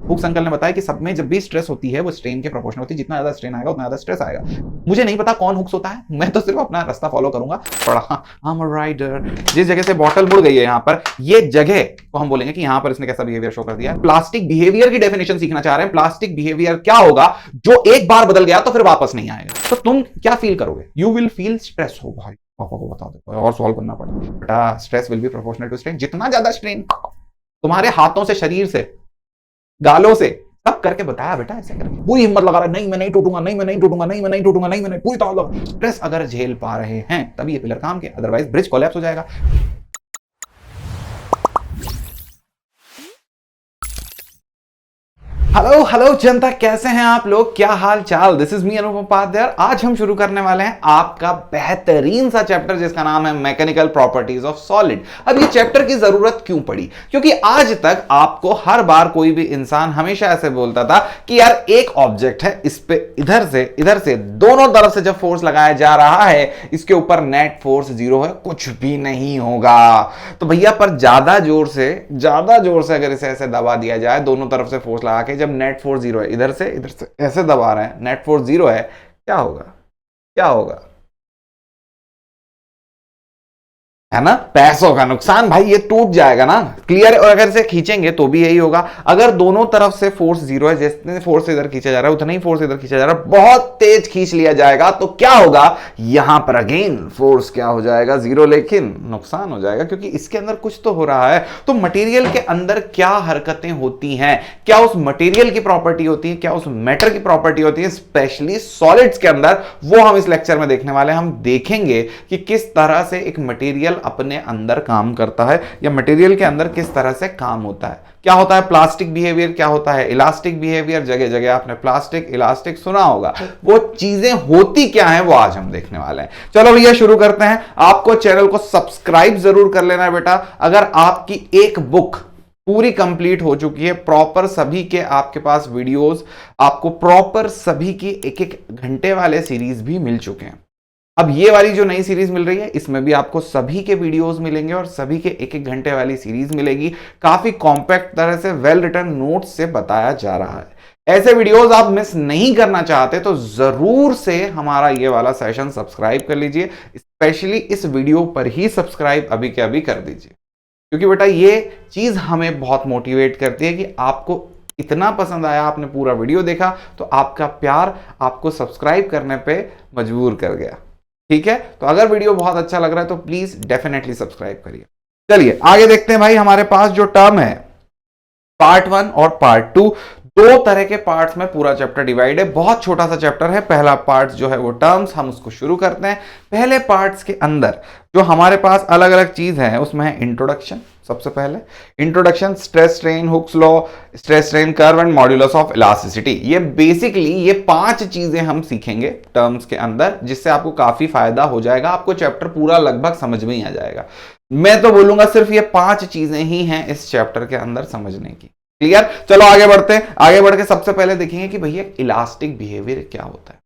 Hooks uncle ने बताया कि सब में जब भी स्ट्रेस होती है वो स्ट्रेन के प्रोपोर्शनल होती है, जितना ज्यादा स्ट्रेन आएगा उतना ज्यादा स्ट्रेस आएगा। मुझे नहीं पता कौन हुक्स होता है, मैं तो सिर्फ अपना रास्ता फॉलो करूंगा। पढ़ा I'm a rider। जिस जगह से बॉटल मुड़ गई है यहाँ पर, ये जगह को हम बोलेंगे कि यहाँ पर इसने कैसा बिहेवियर शो कर दिया है। प्लास्टिक बिहेवियर की डेफिनेशन सीखना चाह रहे हैं। प्लास्टिक बिहेवियर क्या होगा जो एक बार बदल गया तो फिर वापस नहीं आएगा। तो तुम क्या फील करोगे? You will feel stress. हो भाई पापा को बता दो और सॉल्व करना पड़ेगा। बेटा stress will be proportional to strain. जितना ज्यादा स्ट्रेन तुम्हारे हाथों से, शरीर से, गालों से, सब करके बताया बेटा ऐसे करके। पूरी हिम्मत लगा रहा है, नहीं मैं नहीं टूटूंगा, नहीं मैं नहीं टूटूंगा, नहीं मैं नहीं टूटूंगा, नहीं मैं पूरी ताकत। स्ट्रेस अगर झेल पा रहे हैं तभी ये पिलर काम के, अदरवाइज ब्रिज कोलैप्स हो जाएगा। हेलो हेलो जनता, कैसे हैं आप लोग? क्या हाल चाल? दिस इज मी अनुपम उपाध्याय। आज हम शुरू करने वाले हैं आपका बेहतरीन सा चैप्टर जिसका नाम है मैकेनिकल प्रॉपर्टीज ऑफ सॉलिड। अब ये चैप्टर की जरूरत क्यों पड़ी? क्योंकि आज तक आपको हर बार कोई भी इंसान हमेशा ऐसे बोलता था कि यार एक ऑब्जेक्ट है, इस पे इधर से दोनों तरफ से जब फोर्स लगाया जा रहा है, इसके ऊपर नेट फोर्स 0 है, कुछ भी नहीं होगा। तो भैया पर ज्यादा जोर से अगर इसे ऐसे दबा दिया जाए, दोनों तरफ से फोर्स लगा के, जब नेट फोर्स 0 है, इधर से ऐसे दबा रहे हैं, नेट फोर्स 0 है, क्या होगा? है ना? पैसों का नुकसान भाई, ये टूट जाएगा ना, क्लियर है। और अगर इसे खींचेंगे तो भी यही होगा। अगर दोनों तरफ से फोर्स 0 है, जितने फोर्स इधर खींचा जा रहा है उतना ही फोर्स इधर खींचा जा रहा है, बहुत तेज खींच लिया जाएगा तो क्या होगा? यहां पर अगेन फोर्स क्या हो जाएगा? 0, लेकिन नुकसान हो जाएगा क्योंकि इसके अंदर कुछ तो हो रहा है। तो मटेरियल के अंदर क्या हरकतें होती हैं, क्या उस मटेरियल की प्रॉपर्टी होती है, क्या उस मैटर की प्रॉपर्टी होती है, स्पेशली सॉलिड्स के अंदर, वो हम इस लेक्चर में देखने वाले हैं। हम देखेंगे कि किस तरह से एक मटेरियल अपने अंदर काम करता है या मटेरियल के अंदर किस तरह से काम होता है। क्या होता है प्लास्टिक बिहेवियर, क्या होता है इलास्टिक बिहेवियर। जगह जगह आपने प्लास्टिक, इलास्टिक सुना होगा। वो चीजें होती क्या है वो आज हम देखने वाले हैं। चलो भैया शुरू करते हैं। आपको चैनल को सब्सक्राइब जरूर कर लेना है बेटा। अगर आपकी एक बुक पूरी कंप्लीट हो चुकी है, प्रॉपर सभी के आपके पास वीडियोस, आपको प्रॉपर सभी की एक एक घंटे वाले सीरीज भी मिल चुके हैं। अब ये वाली जो नई सीरीज मिल रही है, इसमें भी आपको सभी के वीडियोस मिलेंगे और सभी के एक एक घंटे वाली सीरीज मिलेगी। काफी कॉम्पैक्ट तरह से, वेल रिटन नोट्स से बताया जा रहा है। ऐसे वीडियोस आप मिस नहीं करना चाहते तो जरूर से हमारा ये वाला सेशन सब्सक्राइब कर लीजिए। स्पेशली इस वीडियो पर ही सब्सक्राइब अभी के अभी कर दीजिए, क्योंकि बेटा ये चीज हमें बहुत मोटिवेट करती है कि आपको इतना पसंद आया, आपने पूरा वीडियो देखा, तो आपका प्यार आपको सब्सक्राइब करने पे मजबूर कर गया। ठीक है, तो अगर वीडियो बहुत अच्छा लग रहा है तो प्लीज डेफिनेटली सब्सक्राइब करिए। चलिए आगे देखते हैं भाई। हमारे पास जो टर्म है पार्ट 1 और पार्ट 2, दो तरह के पार्ट्स में पूरा चैप्टर डिवाइड है। बहुत छोटा सा चैप्टर है। पहला पार्ट जो है वो टर्म्स, हम उसको शुरू करते हैं। पहले पार्ट्स के अंदर जो हमारे पास अलग अलग चीज है उसमें है इंट्रोडक्शन। सबसे पहले introduction, stress strain Hooke's law, stress strain curve and modulus of elasticity. ये बेसिकली ये 5 चीजें हम सीखेंगे टर्म्स के अंदर, जिससे आपको काफी फायदा हो जाएगा। आपको चैप्टर पूरा लगभग समझ में ही आ जाएगा। मैं तो बोलूंगा सिर्फ ये 5 चीजें ही हैं इस चैप्टर के अंदर समझने की। क्लियर? चलो आगे बढ़ते हैं। आगे बढ़ के सबसे पहले देखेंगे कि भैया इलास्टिक बिहेवियर क्या होता है।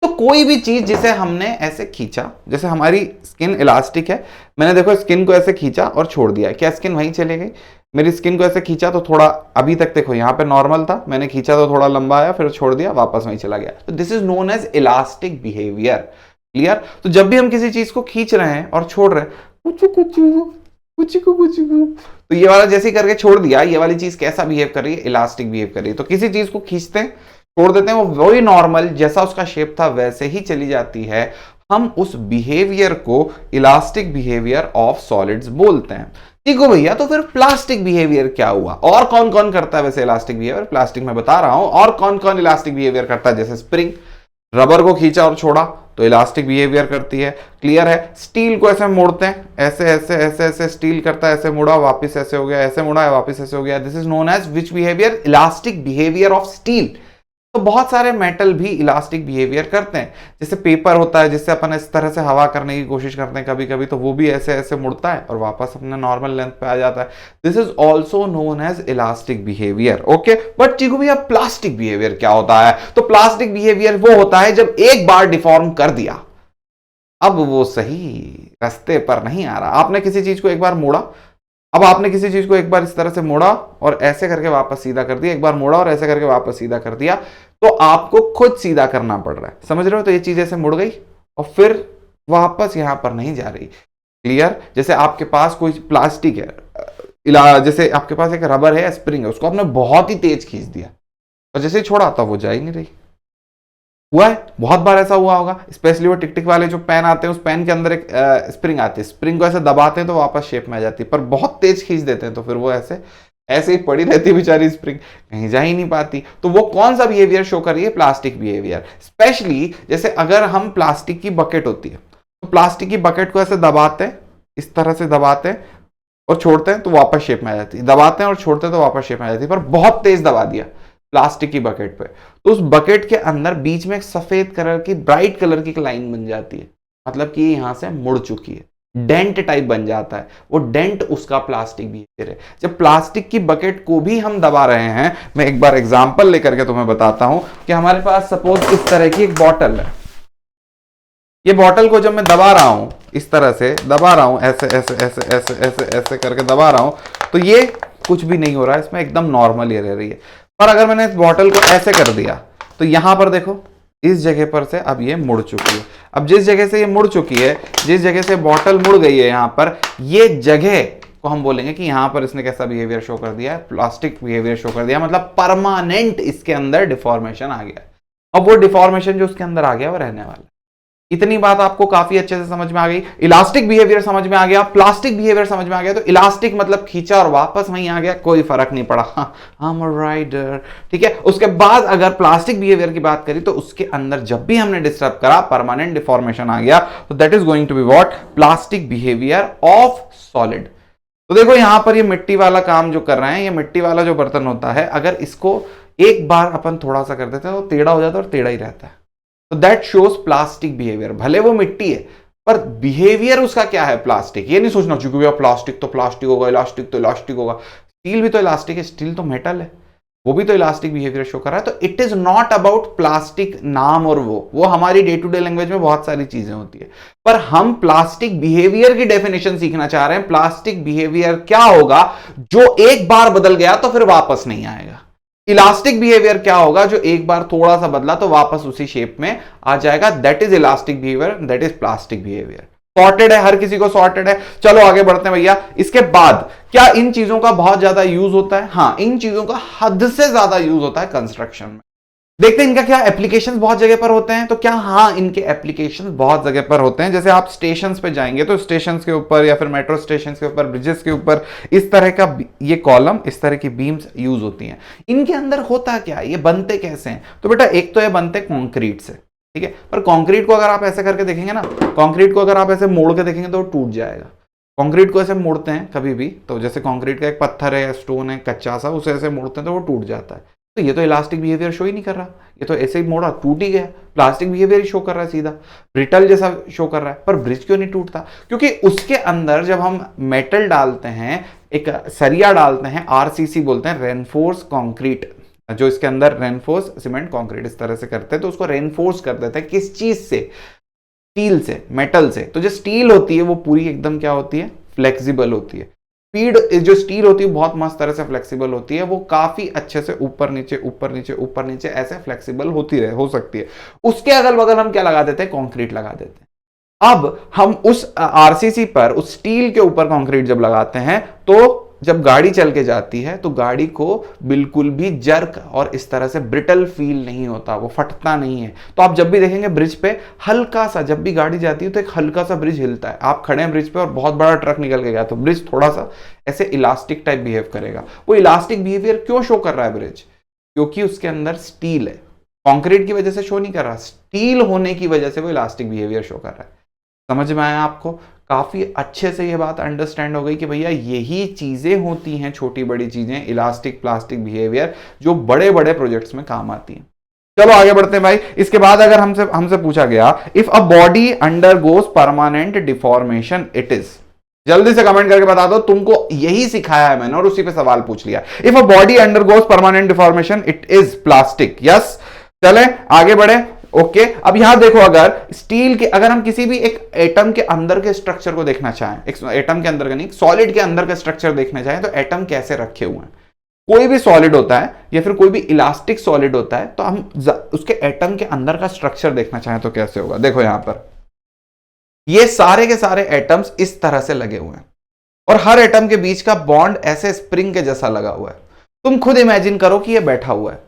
तो कोई भी चीज जिसे हमने ऐसे खींचा, जैसे हमारी स्किन इलास्टिक है, मैंने देखो स्किन को ऐसे खींचा और छोड़ दिया, क्या स्किन वहीं चले गई? मेरी स्किन को ऐसे खींचा तो थोड़ा, अभी तक देखो यहाँ पे नॉर्मल था, मैंने खींचा तो थोड़ा लंबा आया, फिर छोड़ दिया, वापस वहीं चला गया। तो this is known as elastic behaviour. Clear? तो जब भी हम किसी चीज को खींच रहे हैं और छोड़ रहे हैं, तो ये वाला जैसे करके छोड़ दिया, ये वाली चीज कैसा बिहेव कर रही है? इलास्टिक बिहेव कर रही है। तो किसी चीज को खींचते हैं, छोड़ देते हैं, वो वही नॉर्मल जैसा उसका शेप था वैसे ही चली जाती है। हम उस बिहेवियर को इलास्टिक बिहेवियर ऑफ सॉलिड्स बोलते हैं। ठीक हो भैया? तो फिर प्लास्टिक बिहेवियर क्या हुआ? और कौन कौन करता है वैसे इलास्टिक बिहेवियर? प्लास्टिक में बता रहा हूं और कौन कौन इलास्टिक बिहेवियर करता है। जैसे स्प्रिंग, रबर को खींचा और छोड़ा तो इलास्टिक बिहेवियर करती है। क्लियर है? स्टील को ऐसे मोड़ते हैं, ऐसे ऐसे ऐसे ऐसे स्टील करता है, ऐसे मुड़ा वापस ऐसे हो गया, ऐसे मुड़ा वापस ऐसे हो गया। This is known as which behaviour? Elastic behaviour of steel. तो बहुत सारे मेटल भी इलास्टिक बिहेवियर करते हैं। जैसे पेपर होता है, जिससे अपन इस तरह से हवा करने की कोशिश करते हैं कभी कभी, तो वो भी ऐसे ऐसे मुड़ता है और वापस अपने नॉर्मल लेंथ पे आ जाता है। This is also known as elastic behaviour. Okay, but ठीक भैया प्लास्टिक बिहेवियर क्या होता है? तो प्लास्टिक बिहेवियर वो होता है जब एक बार डिफॉर्म कर दिया, अब वो सही रास्ते पर नहीं आ रहा। आपने किसी चीज को एक बार मोड़ा, अब आपने किसी चीज को एक बार इस तरह से मोड़ा और ऐसे करके वापस सीधा कर दिया, एक बार मोड़ा और ऐसे करके वापस सीधा कर दिया, तो आपको खुद सीधा करना पड़ रहा है, समझ रहे हो? तो ये चीज ऐसे मुड़ गई और फिर वापस यहां पर नहीं जा रही। क्लियर? जैसे आपके पास कोई प्लास्टिक है, जैसे आपके पास एक रबर है, स्प्रिंग है, उसको आपने बहुत ही तेज खींच दिया और जैसे ही छोड़ा तो वो जा ही नहीं रही। हुआ है, बहुत बार ऐसा हुआ होगा, स्पेशली वो टिक टिक वाले जो पेन आते हैं, उस पेन के अंदर एक स्प्रिंग आती है, स्प्रिंग को ऐसे दबाते हैं तो वापस शेप में आ जाती है, पर बहुत तेज खींच देते हैं तो फिर वो ऐसे ऐसे ही पड़ी रहती है बेचारी स्प्रिंग, कहीं जा ही नहीं पाती। तो वो कौन सा बिहेवियर शो कर रही है? Plastic behaviour. स्पेशली जैसे अगर हम प्लास्टिक की बकेट होती है, तो प्लास्टिक की बकेट को ऐसे दबाते हैं, इस तरह से दबाते हैं और छोड़ते हैं तो वापस शेप में आ जाती है, दबाते हैं और छोड़ते हैं तो वापस शेप में आ जाती है, पर बहुत तेज दबा दिया प्लास्टिक की बकेट पे, तो उस बकेट के अंदर बीच में एक सफेद कलर की, ब्राइट कलर की एक लाइन बन जाती है, मतलब कि यहां से मुड़ चुकी है, डेंट टाइप बन जाता है। वो डेंट उसका प्लास्टिक बिहेवियर है। जब प्लास्टिक की बकेट को भी हम दबा रहे हैं, मैं एक बार एग्जांपल लेकर के तुम्हें बताता हूं कि हमारे पास सपोज इस तरह की एक बॉटल है, ये बॉटल को जब मैं दबा रहा हूं, इस तरह से दबा रहा हूं, ऐसे ऐसे ऐसे ऐसे ऐसे ऐसे करके दबा रहा हूं, तो ये कुछ भी नहीं हो रहा है, इसमें एकदम नॉर्मल ये रह रही है। पर अगर मैंने इस बॉटल को ऐसे कर दिया तो यहां पर देखो, इस जगह पर से अब ये मुड़ चुकी है। अब जिस जगह से ये मुड़ चुकी है, जिस जगह से बॉटल मुड़ गई है, यहां पर ये जगह को हम बोलेंगे कि यहां पर इसने कैसा बिहेवियर शो कर दिया है? प्लास्टिक बिहेवियर शो कर दिया, मतलब परमानेंट इसके अंदर डिफॉर्मेशन आ गया। अब वो डिफॉर्मेशन जो उसके अंदर आ गया वो रहने वाला। इतनी बात आपको काफी अच्छे से समझ में आ गई। इलास्टिक बिहेवियर समझ में आ गया, प्लास्टिक बिहेवियर समझ में आ गया। तो इलास्टिक मतलब खींचा और वापस वहीं आ गया, कोई फर्क नहीं पड़ा, I'm a rider, ठीक है। उसके बाद अगर प्लास्टिक बिहेवियर की बात करी तो उसके अंदर जब भी हमने डिस्टर्ब करा, परमानेंट डिफॉर्मेशन आ गया, तो that is going to be what? Plastic behaviour of solid. तो देखो यहां पर ये मिट्टी वाला काम जो कर रहे हैं, ये मिट्टी वाला जो बर्तन होता है, अगर इसको एक बार अपन थोड़ा सा कर देते हैं तो टेढ़ा हो जाता है और टेढ़ा ही रहता है। तो दैट शोज प्लास्टिक बिहेवियर। भले वो मिट्टी है पर बिहेवियर उसका क्या है? प्लास्टिक। ये नहीं सोचना चाहिए प्लास्टिक तो प्लास्टिक होगा, इलास्टिक तो इलास्टिक होगा। स्टील भी तो इलास्टिक है, स्टील तो मेटल है, वो भी तो इलास्टिक बिहेवियर शो कर रहा है। तो it is not about plastic नाम और वो हमारी डे टू डे लैंग्वेज में बहुत सारी चीजें होती है, पर हम प्लास्टिक बिहेवियर की डेफिनेशन सीखना चाह रहे हैं। प्लास्टिक बिहेवियर क्या होगा जो एक बार बदल गया तो फिर वापस नहीं आएगा। इलास्टिक बिहेवियर क्या होगा जो एक बार थोड़ा सा बदला तो वापस उसी शेप में आ जाएगा। That is elastic behaviour, that is plastic behaviour. Sorted है, हर किसी को सॉर्टेड है। चलो आगे बढ़ते हैं भैया। इसके बाद क्या इन चीजों का बहुत ज्यादा यूज होता है? हाँ, इन चीजों का हद से ज्यादा यूज होता है कंस्ट्रक्शन में। देखते हैं इनका क्या एप्लीकेशंस बहुत जगह पर होते हैं। तो क्या? हाँ, इनके एप्लीकेशंस बहुत जगह पर होते हैं। जैसे आप स्टेशंस पे जाएंगे तो स्टेशंस के ऊपर या फिर मेट्रो स्टेशंस के ऊपर, ब्रिजेस के ऊपर इस तरह का ये कॉलम, इस तरह की बीम्स यूज होती हैं। इनके अंदर होता क्या है, ये बनते कैसे हैं? तो बेटा एक तो ये बनते कंक्रीट से, ठीक है। पर कंक्रीट को अगर आप ऐसे करके देखेंगे ना, कंक्रीट को अगर आप ऐसे मोड़ के देखेंगे तो टूट जाएगा। कंक्रीट को ऐसे मोड़ते हैं कभी भी, तो जैसे कंक्रीट का एक पत्थर है, स्टोन है कच्चा सा, उसे ऐसे मोड़ते हैं तो वो टूट जाता है। तो ये तो इलास्टिक बिहेवियर शो ही नहीं कर रहा, ये तो ऐसे ही मोड़ा टूट ही गया। प्लास्टिक बिहेवियर ही शो कर रहा है, सीधा ब्रिटल जैसा शो कर रहा है। पर ब्रिज क्यों नहीं टूटता? क्योंकि उसके अंदर जब हम मेटल डालते हैं, एक सरिया डालते हैं, आरसीसी बोलते हैं, रेनफोर्स कंक्रीट, जो इसके अंदर रेनफोर्स सीमेंट कंक्रीट इस तरह से करते हैं, तो उसको रेनफोर्स कर देते हैं। किस चीज से? स्टील से, मेटल से। तो जो स्टील होती है वो पूरी एकदम क्या होती है? फ्लेक्सिबल होती है। स्पीड जो स्टील होती है बहुत मस्त तरह से फ्लेक्सिबल होती है, वो काफी अच्छे से ऊपर नीचे ऊपर नीचे ऊपर नीचे ऐसे फ्लेक्सिबल होती रहे, हो सकती है। उसके अगल बगल हम क्या लगा देते हैं? कंक्रीट लगा देते हैं। अब हम उस आरसीसी पर, उस स्टील के ऊपर कंक्रीट जब लगाते हैं तो जब गाड़ी चल के जाती है तो गाड़ी को बिल्कुल भी जर्क और इस तरह से ब्रिटल फील नहीं होता, वो फटता नहीं है। तो आप जब भी देखेंगे ब्रिज पे हल्का सा, जब भी गाड़ी जाती है तो एक हल्का सा ब्रिज हिलता है। आप खड़े हैं ब्रिज पे और बहुत बड़ा ट्रक निकल के गया तो ब्रिज थोड़ा सा ऐसे इलास्टिक टाइप बिहेव करेगा। वो इलास्टिक बिहेवियर क्यों शो कर रहा है ब्रिज? क्योंकि उसके अंदर स्टील है। कंक्रीट की वजह से शो नहीं कर रहा, स्टील होने की वजह से वो इलास्टिक बिहेवियर शो कर रहा है। समझ में आया आपको? काफी अच्छे से ये बात अंडरस्टैंड हो गई कि भैया यही चीजें होती हैं, छोटी बड़ी चीजें, इलास्टिक प्लास्टिक बिहेवियर, जो बड़े बड़े प्रोजेक्ट्स में काम आती हैं। चलो आगे बढ़ते हैं भाई। इसके बाद अगर हमसे पूछा गया, if a body undergoes permanent deformation it is. जल्दी से कमेंट करके बता दो, तुमको यही सिखाया है मैंने और उसी पे सवाल पूछ लिया। If a body undergoes permanent deformation it is plastic. Yes, चले आगे बढ़े। ओके अब यहां देखो, अगर स्टील के, अगर हम किसी भी एक एटम के अंदर के स्ट्रक्चर को देखना चाहें, एक एटम के अंदर का नहीं, सॉलिड के अंदर का स्ट्रक्चर देखना चाहें, तो एटम कैसे रखे हुए हैं, कोई भी सॉलिड होता है या फिर कोई भी इलास्टिक सॉलिड होता है, तो हम उसके एटम के अंदर का स्ट्रक्चर देखना चाहें तो कैसे होगा। देखो यहां पर ये सारे के सारे एटम्स इस तरह से लगे हुए हैं और हर एटम के बीच का बॉन्ड ऐसे स्प्रिंग के जैसा लगा हुआ है। तुम खुद इमेजिन करो कि ये बैठा हुआ है,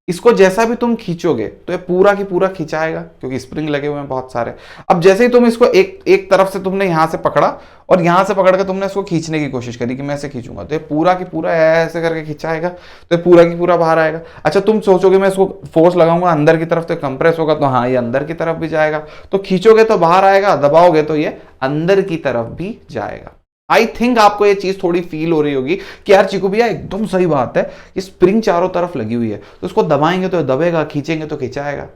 इसको जैसा भी तुम खींचोगे तो ये पूरा की पूरा खिंचाएगा क्योंकि स्प्रिंग लगे हुए हैं बहुत सारे। अब जैसे ही तुम इसको एक तरफ से तुमने यहां से पकड़ा और यहां से पकड़ के तुमने इसको खींचने की कोशिश करी कि मैं ऐसे खींचूंगा, तो ये पूरा की पूरा ऐसे करके खिंचाएगा, तो ये पूरा की पूरा बाहर आएगा। अच्छा तुम सोचोगे मैं इसको फोर्स लगाऊंगा अंदर की तरफ तो कंप्रेस होगा, तो हाँ ये अंदर की तरफ भी जाएगा, तो खींचोगे तो बाहर आएगा, दबाओगे तो ये अंदर की तरफ भी जाएगा। आई थिंक आपको ये चीज थोड़ी फील हो रही होगी कि यार चिकू भैया एकदम सही बात है, ये स्प्रिंग चारों तरफ लगी हुई है तो उसको दबाएंगे तो दबेगा, खींचेंगे तो खिंचाएगा।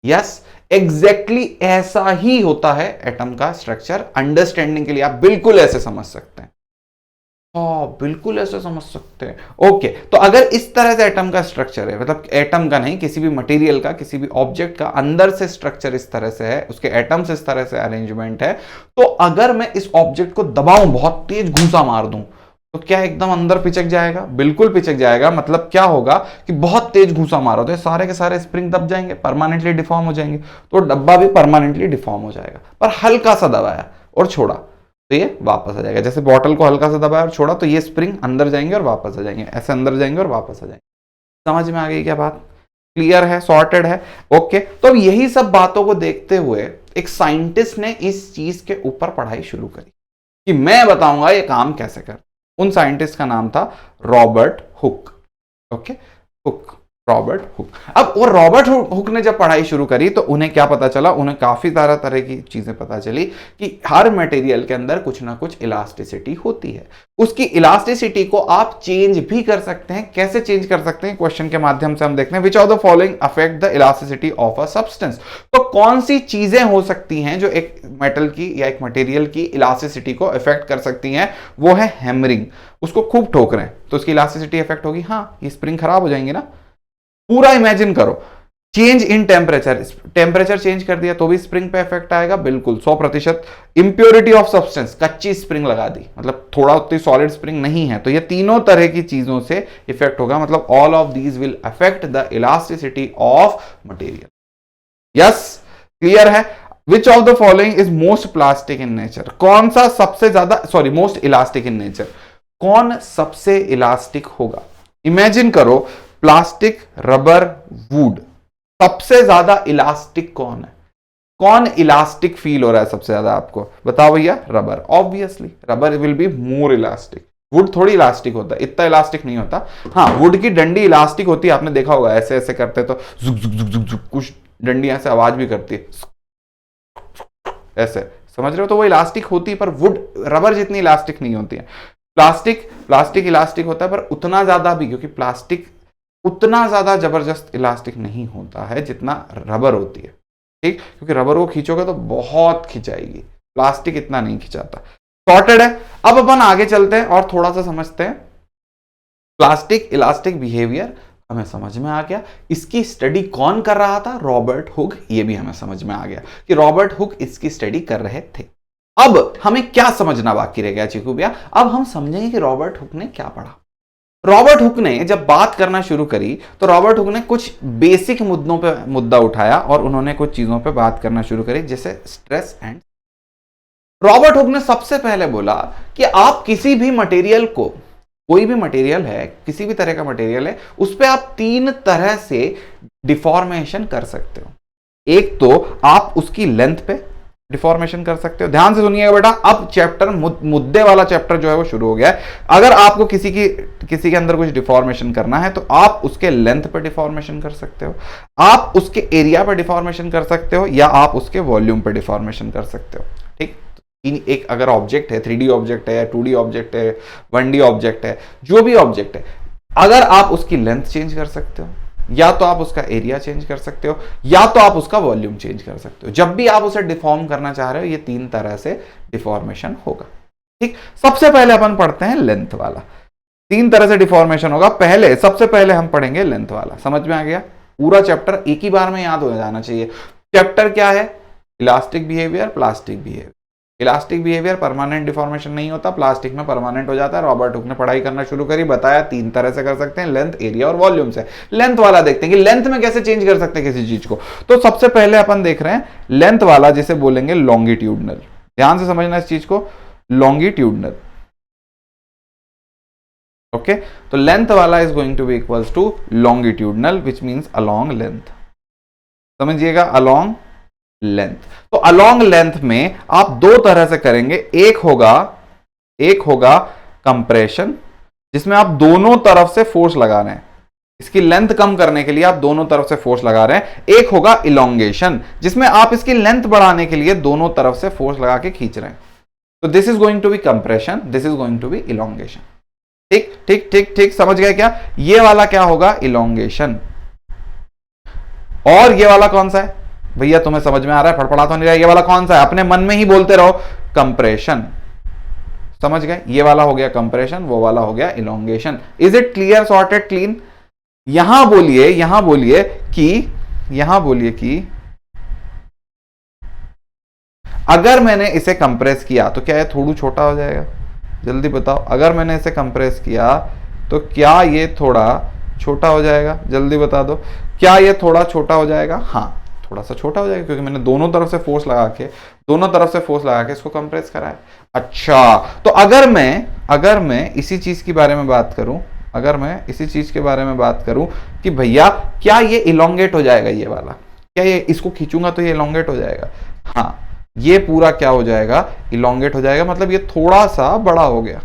यस एग्जैक्टली ऐसा ही होता है एटम का स्ट्रक्चर। अंडरस्टैंडिंग के लिए आप बिल्कुल ऐसे समझ सकते हैं, बिल्कुल ऐसे समझ सकते हैं। ओके तो अगर इस तरह से एटम का स्ट्रक्चर है, मतलब एटम का नहीं, किसी भी मटेरियल का, किसी भी ऑब्जेक्ट का अंदर से स्ट्रक्चर इस तरह से है, उसके एटम्स इस तरह से अरेंजमेंट है, तो अगर मैं इस ऑब्जेक्ट को दबाऊं, बहुत तेज घूंसा मार दूं, तो क्या एकदम अंदर पिचक जाएगा? बिल्कुल पिचक जाएगा। मतलब क्या होगा कि बहुत तेज घूंसा मारो तो सारे के सारे स्प्रिंग दब जाएंगे, परमानेंटली डिफॉर्म हो जाएंगे, तो डब्बा भी परमानेंटली डिफॉर्म हो जाएगा। पर हल्का सा दबाया और छोड़ा तो ये वापस आ जाएगा। जैसे बॉटल को हल्का सा दबाया और छोड़ा तो ये स्प्रिंग अंदर जाएंगे और वापस आ जाएंगे, ऐसे अंदर जाएंगे और वापस आ जाएंगे। समझ में आ गई क्या बात? क्लियर है, सॉर्टेड है? ओके तो अब यही सब बातों को देखते हुए एक साइंटिस्ट ने इस चीज के ऊपर पढ़ाई शुरू करी कि मैं बताऊंगा ये काम कैसे कर। उन साइंटिस्ट का नाम था Robert Hooke. Okay hook, Robert Hooke. अब वो रॉबर्ट हुक ने जब पढ़ाई शुरू करी तो उन्हें क्या पता चला, उन्हें काफी तरह की चीजें पता चली कि हर मटेरियल के अंदर कुछ ना कुछ इलास्टिसिटी होती है। उसकी इलास्टिसिटी को आप चेंज भी कर सकते हैं। कैसे चेंज कर सकते हैं? क्वेश्चन के माध्यम से हम देखते हैं। विच of the following affect the elasticity of a substance. तो कौन सी चीजें हो सकती हैं जो एक मेटल की या एक मटेरियल की इलास्टिसिटी को इफेक्ट कर सकती हैं? वो है हैमरिंग। उसको खूब ठोक रहे हैं तो उसकी इलास्टिसिटी इफेक्ट होगी। हाँ ये स्प्रिंग खराब हो जाएंगी ना। पूरा इमेजिन करो, change in temperature, temperature change कर दिया तो भी स्प्रिंग पे इफेक्ट आएगा, बिल्कुल 100%। इंप्योरिटी ऑफ सब्सटेंस, कच्ची स्प्रिंग लगा दी, मतलब थोड़ा उतनी सॉलिड स्प्रिंग नहीं है, तो ये तीनों तरह की चीजों से इफेक्ट होगा। मतलब all of these will affect the elasticity of material. Yes clear है? Which of the following is most plastic in nature. कौन सा सबसे ज्यादा, sorry most elastic in nature, कौन सबसे इलास्टिक होगा? इमेजिन करो प्लास्टिक, रबर, वुड, सबसे ज्यादा इलास्टिक कौन है? कौन इलास्टिक फील हो रहा है सबसे ज्यादा आपको? बताओ भैया। Rubber, obviously rubber will be more elastic. Would थोड़ी इलास्टिक होता है, इतना इलास्टिक नहीं होता। हाँ वुड की डंडी इलास्टिक होती है, आपने देखा होगा, ऐसे ऐसे करते तो जुक जुक जुक जुक जुक, कुछ डंडी ऐसे आवाज भी करती है ऐसे, समझ रहे हो? तो वो इलास्टिक होती है, पर वुड, रबर जितनी इलास्टिक नहीं होती है। प्लास्टिक इलास्टिक होता है पर उतना ज्यादा भी, क्योंकि प्लास्टिक उतना ज्यादा जबरदस्त इलास्टिक नहीं होता है जितना रबर होती है, ठीक? क्योंकि रबर को खींचोगे तो बहुत खिंचाएगी, प्लास्टिक इतना नहीं खिंचाता। सॉर्टेड है? अब अपन आगे चलते हैं और थोड़ा सा समझते हैं। प्लास्टिक इलास्टिक बिहेवियर हमें समझ में आ गया। इसकी स्टडी कौन कर रहा था? Robert Hooke. ये भी हमें समझ में आ गया कि रॉबर्ट हुक इसकी स्टडी कर रहे थे। अब हमें क्या समझना बाकी रह गया चिकू भैया? अब हम समझेंगे कि रॉबर्ट हुक ने क्या पढ़ा। रॉबर्ट हुक ने जब बात करना शुरू करी तो रॉबर्ट हुक ने कुछ बेसिक मुद्दों पे मुद्दा उठाया और उन्होंने कुछ चीजों पे बात करना शुरू करी, जैसे स्ट्रेस एंड। रॉबर्ट हुक ने सबसे पहले बोला कि आप किसी भी मटेरियल को, कोई भी मटेरियल है, किसी भी तरह का मटेरियल है, उस पे आप तीन तरह से डिफॉर्मेशन कर सकते हो। एक तो आप उसकी लेंथ पे डिफॉर्मेशन कर सकते हो। ध्यान से सुनिएगा बेटा, अब चैप्टर मुद्दे वाला चैप्टर जो है वो शुरू हो गया है। अगर आपको किसी के अंदर कुछ डिफॉर्मेशन करना है तो आप उसके लेंथ पे डिफॉर्मेशन कर सकते हो, आप उसके एरिया पे डिफॉर्मेशन कर सकते हो, या आप उसके वॉल्यूम पे डिफॉर्मेशन कर सकते हो। ठीक? एक अगर ऑब्जेक्ट है, 3D ऑब्जेक्ट है, 2D ऑब्जेक्ट है, 1D ऑब्जेक्ट है, जो भी ऑब्जेक्ट है, अगर आप उसकी लेंथ चेंज कर सकते हो, या तो आप उसका एरिया चेंज कर सकते हो, या तो आप उसका वॉल्यूम चेंज कर सकते हो। जब भी आप उसे डिफॉर्म करना चाह रहे हो, ये तीन तरह से डिफॉर्मेशन होगा। ठीक? सबसे पहले अपन पढ़ते हैं लेंथ वाला। तीन तरह से डिफॉर्मेशन होगा। सबसे पहले हम पढ़ेंगे लेंथ वाला। समझ में आ गया? पूरा चैप्टर एक ही बार में याद हो जाना चाहिए। चैप्टर क्या है? Elastic behaviour, plastic behaviour. Elastic behaviour permanent deformation नहीं होता, प्लास्टिक में परमानेंट हो जाता है। रॉबर्ट हुक ने पढ़ाई करना शुरू करी, बताया 3 तरह से कर सकते हैं, लेंथ, एरिया और वॉल्यूम से। लेंथ वाला देखते हैं कि लेंथ में कैसे चेंज कर सकते हैं किसी चीज को। तो सबसे पहले अपन देख रहे हैं लेंथ वाला, जिसे बोलेंगे लॉन्गिट्यूडनल। ध्यान से समझना इस चीज को, लॉन्गिट्यूडनल। ओके, तो लेंथ वाला is going to be equals to longitudinal, which means along length. समझिएगा, अलोंग लेंथ। तो अलोंग लेंथ में आप 2 तरह से करेंगे। एक होगा कंप्रेशन, जिसमें आप दोनों तरफ से फोर्स लगा रहे हैं, इसकी लेंथ कम करने के लिए आप दोनों तरफ से फोर्स लगा रहे हैं। एक होगा इलोंगेशन, जिसमें आप इसकी लेंथ बढ़ाने के लिए दोनों तरफ से फोर्स लगा के खींच रहे हैं। तो this is going to be compression, this is going to be elongation. ठीक ठीक ठीक ठीक, समझ गए क्या? ये वाला क्या होगा? इलोंगेशन। और ये वाला कौन सा है भैया? तुम्हें समझ में आ रहा है? फड़फड़ा तो नहीं रहा? ये वाला कौन सा है? अपने मन में ही बोलते रहो, कंप्रेशन। समझ गए? ये वाला हो गया कंप्रेशन, वो वाला हो गया elongation. Is it clear, sorted, clean? यहां बोलिए कि अगर मैंने इसे कंप्रेस किया तो क्या ये थोड़ा छोटा हो जाएगा? जल्दी बताओ, अगर मैंने इसे कंप्रेस किया तो क्या ये थोड़ा छोटा हो जाएगा? जल्दी बता दो, क्या ये थोड़ा छोटा हो जाएगा? हाँ, थोड़ा सा छोटा हो जाएगा, क्योंकि मैंने दोनों तरफ से फोर्स लगा के इसको कंप्रेस करा है। अच्छा, तो अगर मैं इसी चीज के बारे में बात करूं, कि भैया क्या ये इलोंगेट हो जाएगा? ये वाला, क्या ये इसको खींचूंगा तो ये इलोंगेट हो जाएगा? हाँ, ये पूरा क्या हो जाएगा? इलोंगेट हो जाएगा, मतलब ये थोड़ा सा बड़ा हो गया।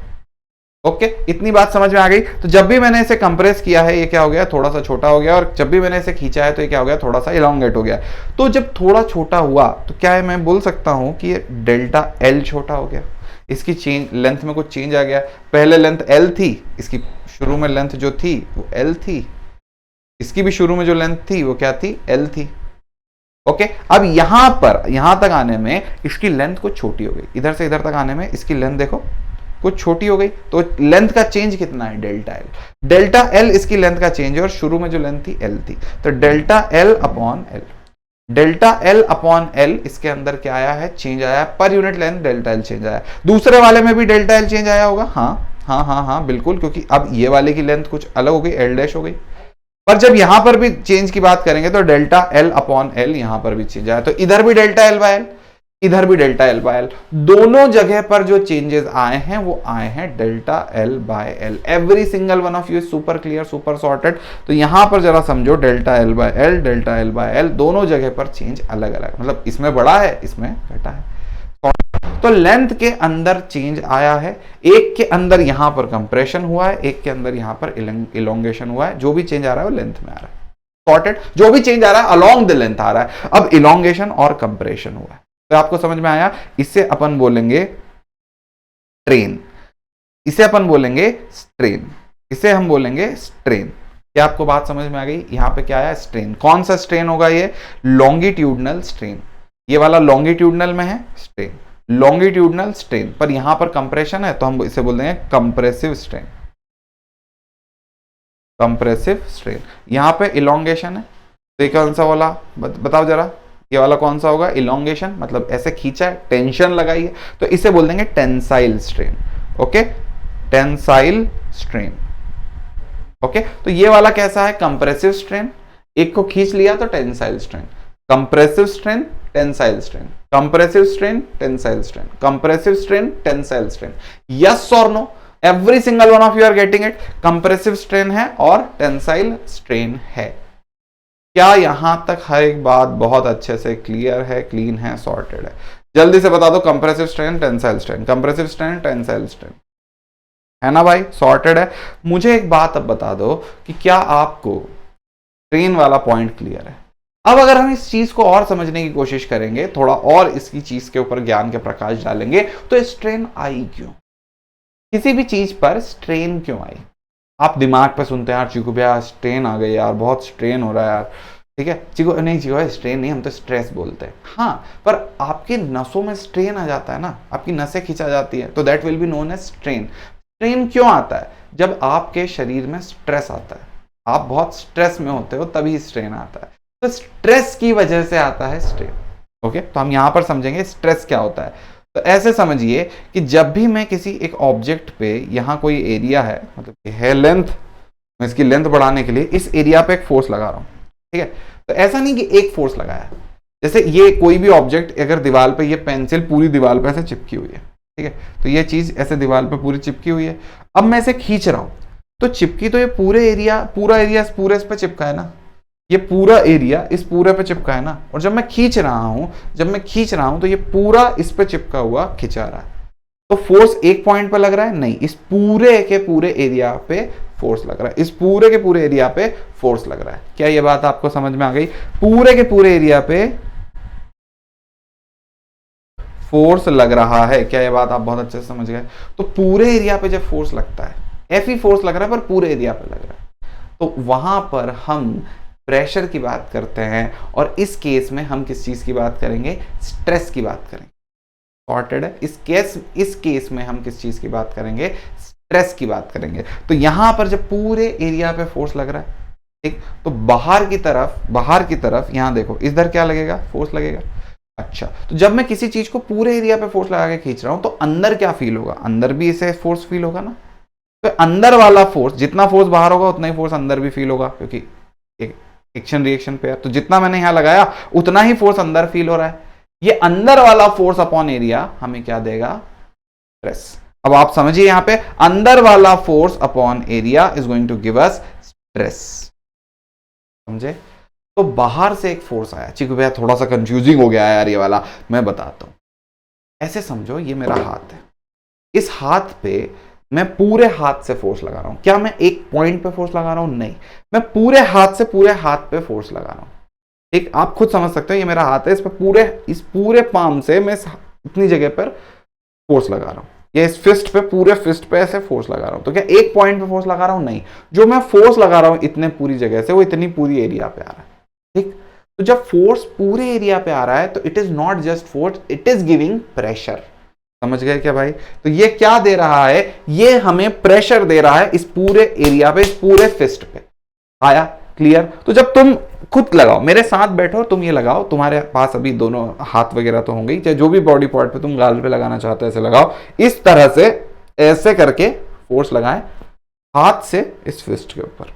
ओके, इतनी बात समझ में आ गई? तो जब भी मैंने इसे कंप्रेस किया है, ये क्या हो गया? थोड़ा सा छोटा हो गया। और जब भी मैंने इसे खींचा है तो ये क्या हो गया? थोड़ा सा इलोंगेट हो गया। तो जब थोड़ा छोटा हुआ तो क्या है, मैं बोल सकता हूं कि ये डेल्टा एल छोटा हो गया, इसकी चेंज लेंथ में कुछ चेंज आ गया। पहले लेंथ एल थी, इसकी शुरू में लेंथ जो थी वो एल थी, इसकी भी शुरू में जो लेंथ थी वो क्या थी? एल थी। ओके, अब यहां तक आने में इसकी लेंथ कुछ छोटी हो गई, इधर से इधर तक आने में इसकी लेंथ देखो कुछ छोटी हो गई। तो लेंथ का चेंज कितना है? Delta L. डेल्टा एल इसकी लेंथ का चेंज है, और शुरू में जो लेंथ थी एल थी। तो डेल्टा एल अपॉन एल, इसके अंदर क्या आया है? चेंज आया है, per unit length delta L change आया है। दूसरे वाले में भी डेल्टा एल चेंज आया होगा। हाँ बिल्कुल, क्योंकि अब ये वाले की लेंथ कुछ अलग हो गई, एल डैश हो गई। पर जब यहां पर भी चेंज की बात करेंगे तो डेल्टा एल अपॉन एल यहां पर भी चेंज आया, तो इधर भी डेल्टा एल बाय एल, इधर भी डेल्टा एल बाय एल। दोनों जगह पर जो चेंजेस आए हैं वो आए हैं delta L by L. Every single one of you is super clear, super sorted. तो यहां पर जरा समझो, डेल्टा एल बाय एल दोनों जगह पर चेंज अलग अलग, मतलब इसमें बड़ा है, इसमें घटा है। तो लेंथ के अंदर चेंज आया है, एक के अंदर यहां पर कंप्रेशन हुआ है, एक के अंदर यहां पर इलोंगेशन हुआ है। जो भी चेंज आ रहा है वो लेंथ में आ रहा है, सॉर्टेड। जो भी चेंज आ रहा है अलोंग द लेंथ आ रहा है। अब इलोंगेशन और कंप्रेशन हुआ है, तो आपको समझ में आया? इसे अपन बोलेंगे ट्रेन, इसे अपन बोलेंगे स्ट्रेन, इसे हम बोलेंगे स्ट्रेन। क्या आपको बात समझ में आ गई? यहां पे क्या आया? स्ट्रेन। कौन सा स्ट्रेन होगा? ये लॉन्गिट्यूडनल स्ट्रेन। ये वाला लॉन्गिट्यूडनल में है स्ट्रेन, लॉन्गिट्यूडनल स्ट्रेन। पर यहां पर कंप्रेशन है तो हम इसे बोल देंगे कंप्रेसिव स्ट्रेन, कंप्रेसिव स्ट्रेन। यहां पे इलोंगेशन है, तो ये कौन सा वाला बताओ जरा? ये वाला कौन सा होगा? इलोंगेशन, मतलब ऐसे खींचा है, टेंशन लगाई है, तो इसे बोल देंगे tensile strain. Okay, tensile strain. Okay, तो ये वाला कैसा है? Compressive strain. एक को खींच लिया तो tensile strain, compressive strain, tensile strain, compressive strain, tensile strain, compressive strain, tensile strain. Yes और no? Every single one of you are getting it? Compressive strain है और टेंसाइल स्ट्रेन है। क्या यहां तक हर एक बात बहुत अच्छे से क्लियर है, क्लीन है, सॉर्टेड है? जल्दी से बता दो, compressive strain, tensile strain, compressive strain, tensile strain, है ना भाई? सॉर्टेड है। मुझे एक बात अब बता दो कि क्या आपको स्ट्रेन वाला पॉइंट क्लियर है? अब अगर हम इस चीज को और समझने की कोशिश करेंगे, थोड़ा और इसकी चीज के ऊपर ज्ञान के प्रकाश डालेंगे, तो स्ट्रेन आई क्यों? किसी भी चीज पर स्ट्रेन क्यों आई? आप दिमाग पे सुनते हैं, यार चीकू भैया स्ट्रेन आ गई यार, बहुत स्ट्रेन हो रहा है यार, ठीक है। चीकू नहीं, चीकू स्ट्रेन नहीं, हम तो स्ट्रेस बोलते हैं। हाँ, पर आपके नसों में स्ट्रेन आ जाता है ना, आपकी नसें खिंचा जाती है, तो that will be known as strain. Strain क्यों आता है? जब आपके शरीर में स्ट्रेस आता है, आप बहुत स्ट्रेस में होते हो तभी स्ट्रेन आता है, तो स्ट्रेस की वजह से आता है स्ट्रेन। ओके, तो हम यहां पर समझेंगे स्ट्रेस क्या होता है। तो ऐसे समझिए कि जब भी मैं किसी एक ऑब्जेक्ट पे, यहां कोई एरिया है, मतलब है लेंथ, मैं इसकी लेंथ बढ़ाने के लिए इस एरिया पे एक फोर्स लगा रहा हूं, ठीक है। तो ऐसा नहीं कि एक फोर्स लगाया, जैसे ये कोई भी ऑब्जेक्ट अगर दीवार पे, ये पेंसिल पूरी दीवार पे ऐसे चिपकी हुई है, ठीक है, तो ये चीज ऐसे दीवार पे पूरी चिपकी हुई है। अब मैं इसे खींच रहा हूं, तो चिपकी तो ये पूरा एरिया पूरे इस पे चिपका है ना, ये पूरा एरिया इस पूरे पे चिपका है ना, और जब मैं खींच रहा हूं तो ये पूरा इस पे चिपका हुआ खिंचा रहा है। तो फोर्स एक पॉइंट पे लग रहा है नहीं, इस पूरे के पूरे एरिया पे फोर्स लग रहा है, इस पूरे के पूरे एरिया पे फोर्स लग रहा है। क्या ये बात आपको समझ में आ गई? पूरे के पूरे एरिया पे फोर्स लग रहा है, क्या ये बात आप बहुत अच्छे से समझ गए? तो पूरे एरिया पे जब फोर्स लगता है, एफ फोर्स लग रहा है पर पूरे एरिया पे लग रहा है, तो वहां पर हम प्रेशर की बात करते हैं, और इस केस में हम किस चीज की बात करेंगे? स्ट्रेस की बात करेंगे। सॉर्टेड है। इस केस में हम किस चीज की बात करेंगे? स्ट्रेस की बात करेंगे। तो यहां पर जब पूरे एरिया पे फोर्स लग रहा है, ठीक, तो बाहर की तरफ यहां देखो, इधर क्या लगेगा? फोर्स लगेगा। अच्छा, तो जब मैं किसी चीज को पूरे एरिया पे फोर्स लगा के खींच रहा हूं, तो अंदर क्या फील होगा? अंदर भी इसे फोर्स फील होगा ना। तो अंदर वाला फोर्स, जितना फोर्स बाहर होगा उतना ही फोर्स अंदर भी फील होगा, क्योंकि एक एक्शन रिएक्शन पे है। तो जितना मैंने यहां लगाया उतना ही फोर्स अंदर फील हो रहा है। ये अंदर वाला फोर्स अपॉन एरिया हमें क्या देगा? स्ट्रेस। अब आप समझिए, यहां पे अंदर वाला force upon area is going to give us stress. समझे? तो बाहर से एक फोर्स आया। चिकू भैया थोड़ा सा कंफ्यूजिंग हो गया है यार ये वाला, मैं बताता हूं। ऐसे समझो, ये मेरा हाथ है, इस हाथ पे मैं पूरे हाथ से फोर्स लगा रहा हूं। क्या मैं एक पॉइंट पे फोर्स लगा रहा हूं? नहीं, मैं पूरे हाथ से पूरे हाथ पे फोर्स लगा रहा हूं। एक आप खुद समझ सकते हो, ये मेरा हाथ है, इस पूरे पाम से मैं इतनी जगह पर फोर्स लगा रहा हूं, या इस फिस्ट पे, पूरे फिस्ट पे ऐसे फोर्स लगा रहा हूं। तो क्या एक पॉइंट पे फोर्स लगा रहा हूं? नहीं, जो मैं फोर्स लगा रहा हूं इतने पूरी जगह से, वो इतनी पूरी एरिया पे आ रहा है। ठीक, तो जब फोर्स पूरे एरिया पे आ रहा है, तो it is not just force, it is giving pressure. समझ गए क्या भाई? तो ये क्या दे रहा है? ये हमें प्रेशर दे रहा है इस पूरे एरिया पे, इस पूरे फिस्ट पे। आया क्लियर? तो जब तुम खुद लगाओ, मेरे साथ बैठो, तुम ये लगाओ, तुम्हारे पास अभी दोनों हाथ वगैरह तो होंगे, चाहे जो भी बॉडी पार्ट पे तुम गाल पे लगाना चाहते हो ऐसे लगाओ, इस तरह से ऐसे करके फोर्स लगाएं हाथ से इस फिस्ट के ऊपर।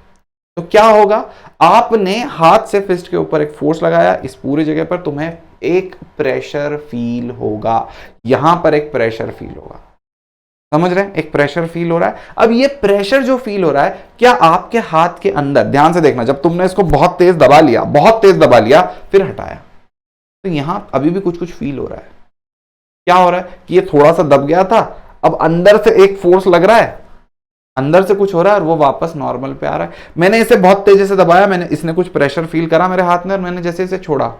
तो क्या होगा? आपने हाथ से फिस्ट के ऊपर एक फोर्स लगाया, इस पूरी जगह पर तुम्हें एक प्रेशर फील होगा, यहां पर एक प्रेशर फील होगा। समझ रहे हैं? एक प्रेशर फील हो रहा है। अब ये प्रेशर जो फील हो रहा है, क्या आपके हाथ के अंदर, ध्यान से देखना, जब तुमने इसको बहुत तेज दबा लिया, फिर हटाया, तो यहां अभी भी कुछ कुछ फील हो रहा है। क्या हो रहा है कि ये थोड़ा सा दब गया था, अब अंदर से एक फोर्स लग रहा है, अंदर से कुछ हो रहा है और वो वापस नॉर्मल पे आ रहा है। मैंने इसे बहुत तेजी से दबाया, इसने कुछ प्रेशर फील करा मेरे हाथ में, और मैंने जैसे इसे छोड़ा,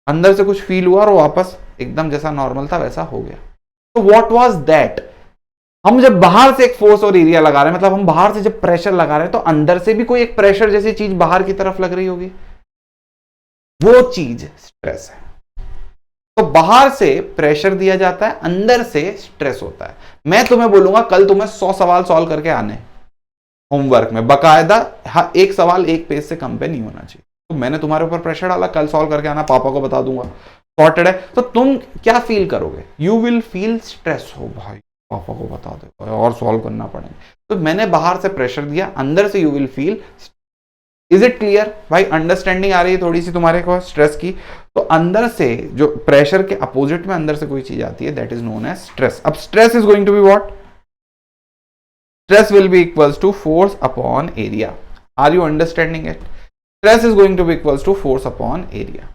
अंदर से कुछ फील हुआ और वो वापस एकदम जैसा नॉर्मल था वैसा हो गया। तो व्हाट वाज दैट? हम जब बाहर से एक फोर्स और एरिया लगा रहे हैं, मतलब हम बाहर से जब प्रेशर लगा रहे हैं, तो अंदर से भी कोई एक प्रेशर जैसी चीज बाहर की तरफ लग रही होगी, वो चीज स्ट्रेस है। तो बाहर से प्रेशर दिया जाता है, अंदर से स्ट्रेस होता है। मैं तुम्हें बोलूंगा कल तुम्हें 100 सवाल सॉल्व करके आने होमवर्क में, बाकायदा एक सवाल एक पेज से कम पे नहीं होना चाहिए। तो मैंने तुम्हारे ऊपर प्रेशर डाला, कल सॉल्व करके आना, पापा को बता दूंगा, सॉर्टेड है। तो तुम क्या फील करोगे? You will feel stress. हो भाई, पापा को बता दो और सॉल्व करना पड़ेगा। तो मैंने बाहर से प्रेशर दिया, अंदर से you will feel. Is it clear भाई? अंडरस्टैंडिंग आ रही है थोड़ी सी तुम्हारे को स्ट्रेस की? तो अंदर से जो प्रेशर के अपोजिट में अंदर से कोई चीज आती है, that is known as stress. अब stress is going to be what? Stress will be equals to force upon area. Are you understanding it? Stress is going to be equals to force upon area.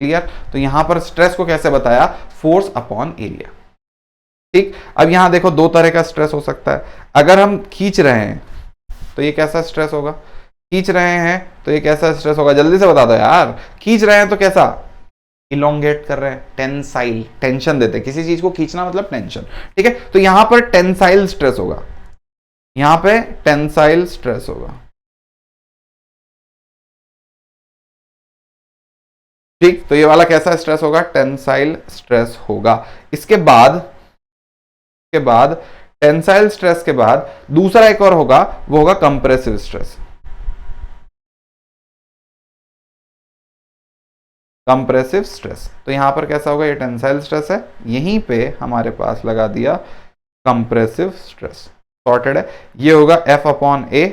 Clear? तो यहां पर stress को कैसे बताया? Force upon area. ठीक, अब यहां देखो, दो तरह का स्ट्रेस हो सकता है। अगर हम खींच रहे हैं तो ये कैसा स्ट्रेस होगा? खींच रहे हैं तो ये कैसा स्ट्रेस होगा? जल्दी से बता दो यार। खींच रहे हैं तो कैसा? इलोंगेट कर रहे हैं, टेंसाइल, टेंशन देते हैं। किसी चीज को खींचना मतलब टेंशन। ठीक है, तो यहां पर टेंसाइल स्ट्रेस होगा, यहां पे टेंसाइल स्ट्रेस होगा। ठीक, तो ये वाला कैसा स्ट्रेस होगा? टेंसाइल स्ट्रेस होगा। इसके बाद टेंसाइल स्ट्रेस के बाद दूसरा एक और होगा, वो होगा कंप्रेसिव स्ट्रेस। Compressive stress. तो यहां पर कैसा होगा, ये टेंसाइल स्ट्रेस है, यहीं पे हमारे पास लगा दिया कंप्रेसिव स्ट्रेस, सॉर्टेड है। ये होगा F अपॉन ए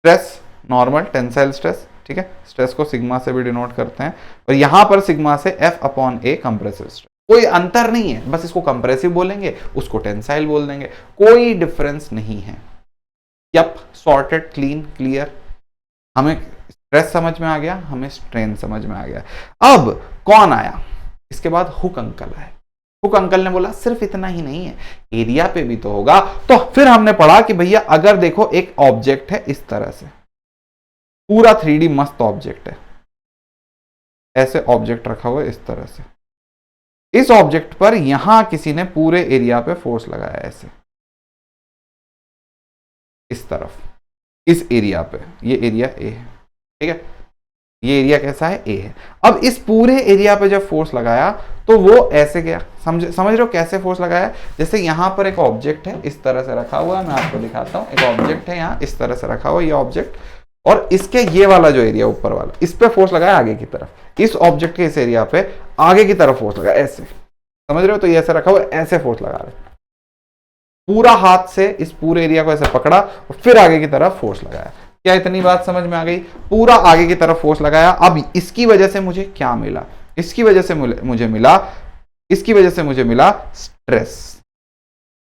स्ट्रेस, नॉर्मल टेंसाइल स्ट्रेस, ठीक है, स्ट्रेस को सिग्मा से भी डिनोट करते हैं, और यहां पर सिग्मा से F अपॉन ए कंप्रेसिव स्ट्रेस। कोई अंतर नहीं है, बस इसको कंप्रेसिव बोलेंगे, उसको टेंसाइल बोल देंगे, कोई डिफरेंस नहीं है। Yup, sorted, clean, clear. हमें स्ट्रेस समझ में आ गया, हमें स्ट्रेन समझ में आ गया। अब कौन आया इसके बाद, हुक अंकल आए। हुक अंकल ने बोला सिर्फ इतना ही नहीं है, एरिया पे भी तो होगा। तो फिर हमने पढ़ा कि भैया अगर देखो एक ऑब्जेक्ट है इस तरह से, पूरा 3D मस्त ऑब्जेक्ट है, ऐसे ऑब्जेक्ट रखा हुआ है इस तरह से, इस ऑब्जेक्ट पर यहां किसी ने पूरे एरिया पे फोर्स लगाया ऐसे, इस तरफ, इस एरिया पे, ये एरिया ए है, ठीक है, ये एरिया कैसा है, ए है। अब इस पूरे एरिया पे जब फोर्स लगाया तो वो ऐसे गया, समझ रहे हो कैसे फोर्स लगाया, जैसे यहां पर एक ऑब्जेक्ट है इस तरह से रखा हुआ है, मैं आपको दिखाता हूं, एक ऑब्जेक्ट है यहां इस तरह से रखा हुआ ये ऑब्जेक्ट, और इसके ये वाला जो एरिया ऊपर वाला, इस पे फोर्स लगाया आगे की तरफ, इस ऑब्जेक्ट के इस एरिया पे आगे की तरफ फोर्स लगाया ऐसे, समझ रहे हो, तो ये ऐसे रखा हुआ ऐसे फोर्स लगा रहे, पूरा हाथ से इस पूरे एरिया को ऐसे पकड़ा और फिर आगे की तरफ फोर्स लगाया। क्या इतनी बात समझ में आ गई, पूरा आगे की तरफ फोर्स लगाया। अब इसकी वजह से मुझे क्या मिला, इसकी वजह से मुझे मिला, इसकी वजह से मुझे मिला स्ट्रेस।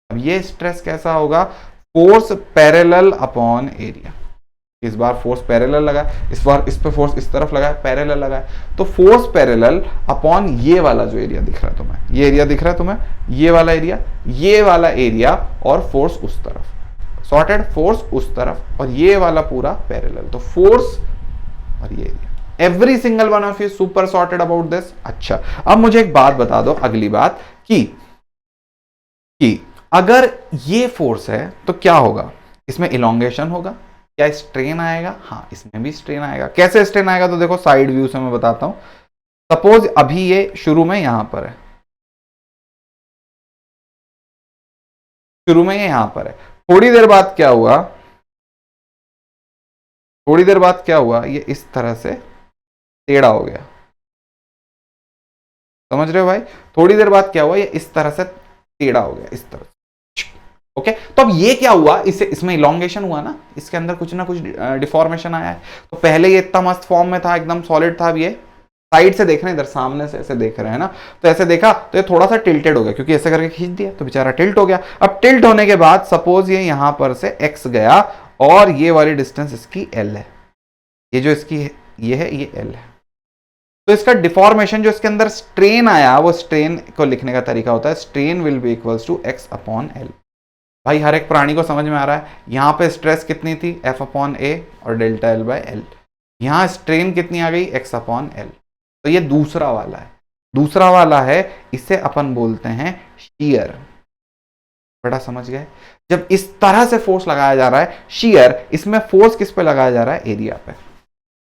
अब ये स्ट्रेस कैसा होगा, फोर्स पैरेलल अपॉन एरिया, इस बार फोर्स पैरेलल लगा, इस बार इस पे फोर्स इस तरफ लगा, पैरेलल लगा, तो फोर्स पैरेलल अपॉन ये वाला जो एरिया दिख रहा है तुम्हें, ये एरिया दिख रहा है तुम्हें, ये वाला एरिया और फोर्स उस तरफ, सॉर्टेड, फोर्स उस तरफ और ये वाला पूरा पैरेलल, तो फोर्स और ये area, every single one of you super sorted about this. अच्छा, अब मुझे एक बात बता दो, अगली बात कि अगर ये फोर्स है तो क्या होगा, इसमें इलोंगेशन होगा, क्या स्ट्रेन आएगा, हाँ इसमें भी स्ट्रेन आएगा। कैसे स्ट्रेन आएगा, तो देखो साइड व्यू से मैं बताता हूं। सपोज अभी ये शुरू में यहां पर है, शुरू में ये यहां पर है, थोड़ी देर बाद क्या हुआ, थोड़ी देर बाद क्या हुआ, ये इस तरह से टेढ़ा हो गया, समझ रहे हो भाई, थोड़ी देर बाद क्या हुआ, ये इस तरह से टेढ़ा हो गया, इस तरह से, ओके। तो अब ये क्या हुआ, इसमें इलोंगेशन हुआ ना, इसके अंदर कुछ ना कुछ डिफॉर्मेशन आया है। तो पहले ये इतना मस्त फॉर्म में था, एकदम सॉलिड था, अब ये साइड से देख रहे हैं, इधर सामने से ऐसे देख रहे हैं ना, तो ऐसे देखा तो ये थोड़ा सा टिल्टेड हो गया, क्योंकि ऐसे करके खींच दिया तो बेचारा टिल्ट हो गया। अब टिल्ट होने के बाद सपोज ये यहां पर से x गया और ये वाली डिस्टेंस इसकी l है, ये जो इसकी ये है ये l है, तो इसका डिफॉर्मेशन जो इसके अंदर स्ट्रेन आया, वो स्ट्रेन को लिखने का तरीका होता है strain will be equals to x upon l। भाई हर एक प्राणी को समझ में आ रहा है, यहां पे स्ट्रेस कितनी थी, F अपॉन ए और डेल्टा एल बाय एल, यहां स्ट्रेन कितनी आ गई, x अपॉन एल। तो ये दूसरा वाला है, दूसरा वाला है, इसे अपन बोलते हैं शीयर। बेटा समझ गए, जब इस तरह से फोर्स लगाया जा रहा है शीयर, इसमें फोर्स किस पे लगाया जा रहा है, एरिया पे।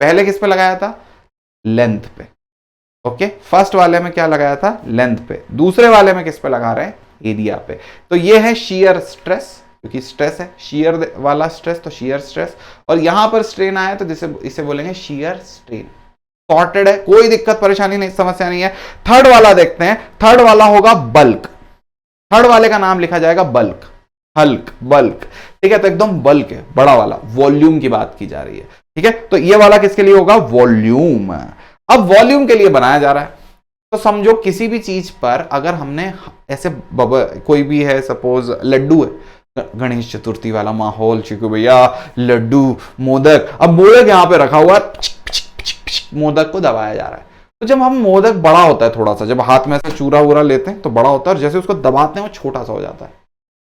पहले किस पे लगाया था, लेंथ पे, ओके। फर्स्ट वाले में क्या लगाया था, लेंथ पे, दूसरे वाले में किस पे लगा रहे हैं, एरिया पे। तो ये है शीयर स्ट्रेस, क्योंकि स्ट्रेस है, शीयर वाला स्ट्रेस तो शीयर स्ट्रेस, और यहां पर स्ट्रेन आया तो जिसे इसे बोलेंगे शीयर स्ट्रेन। सॉर्टेड है, कोई दिक्कत परेशानी नहीं, समस्या नहीं है। थर्ड वाला देखते हैं, थर्ड वाला होगा बल्क, थर्ड वाले का नाम लिखा जाएगा बल्क, हल्क, बल्क, ठीक है, तो एकदम बल्क है, बड़ा वाला, वॉल्यूम की बात की जा रही है, ठीक है। तो ये वाला किसके लिए होगा, वॉल्यूम। अब वॉल्यूम के लिए बनाया जा रहा है, तो समझो किसी भी चीज पर अगर हमने ऐसे कोई भी है, सपोज लड्डू है, गणेश चतुर्थी वाला माहौल, चिकू भैया लड्डू मोदक, अब मोदक यहां पे रखा हुआ, मोदक को दबाया जा रहा है। तो जब हम मोदक बड़ा होता है थोड़ा सा, जब हाथ में से चूरा वूरा लेते हैं तो बड़ा होता है, और जैसे उसको दबाते हैं वो छोटा सा हो जाता है,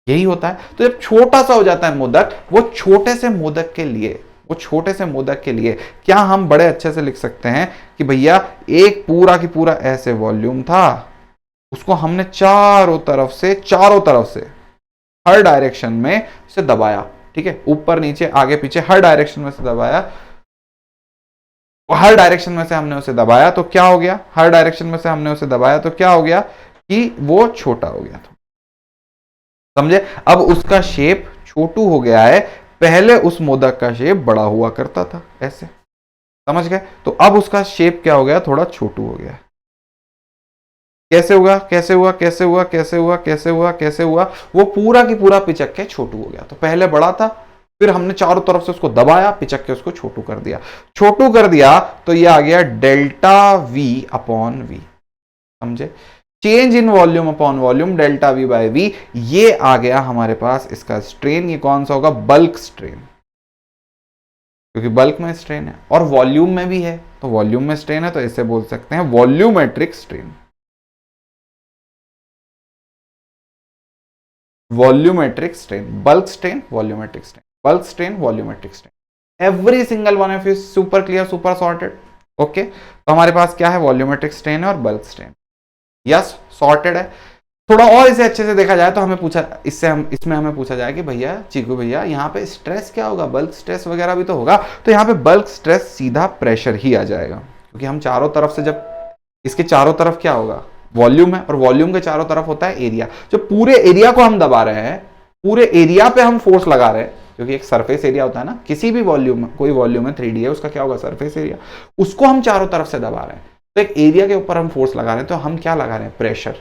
यही होता है। तो जब छोटा सा हो जाता है मोदक, वो छोटे से मोदक के लिए, वो छोटे से मोदक के लिए क्या हम बड़े अच्छे से लिख सकते हैं कि भैया एक पूरा की पूरा ऐसे वॉल्यूम था, उसको हमने चारों तरफ से हर डायरेक्शन में से दबाया, ठीक है, ऊपर नीचे आगे पीछे हर डायरेक्शन में से दबाया, हर डायरेक्शन में से हमने उसे दबाया तो क्या हो गया, हर डायरेक्शन में से हमने उसे दबाया तो क्या हो गया कि वो छोटा हो गया था, समझे। अब उसका शेप छोटू हो गया है, पहले उस मोदक का शेप बड़ा हुआ करता था ऐसे, समझ गए? तो अब उसका शेप क्या हो गया, थोड़ा छोटू हो गया। कैसे हुआ, कैसे हुआ, कैसे हुआ, कैसे हुआ, कैसे हुआ, कैसे हुआ? वो पूरा की पूरा पिचक के छोटू हो गया। तो पहले बड़ा था, फिर हमने चारों तरफ से उसको दबाया, पिचक के उसको छोटू कर दिया। छोटू कर दिया तो ये आ गया डेल्टा वी अपॉन वी। समझे? Change in volume upon volume, delta V by V. ये आ गया हमारे पास इसका स्ट्रेन। ये कौन सा होगा? बल्क स्ट्रेन, क्योंकि बल्क में स्ट्रेन है और वॉल्यूम में भी है, तो वॉल्यूम में स्ट्रेन है, तो इसे बोल सकते हैं volumetric strain. Volumetric strain, bulk strain, volumetric strain, bulk strain, volumetric strain. Every single one of you super clear, super sorted. Okay, तो हमारे पास क्या है? वॉल्यूमेट्रिक स्ट्रेन है और बल्क स्ट्रेन। यस, सॉर्टेड है। थोड़ा और इसे अच्छे से देखा जाए तो हमें पूछा, इसमें हमें पूछा जाए कि भैया चीकू भैया यहाँ पे स्ट्रेस क्या होगा? बल्क स्ट्रेस वगैरह भी तो होगा। तो यहाँ पे बल्क स्ट्रेस सीधा प्रेशर ही आ जाएगा, क्योंकि हम चारों तरफ से, जब इसके चारों तरफ क्या होगा? वॉल्यूम है, और वॉल्यूम के चारों तरफ होता है एरिया। जो पूरे एरिया को हम दबा रहे हैं, पूरे एरिया पे हम फोर्स लगा रहे हैं, क्योंकि एक सरफेस एरिया होता है ना, किसी भी वॉल्यूम, कोई वॉल्यूम है 3D है, उसका क्या होगा? Surface area. उसको हम चारों तरफ से दबा रहे हैं, तो एक एरिया के ऊपर हम फोर्स लगा रहे हैं, तो हम क्या लगा रहे हैं? प्रेशर।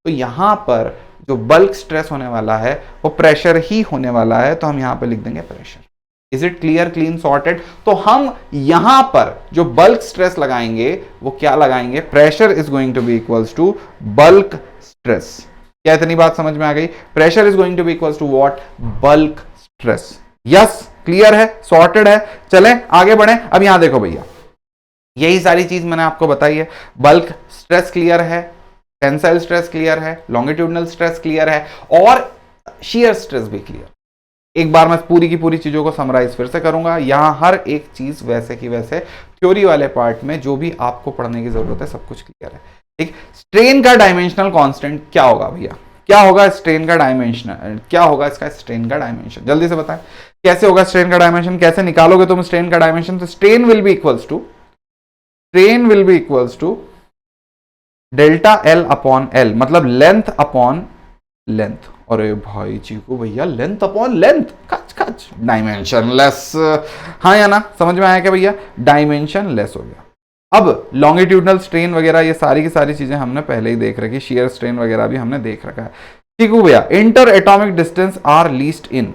तो यहां पर जो बल्क स्ट्रेस होने वाला है वो प्रेशर ही होने वाला है, तो हम यहां पर लिख देंगे pressure. Is it clear, clean, sorted? तो हम यहां पर जो बल्क स्ट्रेस लगाएंगे वो क्या लगाएंगे? Pressure is going to be equals to bulk stress. क्या इतनी बात समझ में आ गई? Pressure is going to be equals to what? Bulk stress. Yes, clear है, सॉर्टेड है। चलें आगे बढ़े। अब यहां देखो भैया, यही सारी चीज मैंने आपको बताई है। बल्क स्ट्रेस क्लियर है, टेंसाइल स्ट्रेस क्लियर है, लॉन्गिट्यूडनल स्ट्रेस क्लियर है, और शियर स्ट्रेस भी क्लियर। एक बार मैं पूरी की पूरी चीजों को समराइज फिर से करूंगा। यहां हर एक चीज वैसे की वैसे थ्योरी वाले पार्ट में जो भी आपको पढ़ने की जरूरत है सब कुछ क्लियर है। ठीक, स्ट्रेन का डायमेंशनल कांस्टेंट क्या होगा भैया? क्या होगा स्ट्रेन का डायमेंशन? क्या होगा इसका स्ट्रेन का डायमेंशन? जल्दी से बताएं कैसे होगा स्ट्रेन का डायमेंशन? कैसे निकालोगे तुम स्ट्रेन का डायमेंशन? तो strain will be equals to delta L upon L, मतलब लेंथ अपॉन लेंथ। अरे भाई चीकू भैया, लेंथ अपॉन लेंथ, कच कच, डायमेंशन लेस। हाँ या ना, समझ में आया क्या भैया? डायमेंशन लेस हो गया। अब लॉन्गिट्यूडनल स्ट्रेन वगैरह ये सारी की सारी चीजें हमने पहले ही देख रखी, शेयर स्ट्रेन वगैरह भी हमने देख रखा है। चीकू भैया, inter atomic distance are least in,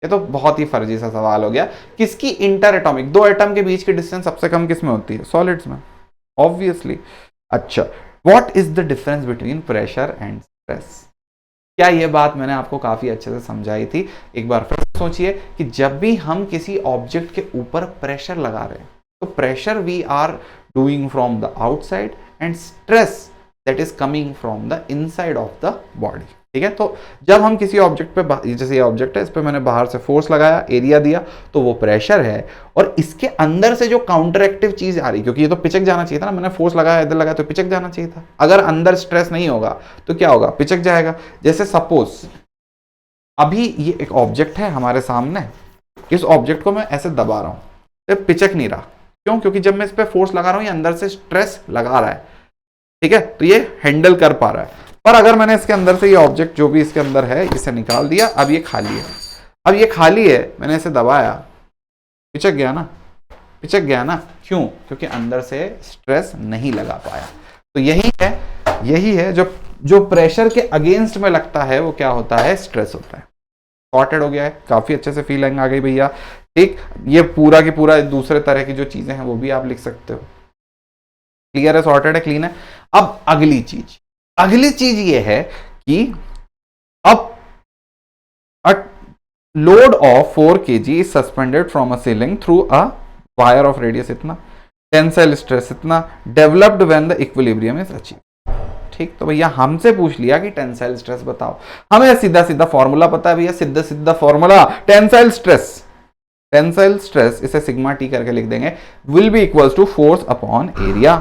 ये तो बहुत ही फर्जी सा सवाल हो गया। किसकी इंटर एटॉमिक? दो एटम के बीच की डिस्टेंस सबसे कम किस में होती है? सॉलिड्स में, ऑब्वियसली। अच्छा, what is the difference between pressure and stress? क्या ये बात मैंने आपको काफी अच्छे से समझाई थी? एक बार फिर सोचिए कि जब भी हम किसी ऑब्जेक्ट के ऊपर प्रेशर लगा रहे हैं, तो pressure we are doing from the outside and stress that is coming from the inside of the body. ठीक है, तो जब हम किसी ऑब्जेक्ट पे, जैसे ये ऑब्जेक्ट है, इस पे मैंने बाहर से फोर्स लगाया, एरिया दिया, तो वो प्रेशर है, और इसके अंदर से जो काउंटर एक्टिव चीज आ रही, क्योंकि ये तो पिचक जाना चाहिए था ना, मैंने फोर्स लगाया, इधर लगाया, तो पिचक जाना चाहिए था। अगर अंदर स्ट्रेस नहीं होगा तो क्या होगा? पिचक जाएगा। जैसे सपोज अभी ये एक ऑब्जेक्ट है हमारे सामने, इस ऑब्जेक्ट को मैं ऐसे दबा रहा हूं, तो पिचक नहीं रहा। क्यों? क्योंकि जब मैं इस पे फोर्स लगा रहा हूं, ये अंदर से स्ट्रेस लगा रहा है। ठीक है, तो ये हैंडल कर पा रहा है। पर अगर मैंने इसके अंदर से ये ऑब्जेक्ट जो भी इसके अंदर है इसे निकाल दिया, अब ये खाली है। अब ये खाली है, मैंने इसे दबाया, पिचक गया ना, पिचक गया ना। क्यों? क्योंकि अंदर से स्ट्रेस नहीं लगा पाया। तो यही है जो प्रेशर के अगेंस्ट में लगता है वो क्या होता है? स्ट्रेस होता है। सॉर्टेड हो गया है, काफी अच्छे से फीलिंग आ गई भैया। ठीक, ये पूरा की पूरा दूसरे तरह की जो चीजें हैं वो भी आप लिख सकते हो। क्लियर है, सॉर्टेड है, क्लीन है। अब अगली चीज ये है कि अब load of 4 kg is suspended from a ceiling through a wire of radius इतना, टेंसाइल स्ट्रेस इतना, developed when the equilibrium is achieve. ठीक, तो भैया हमसे पूछ लिया कि टेंसाइल स्ट्रेस बताओ, हमें सीधा सीधा फॉर्मूला पता है भैया, सीधा फॉर्मूला, टेंसाइल स्ट्रेस इसे सिग्मा टी करके लिख देंगे, will be equals to force upon area.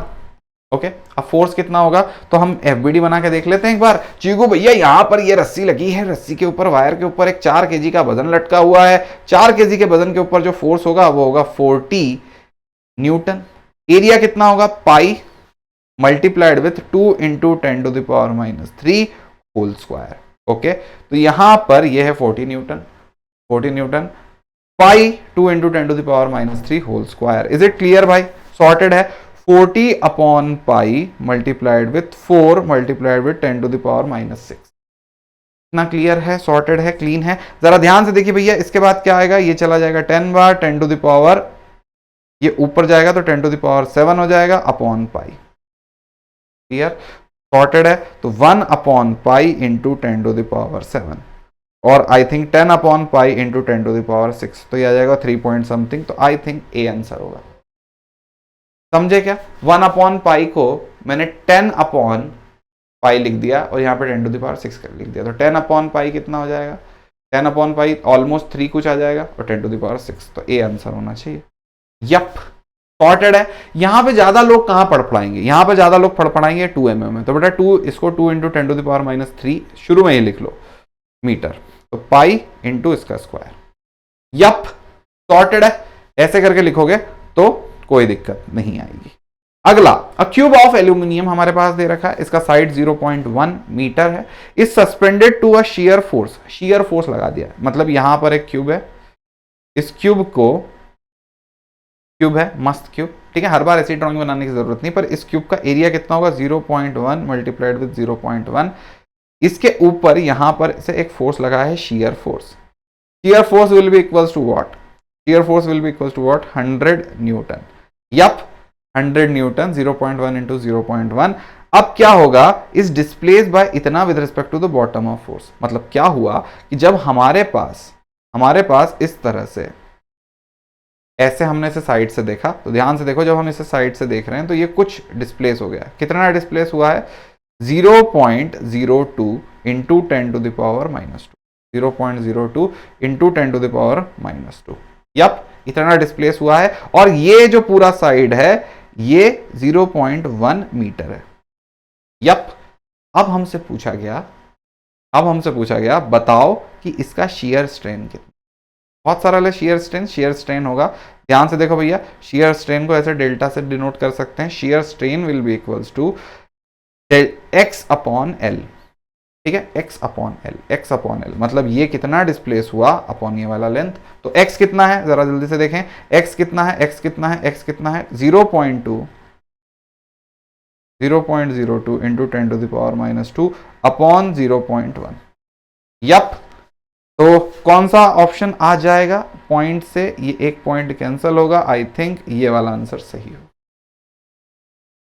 Okay, अब फोर्स कितना होगा? तो हम एफबीडी बना के देख लेते हैं एक बार। चीकू भैया, यहां पर ये रस्सी लगी है, रस्सी के ऊपर, वायर के ऊपर एक 4 kg का वजन लटका हुआ है। 4 kg के वजन के ऊपर जो फोर्स होगा वो होगा 40 न्यूटन। एरिया कितना होगा? Pi multiplied with 2 into 10⁻³ whole square. Okay, तो यहां पर यह है 40 newton. Pi 2 into 10⁻³ whole square. Is it clear भाई? सॉर्टेड है। 40 upon pi multiplied with 4 multiplied with 10⁻⁻6। इतना क्लियर है, सॉर्टेड है, क्लीन है। जरा ध्यान से देखिए भैया, इसके बाद क्या आएगा, ये चला जाएगा 10 बार 10⁻, ये ऊपर जाएगा तो 10⁻7 हो जाएगा अपॉन पाई। क्लियर? सॉर्टेड है। तो 1 अपॉन पाई इंटू 10⁻7 और I think 10 upon pi into 10⁻6, तो ये आ जाएगा 3 पॉइंट समथिंग। तो आई थिंक ए आंसर होगा। समझे क्या? 1 अपॉन पाई को मैंने 10 अपॉन पाई लिख दिया और यहाँ पे 10⁻6 कर लिख दिया, तो 10 अपॉन पाई कितना हो जाएगा? 10 अपॉन पाई ऑलमोस्ट 3 कुछ आ जाएगा और 10⁻6, तो ए आंसर होना चाहिए। यप, सॉर्टेड है। यहां पे ज्यादा लोग कहां पढ़ पढ़ाएंगे? यहां पे ज्यादा लोग पढ़ पढ़ाएंगे 2 mm में, तो बेटा 2 इसको 2 इंटू 10⁻³ शुरू में ही लिख लो मीटर, तो पाई इंटू इसका स्क्वायर। यप, सॉर्टेड है। ऐसे करके लिखोगे तो कोई दिक्कत नहीं आएगी। अगला, अ क्यूब ऑफ एल्यूमिनियम हमारे पास दे रखा है, इसका साइड 0.1 मीटर है, is suspended to a shear force. Shear force लगा दिया है, मतलब यहां पर एक क्यूब है, इस क्यूब को, क्यूब है मस्त क्यूब, ठीक है, हर बार ऐसी ड्राइंग बनाने की जरूरत नहीं, पर इस क्यूब का एरिया कितना होगा? 0.1 मल्टीप्लाइड विद 0.1। इसके ऊपर यहां पर से एक फोर्स लगा है, shear force. Shear force will be equals to what? Shear force will be equals to what? 100 newton. Yup, 100 newton, 0.1 into 0.1। अब क्या होगा? इस डिस्प्लेस बाय इतना with respect to the bottom of force. मतलब क्या हुआ कि जब हमारे पास इस तरह से, ऐसे हमने इसे साइड से देखा, तो ध्यान से देखो, जब हम इसे साइड से देख रहे हैं तो ये कुछ डिस्प्लेस हो गया। कितना डिस्प्लेस हुआ है? 0.02 इंटू 10⁻², 0.02 इंटू 10⁻²। यप, इतना डिस्प्लेस हुआ है, और ये जो पूरा साइड है ये 0.1 मीटर है। यप, अब हमसे पूछा गया बताओ कि इसका शियर स्ट्रेन कितना। बहुत सारा शियर स्ट्रेन होगा। ध्यान से देखो भैया, शियर स्ट्रेन को ऐसे डेल्टा से डिनोट कर सकते हैं। Shear strain will be equals to x upon L, ठीक है, x अपॉन एल, मतलब ये कितना डिस्प्लेस हुआ अपॉन ये वाला लेंथ। तो x कितना है, जरा जल्दी से देखें, x कितना है? 0.02 इंटू 10⁻² अपॉन 0.1। यप, तो कौन सा ऑप्शन आ जाएगा? पॉइंट से ये एक पॉइंट कैंसिल होगा, आई थिंक ये वाला आंसर सही हो।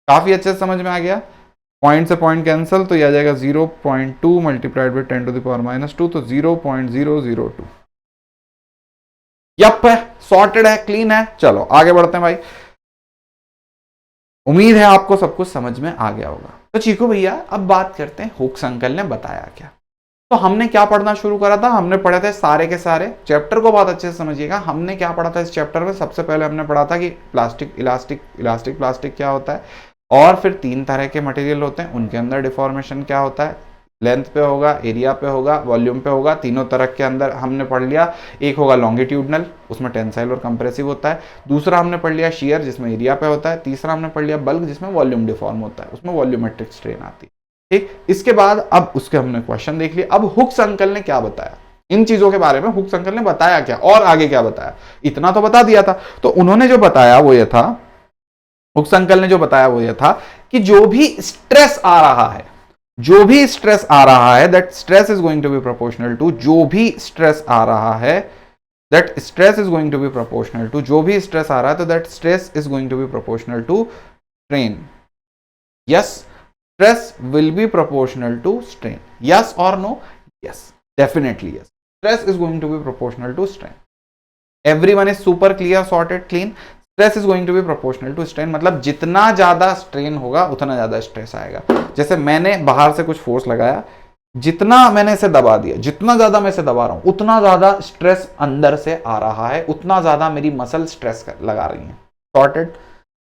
काफी अच्छे से समझ में आ गया। पॉइंट से पॉइंट कैंसिल, तो ये आ जाएगा 0.2 मल्टीप्लाइड विद 10⁻², तो 0.002। यप है, सॉर्टेड है, क्लीन है। चलो आगे बढ़ते हैं भाई। उम्मीद है आपको सब कुछ समझ में आ गया होगा। तो चीकू भैया अब बात करते हैं हुक्स अंकल ने बताया क्या। तो हमने क्या पढ़ना शुरू करा था? हमने पढ़े थे सारे के सारे चैप्टर को, बहुत अच्छे से समझिएगा। हमने क्या पढ़ा था इस चैप्टर में? सबसे पहले हमने पढ़ा था कि प्लास्टिक, इलास्टिक प्लास्टिक क्या होता है, और फिर 3 तरह के मटेरियल होते हैं, उनके अंदर डिफॉर्मेशन क्या होता है, लेंथ पे होगा, एरिया पे होगा, वॉल्यूम पे होगा। तीनों तरह के अंदर हमने पढ़ लिया। एक होगा लॉन्गिट्यूडनल, उसमें टेंसाइल और कंप्रेसिव होता है। दूसरा हमने पढ़ लिया शियर, जिसमें एरिया पे होता है। तीसरा हमने पढ़ लिया बल्क, जिसमें वॉल्यूम डिफॉर्म होता है, उसमें वॉल्यूमेट्रिक स्ट्रेन आती है। ठीक, इसके बाद अब उसके हमने क्वेश्चन देख लिया। अब हुक्स अंकल ने क्या बताया इन चीजों के बारे में? हुक्स अंकल ने बताया क्या और आगे क्या बताया? इतना तो बता दिया था। तो उन्होंने जो बताया वो ये था, हुक्स अंकल ने जो बताया वो ये था कि जो भी स्ट्रेस आ रहा है, that stress is going to be proportional to, जो भी स्ट्रेस आ रहा है, that stress is going to be proportional to, जो भी स्ट्रेस आ रहा है तो that stress is going to be proportional to strain. Yes, stress will be proportional to strain. Yes or no? Yes, definitely yes. Stress is going to be proportional to strain. Everyone is super clear, sorted, clean. Stress is going to be proportional to strain, मतलब जितना ज्यादा strain होगा उतना ज्यादा stress आएगा। जैसे मैंने बाहर से कुछ फोर्स लगाया, जितना मैंने इसे दबा दिया, जितना ज्यादा मैं इसे दबा रहा हूं उतना ज्यादा स्ट्रेस अंदर से आ रहा है, उतना ज्यादा मेरी मसल स्ट्रेस लगा रही है। सॉर्टेड?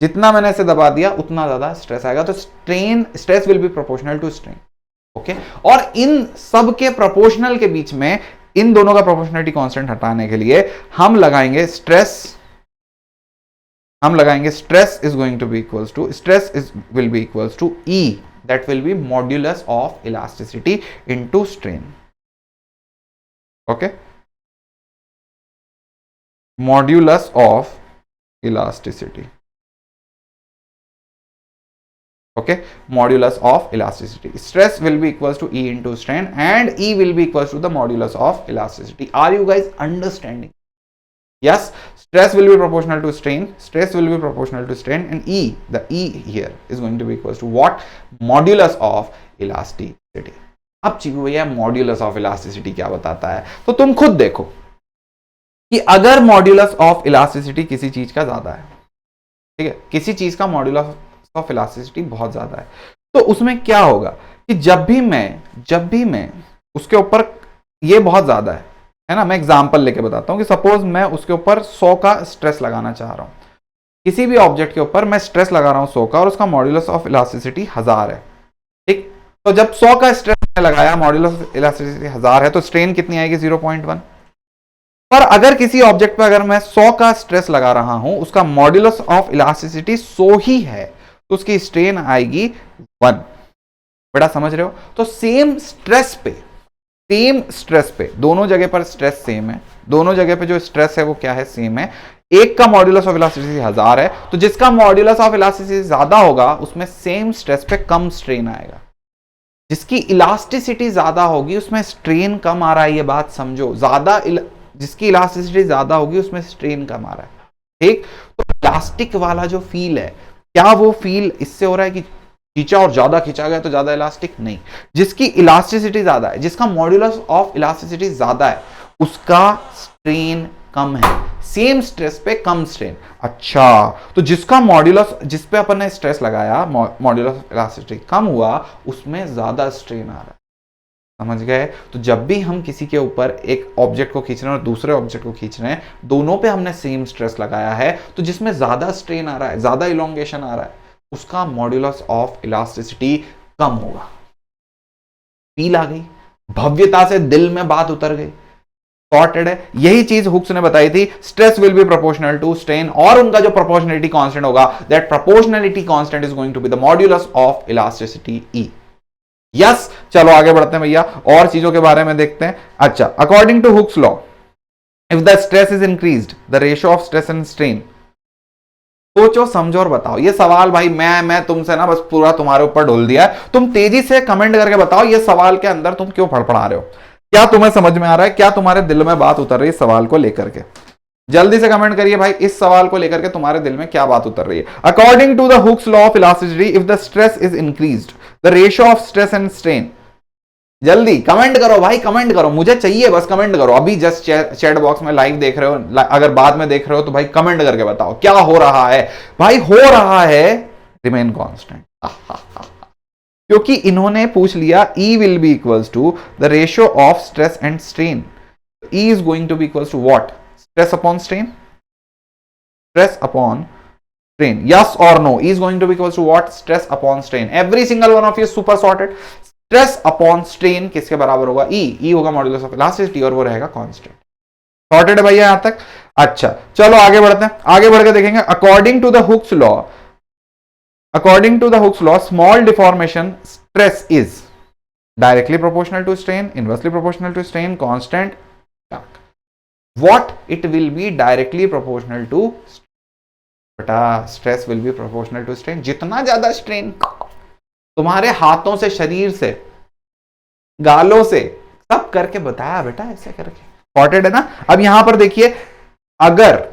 जितना मैंने इसे दबा दिया उतना ज्यादा स्ट्रेस आएगा, तो stress will be proportional to strain. Okay, और इन सब के प्रोपोर्शनल के बीच में इन दोनों का प्रोपोर्शनलिटी कांस्टेंट हटाने के लिए हम लगाएंगे stress is going to be equals to, will be equals to E, that will be modulus of elasticity into strain. Okay, modulus of elasticity, okay, modulus of elasticity. Stress will be equals to E into strain and E will be equals to the modulus of elasticity. Are you guys understanding? Yes, stress will be proportional to strain, stress will be proportional to strain, and E, the E here is going to be equals to what? Modulus of elasticity. अब चीकू भैया modulus of elasticity क्या बताता है, तो तुम खुद देखो कि अगर मॉड्यूलस ऑफ इलास्टिसिटी किसी चीज का ज्यादा है, ठीक है, किसी चीज का मॉड्यूलस ऑफ इलास्टिसिटी बहुत ज्यादा है, तो उसमें क्या होगा कि जब भी मैं उसके ऊपर, ये बहुत ज्यादा है ना, मैं एग्जांपल लेके बताता हूं कि सपोज मैं उसके ऊपर 100 का स्ट्रेस लगाना चाह रहा हूं, किसी भी ऑब्जेक्ट के ऊपर मैं स्ट्रेस लगा रहा हूं 100 का और उसका मॉड्यूलस ऑफ इलास्टिसिटी 1000 है, ठीक, तो जब 100 का स्ट्रेस मैंने लगाया, मॉड्यूलस ऑफ इलास्टिसिटी 1000 है, तो स्ट्रेन कितनी आएगी? 0.1। पर अगर किसी ऑब्जेक्ट पर अगर मैं 100 का स्ट्रेस लगा रहा हूं, उसका मॉड्यूलस ऑफ इलास्टिसिटी 100 ही है, तो उसकी स्ट्रेन आएगी 1। बेटा समझ रहे हो? तो सेम स्ट्रेस पे दोनों जगह पर स्ट्रेस सेम है, दोनों जगह पे जो स्ट्रेस है वो क्या है? सेम है। एक का मॉड्यूलस ऑफ इलास्टिसिटी 1000 है, तो जिसका मॉड्यूलस ऑफ इलास्टिसिटी ज्यादा होगा उसमें सेम स्ट्रेस पे कम स्ट्रेन आएगा, जिसकी इलास्टिसिटी ज्यादा होगी उसमें स्ट्रेन कम आ रहा है, ये बात समझो। जिसकी इलास्टिसिटी ज्यादा होगी उसमें स्ट्रेन कम आ रहा है, ठीक। तो इलास्टिक वाला जो फील है, क्या वो फील इससे हो रहा है कि खींचा और ज्यादा खींचा गया तो ज्यादा इलास्टिक? नहीं, जिसकी इलास्टिसिटी ज्यादा है, जिसका मॉड्यूलस ऑफ इलास्टिसिटी ज्यादा है, उसका स्ट्रेन कम है, सेम स्ट्रेस पे कम स्ट्रेन। अच्छा, तो जिसका मॉड्यूलस, जिस पे अपन ने स्ट्रेस लगाया, मॉड्यूलस ऑफ इलास्टिसिटी कम हुआ, उसमें ज्यादा स्ट्रेन आ रहा है। समझ गए? तो जब भी हम किसी के ऊपर एक ऑब्जेक्ट को खींच रहे हैं और दूसरे ऑब्जेक्ट को खींच रहे हैं, दोनों पे हमने सेम स्ट्रेस लगाया है, तो जिसमें ज्यादा स्ट्रेन आ रहा है, ज्यादा इलोंगेशन आ रहा है, उसका मॉड्यूलस ऑफ इलास्टिसिटी कम होगा। फील आ गई? भव्यता से दिल में बात उतर गई, सॉर्टेड है। यही चीज हुक्स ने बताई थी, stress will be proportional to strain, और उनका जो प्रोपोर्शनलिटी कांस्टेंट होगा, that proportionality constant is going to be the modulus of elasticity E. Yes, चलो आगे बढ़ते हैं भैया, और चीजों के बारे में देखते हैं। अच्छा, according to Hooke's law, if the stress is increased, the ratio of stress and strain. सोचो समझो और बताओ। ये सवाल भाई मैं तुमसे ना बस पूरा तुम्हारे ऊपर ढोल दिया है, तुम तेजी से कमेंट करके बताओ ये सवाल के अंदर तुम क्यों फड़फड़ा रहे हो, क्या तुम्हें समझ में आ रहा है, क्या तुम्हारे दिल में बात उतर रही है सवाल को लेकर के? जल्दी से कमेंट करिए भाई, इस सवाल को लेकर के तुम्हारे दिल में क्या बात उतर रही है। According to the Hooke's law of elasticity, if the stress is increased, the ratio of stress and strain. जल्दी कमेंट करो भाई, कमेंट करो, मुझे चाहिए, बस कमेंट करो। अभी जस्ट चैट बॉक्स में लाइव देख रहे हो, अगर बाद में देख रहे हो तो भाई कमेंट करके बताओ क्या हो रहा है। भाई हो रहा है रिमेन कांस्टेंट, क्योंकि इन्होंने पूछ लिया E will be equals to the ratio of stress and strain. E is going to be equals to what? Stress upon strain, stress upon strain, yes or no? E is going to be equals to what? Stress upon strain. Every single one of you is super sorted. Stress upon strain किसके बराबर होगा? E होगा modulus of elasticity और वो रहेगा constant. Sorted है भैया यहां तक? अच्छा, चलो आगे बढ़ते हैं, आगे बढ़ के देखेंगे। According to the Hooke's law, small deformation stress is directly proportional to strain, inversely proportional to strain, constant. What it will be directly proportional to? बेटा stress will be proportional to strain. जितना ज्यादा strain तुम्हारे हाथों से, शरीर से, गालों से, सब करके बताया बेटा, ऐसे करके सॉर्टेड है ना। अब यहां पर देखिए, अगर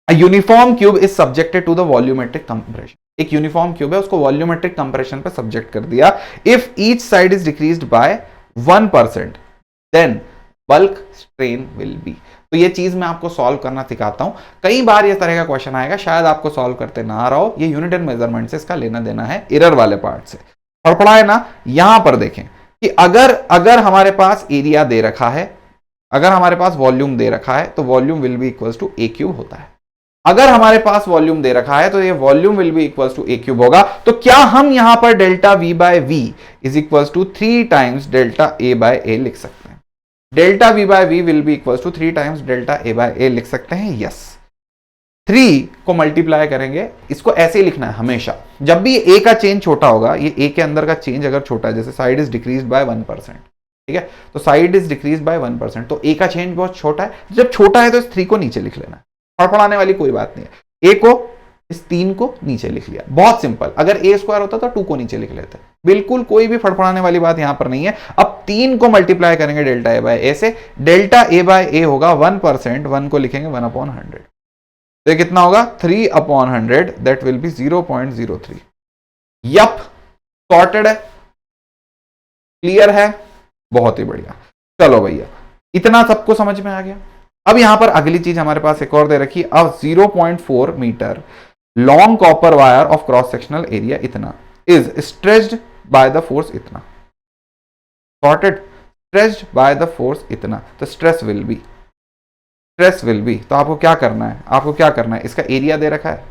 uniform cube is subjected to the volumetric compression, एक यूनिफॉर्म क्यूब है उसको वॉल्यूमेट्रिक कंप्रेशन पे सब्जेक्ट कर दिया, if each side is decreased by 1%, then bulk strain will be. तो ये चीज मैं आपको सॉल्व करना सिखाता हूं। कई बार ये तरह का क्वेश्चन आएगा, शायद आपको सॉल्व करते ना आ रहा हो। ये यूनिट एंड मेजरमेंट से इसका लेना देना है, एरर वाले पार्ट से। फड़फड़ा है ना। यहां पर देखें कि अगर हमारे पास एरिया दे रखा है, अगर हमारे पास वॉल्यूम दे रखा है, तो volume will be equals to a cube होता है। अगर हमारे पास वॉल्यूम दे रखा है तो ये volume will be equals to a cube होगा। तो क्या हम यहां पर delta V by V is equals to 3 times delta a by a लिख सकते हैं? Delta V by V will be equals to 3 times delta a by a लिख सकते हैं। यस, 3 को मल्टीप्लाई करेंगे, इसको ऐसे ही लिखना है हमेशा। जब भी ए का चेंज छोटा होगा, ये ए के अंदर का चेंज अगर छोटा है, जैसे साइड इज डिक्रीज्ड बाय 1%, ठीक है, तो साइड इज डिक्रीज बाय 1%, तो ए का चेंज बहुत छोटा है, जब छोटा है तो इस 3 को नीचे लिख लेना है, फड़फड़ाने वाली कोई बात नहीं है। ए को, इस 3 को नीचे लिख लिया, बहुत सिंपल। अगर ए स्क्वायर होता तो 2 को नीचे लिख लेते, बिल्कुल कोई भी फड़फड़ाने वाली बात यहां पर नहीं है। अब 3 को मल्टीप्लाई करेंगे डेल्टा ए बाय ए से, डेल्टा ए बाय ए होगा 1%, 1 को लिखेंगे 1/100, तो कितना होगा 3/100, that will be 0.03। Yup, sorted है, क्लियर है, बहुत ही बढ़िया। चलो भैया, इतना सबको समझ में आ गया। अब यहां पर अगली चीज हमारे पास एक और दे रखी, अब 0.4 metre long copper wire of cross sectional area इतना is stretched by the force इतना, sorted, stretched by the force इतना, तो स्ट्रेस विल बी, तो आपको क्या करना है, आपको क्या करना है, इसका एरिया दे रखा है,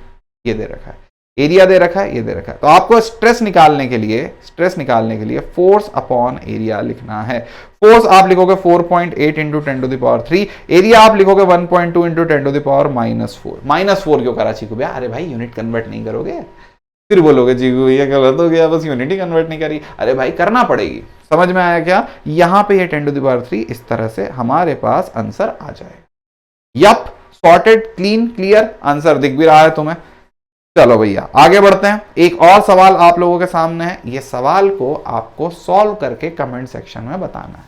ये दे रखा है, एरिया दे रखा है, ये दे रखा है, तो आपको स्ट्रेस निकालने के लिए फोर्स अपॉन एरिया लिखना है। फोर्स आप लिखोगे 4.8 इंटू 10⁻3, एरिया आप लिखोगे 1.2 इंटू 10⁻⁻4। -4 क्यों करा चीकू भैया? अरे भाई यूनिट कन्वर्ट नहीं करोगे, फिर बोलोगे चीकू भैया गलत हो गया, बस यूनिट ही कन्वर्ट नहीं करी। अरे भाई करना पड़ेगी, समझ में आया क्या? यहां पे ये 10⁻3 इस तरह से हमारे पास आंसर आ जाएगा। Yup, sorted, clean, clear, answer दिख भी रहा है तुम्हें। चलो भैया आगे बढ़ते हैं, एक और सवाल आप लोगों के सामने है, ये सवाल को आपको सॉल्व करके कमेंट सेक्शन में बताना है।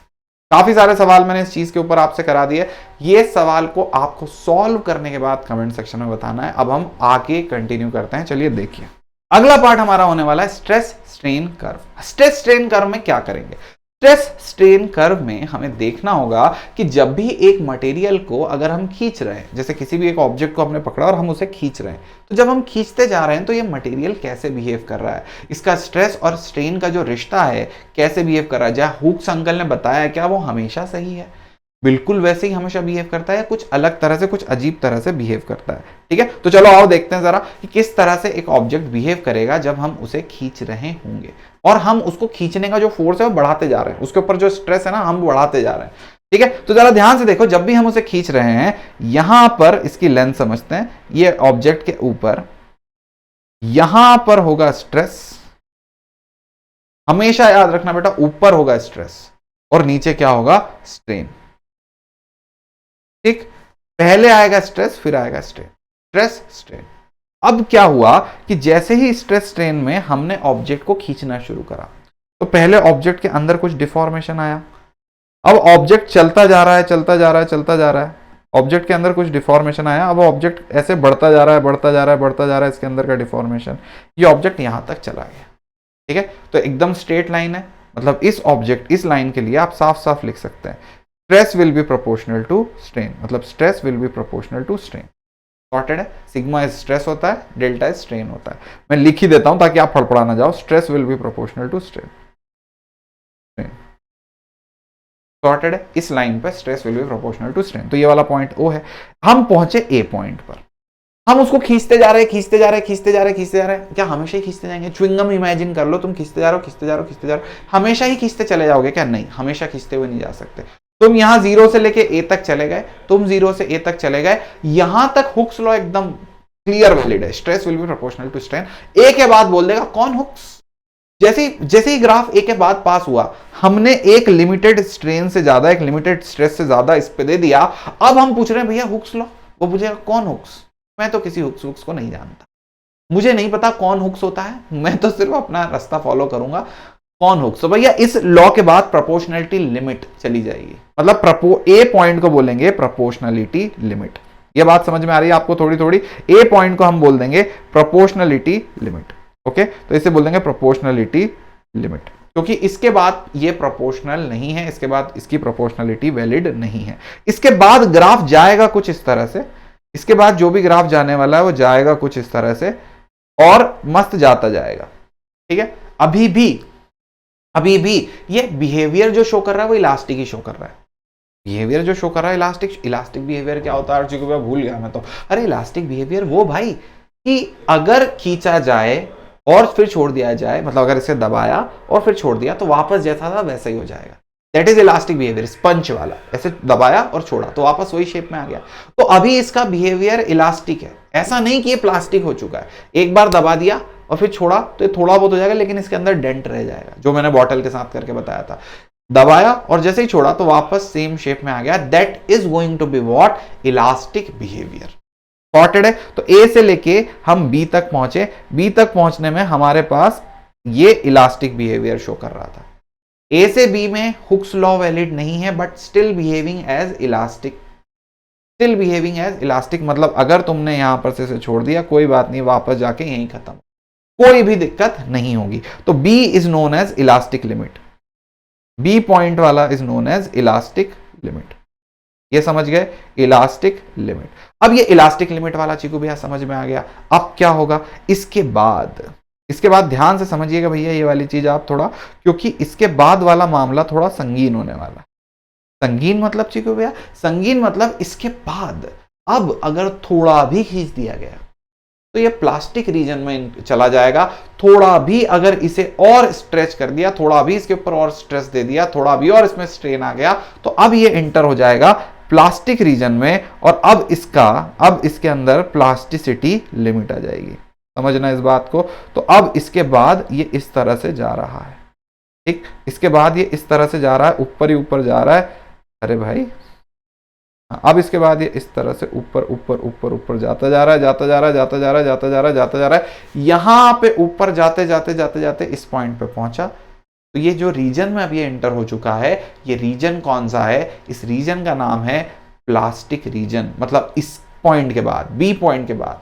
काफी सारे सवाल मैंने इस चीज के ऊपर आपसे करा दिए, ये सवाल को आपको सॉल्व करने के बाद कमेंट सेक्शन में बताना है। अब हम आगे कंटिन्यू करते हैं, चलिए देखिए। अगला पार्ट हमारा होने वाला है stress strain curve. Stress strain curve में क्या करेंगे? स्ट्रेस स्ट्रेन कर्व में हमें देखना होगा कि जब भी एक मटेरियल को अगर हम खींच रहे हैं, जैसे किसी भी एक ऑब्जेक्ट को हमने पकड़ा और हम उसे खींच रहे हैं, तो जब हम खींचते जा रहे हैं तो ये मटेरियल कैसे बिहेव कर रहा है, इसका स्ट्रेस और स्ट्रेन का जो रिश्ता है कैसे बिहेव कर रहा है। जहां हुक्स अंकल ने बताया क्या वो हमेशा सही है? बिल्कुल वैसे ही हमेशा बिहेव करता है, कुछ अलग तरह से, कुछ अजीब तरह से बिहेव करता है। ठीक है, तो चलो आओ देखते हैं जरा कि किस तरह से एक ऑब्जेक्ट बिहेव करेगा जब हम उसे खींच रहे होंगे, और हम उसको खींचने का जो फोर्स है वो बढ़ाते जा रहे हैं, उसके ऊपर जो स्ट्रेस है ना हम बढ़ाते जा रहे हैं। ठीक है, तो जरा ध्यान से देखो, जब भी हम उसे खींच रहे हैं, यहां पर इसकी लेंथ समझते हैं, ये ऑब्जेक्ट के ऊपर यहां पर होगा स्ट्रेस, हमेशा याद रखना बेटा, ऊपर होगा स्ट्रेस और नीचे क्या होगा? स्ट्रेन। ठीक, पहले आएगा स्ट्रेस फिर आएगा स्ट्रेन, स्ट्रेस स्ट्रेन। अब क्या हुआ कि जैसे ही स्ट्रेस स्ट्रेन में हमने ऑब्जेक्ट को खींचना शुरू करा, तो पहले ऑब्जेक्ट के अंदर कुछ डिफॉर्मेशन आया, अब ऑब्जेक्ट चलता जा रहा है, चलता जा रहा है, चलता जा रहा है, ऑब्जेक्ट के अंदर कुछ डिफॉर्मेशन आया, अब ऑब्जेक्ट ऐसे बढ़ता जा रहा है, बढ़ता जा रहा है, बढ़ता जा रहा है, इसके अंदर का डिफॉर्मेशन, ये ऑब्जेक्ट यहां तक चला गया। ठीक है, तो एकदम स्ट्रेट लाइन है, मतलब इस ऑब्जेक्ट, इस लाइन के लिए आप साफ साफ लिख सकते हैं stress will be proportional to strain, मतलब stress will be proportional to strain. Sorted है, सिग्मा इज स्ट्रेस होता है, डेल्टा इज स्ट्रेन होता है। मैं लिख ही देता हूं ताकि आप फड़फड़ा ना जाओ, stress will be proportional to strain. Sorted है, इस लाइन पे stress will be proportional to strain. तो ये वाला पॉइंट ओ है, हम पहुंचे ए पॉइंट पर, हम उसको खींचते जा रहे हैं, खींचते जा रहे हैं, खींचते जा रहे हैं, खींचते जा रहे हैं। क्या हमेशा ही खींचते जाएंगे? च्युइंगम इमेजिन कर लो, तुम खींचते जा रहे हो, खींचते जा रहे हो, खींचते जा रहे हो, हमेशा ही खींचते चले जाओगे क्या? नहीं, हमेशा खींचते हुए नहीं जा सकते। तुम यहां 0 से लेके ए तक चले गए, तुम 0 से ए तक चले गए, यहां तक हुक्स लॉ एकदम क्लियर वैलिड है, stress will be proportional to strain. A के बाद बोल देगा कौन? हुक्स। जैसे ही ग्राफ ए के बाद पास हुआ, हमने एक लिमिटेड स्ट्रेन से ज्यादा, एक लिमिटेड स्ट्रेस से ज्यादा इस पे दे दिया। अब हम पूछ रहे हैं भैया हुक्स लॉ, वो पूछेगा कौन हुक्स? मैं तो किसी हुक्स को नहीं जानता, मुझे नहीं पता कौन हुक्स होता है, मैं तो सिर्फ अपना रास्ता फॉलो करूंगा, कौन हुक्स? तो भैया इस लॉ के बाद प्रोपोर्शनलिटी लिमिट चली जाएगी, मतलब ए पॉइंट को बोलेंगे प्रोपोर्शनलिटी लिमिट। ये बात समझ में आ रही है आपको थोड़ी थोड़ी? ए पॉइंट को हम बोल देंगे प्रोपोर्शनलिटी लिमिट। ओके, तो इसे बोल देंगे प्रोपोर्शनलिटी लिमिट, क्योंकि इसके बाद ये प्रोपोर्शनल नहीं है, इसके बाद इसकी प्रोपोर्शनलिटी वैलिड नहीं है। इसके बाद ग्राफ जाएगा कुछ इस तरह से, इसके बाद जो भी ग्राफ जाने वाला है वो जाएगा कुछ इस तरह से और मस्त जाता जाएगा। ठीक है, अभी भी ये बिहेवियर जो शो कर रहा है वो इलास्टिक ही शो कर रहा है। बिहेवियर जो शो कर रहा है इलास्टिक बिहेवियर क्या होता है? अर्जुन भूल गया मैं तो। अरे इलास्टिक बिहेवियर वो भाई कि अगर खींचा जाए और फिर छोड़ दिया जाए, मतलब अगर इसे दबाया और फिर छोड़ दिया तो वापस जैसा था वैसा ही हो जाएगा। That is elastic behaviour, sponge वाला, ऐसे दबाया और छोड़ा तो वापस वही शेप में आ गया। तो अभी इसका बिहेवियर इलास्टिक है, ऐसा नहीं कि ये प्लास्टिक हो चुका है। एक बार दबा दिया और फिर छोड़ा तो ये थोड़ा बहुत हो जाएगा, लेकिन इसके अंदर डेंट रह जाएगा, जो मैंने बॉटल के साथ करके बताया था। दबाया और जैसे ही छोड़ा तो वापस सेम शेप में आ गया। That is going to be what, elastic behaviour. Sorted है। तो ए से लेके हम बी तक पहुंचे, बी तक पहुंचने में हमारे पास ये इलास्टिक बिहेवियर शो कर रहा था। ए से बी में हुक्स लॉ वैलिड नहीं है, but still behaving as elastic, still behaving as elastic. मतलब अगर तुमने यहां पर से छोड़ दिया कोई बात नहीं, वापस जाके यहीं खत्म, कोई भी दिक्कत नहीं होगी। तो B is known as elastic limit, B point वाला is known as elastic limit. ये समझ गए, इलास्टिक लिमिट। अब ये इलास्टिक लिमिट वाला चीकू भैया समझ में आ गया। अब क्या होगा इसके बाद ध्यान से समझिएगा भैया ये वाली चीज आप थोड़ा, क्योंकि इसके बाद वाला मामला थोड़ा संगीन होने वाला। संगीन मतलब चीकू भैया, संगीन मतलब इसके बाद अब अगर थोड़ा भी खींच दिया गया तो ये प्लास्टिक रीजन में चला जाएगा। थोड़ा भी अगर इसे और स्ट्रेच कर दिया, थोड़ा भी इसके ऊपर और स्ट्रेस दे दिया, थोड़ा भी और इसमें स्ट्रेन आ गया, तो अब ये एंटर हो जाएगा प्लास्टिक रीजन में। और अब इसके अंदर प्लास्टिसिटी लिमिट आ जाएगी। समझना इस बात को। तो अब इसके बाद ये इस तरह से जा रहा है, ठीक, इसके बाद ये इस तरह से जा रहा है, ऊपर ही ऊपर जा रहा है। अरे भाई, अब इसके बाद ये इस तरह से ऊपर ऊपर ऊपर ऊपर जाता जा रहा है, जाता जा रहा है, जाता जा रहा है, जाता जा रहा है, जाता जा रहा है। यहां पे ऊपर जाते जाते जाते जाते इस पॉइंट पे पहुंचा। तो ये जो रीजन में अब ये एंटर हो चुका है, ये रीजन कौन सा है? इस रीजन का नाम है प्लास्टिक रीजन। मतलब इस पॉइंट के बाद, बी पॉइंट के बाद,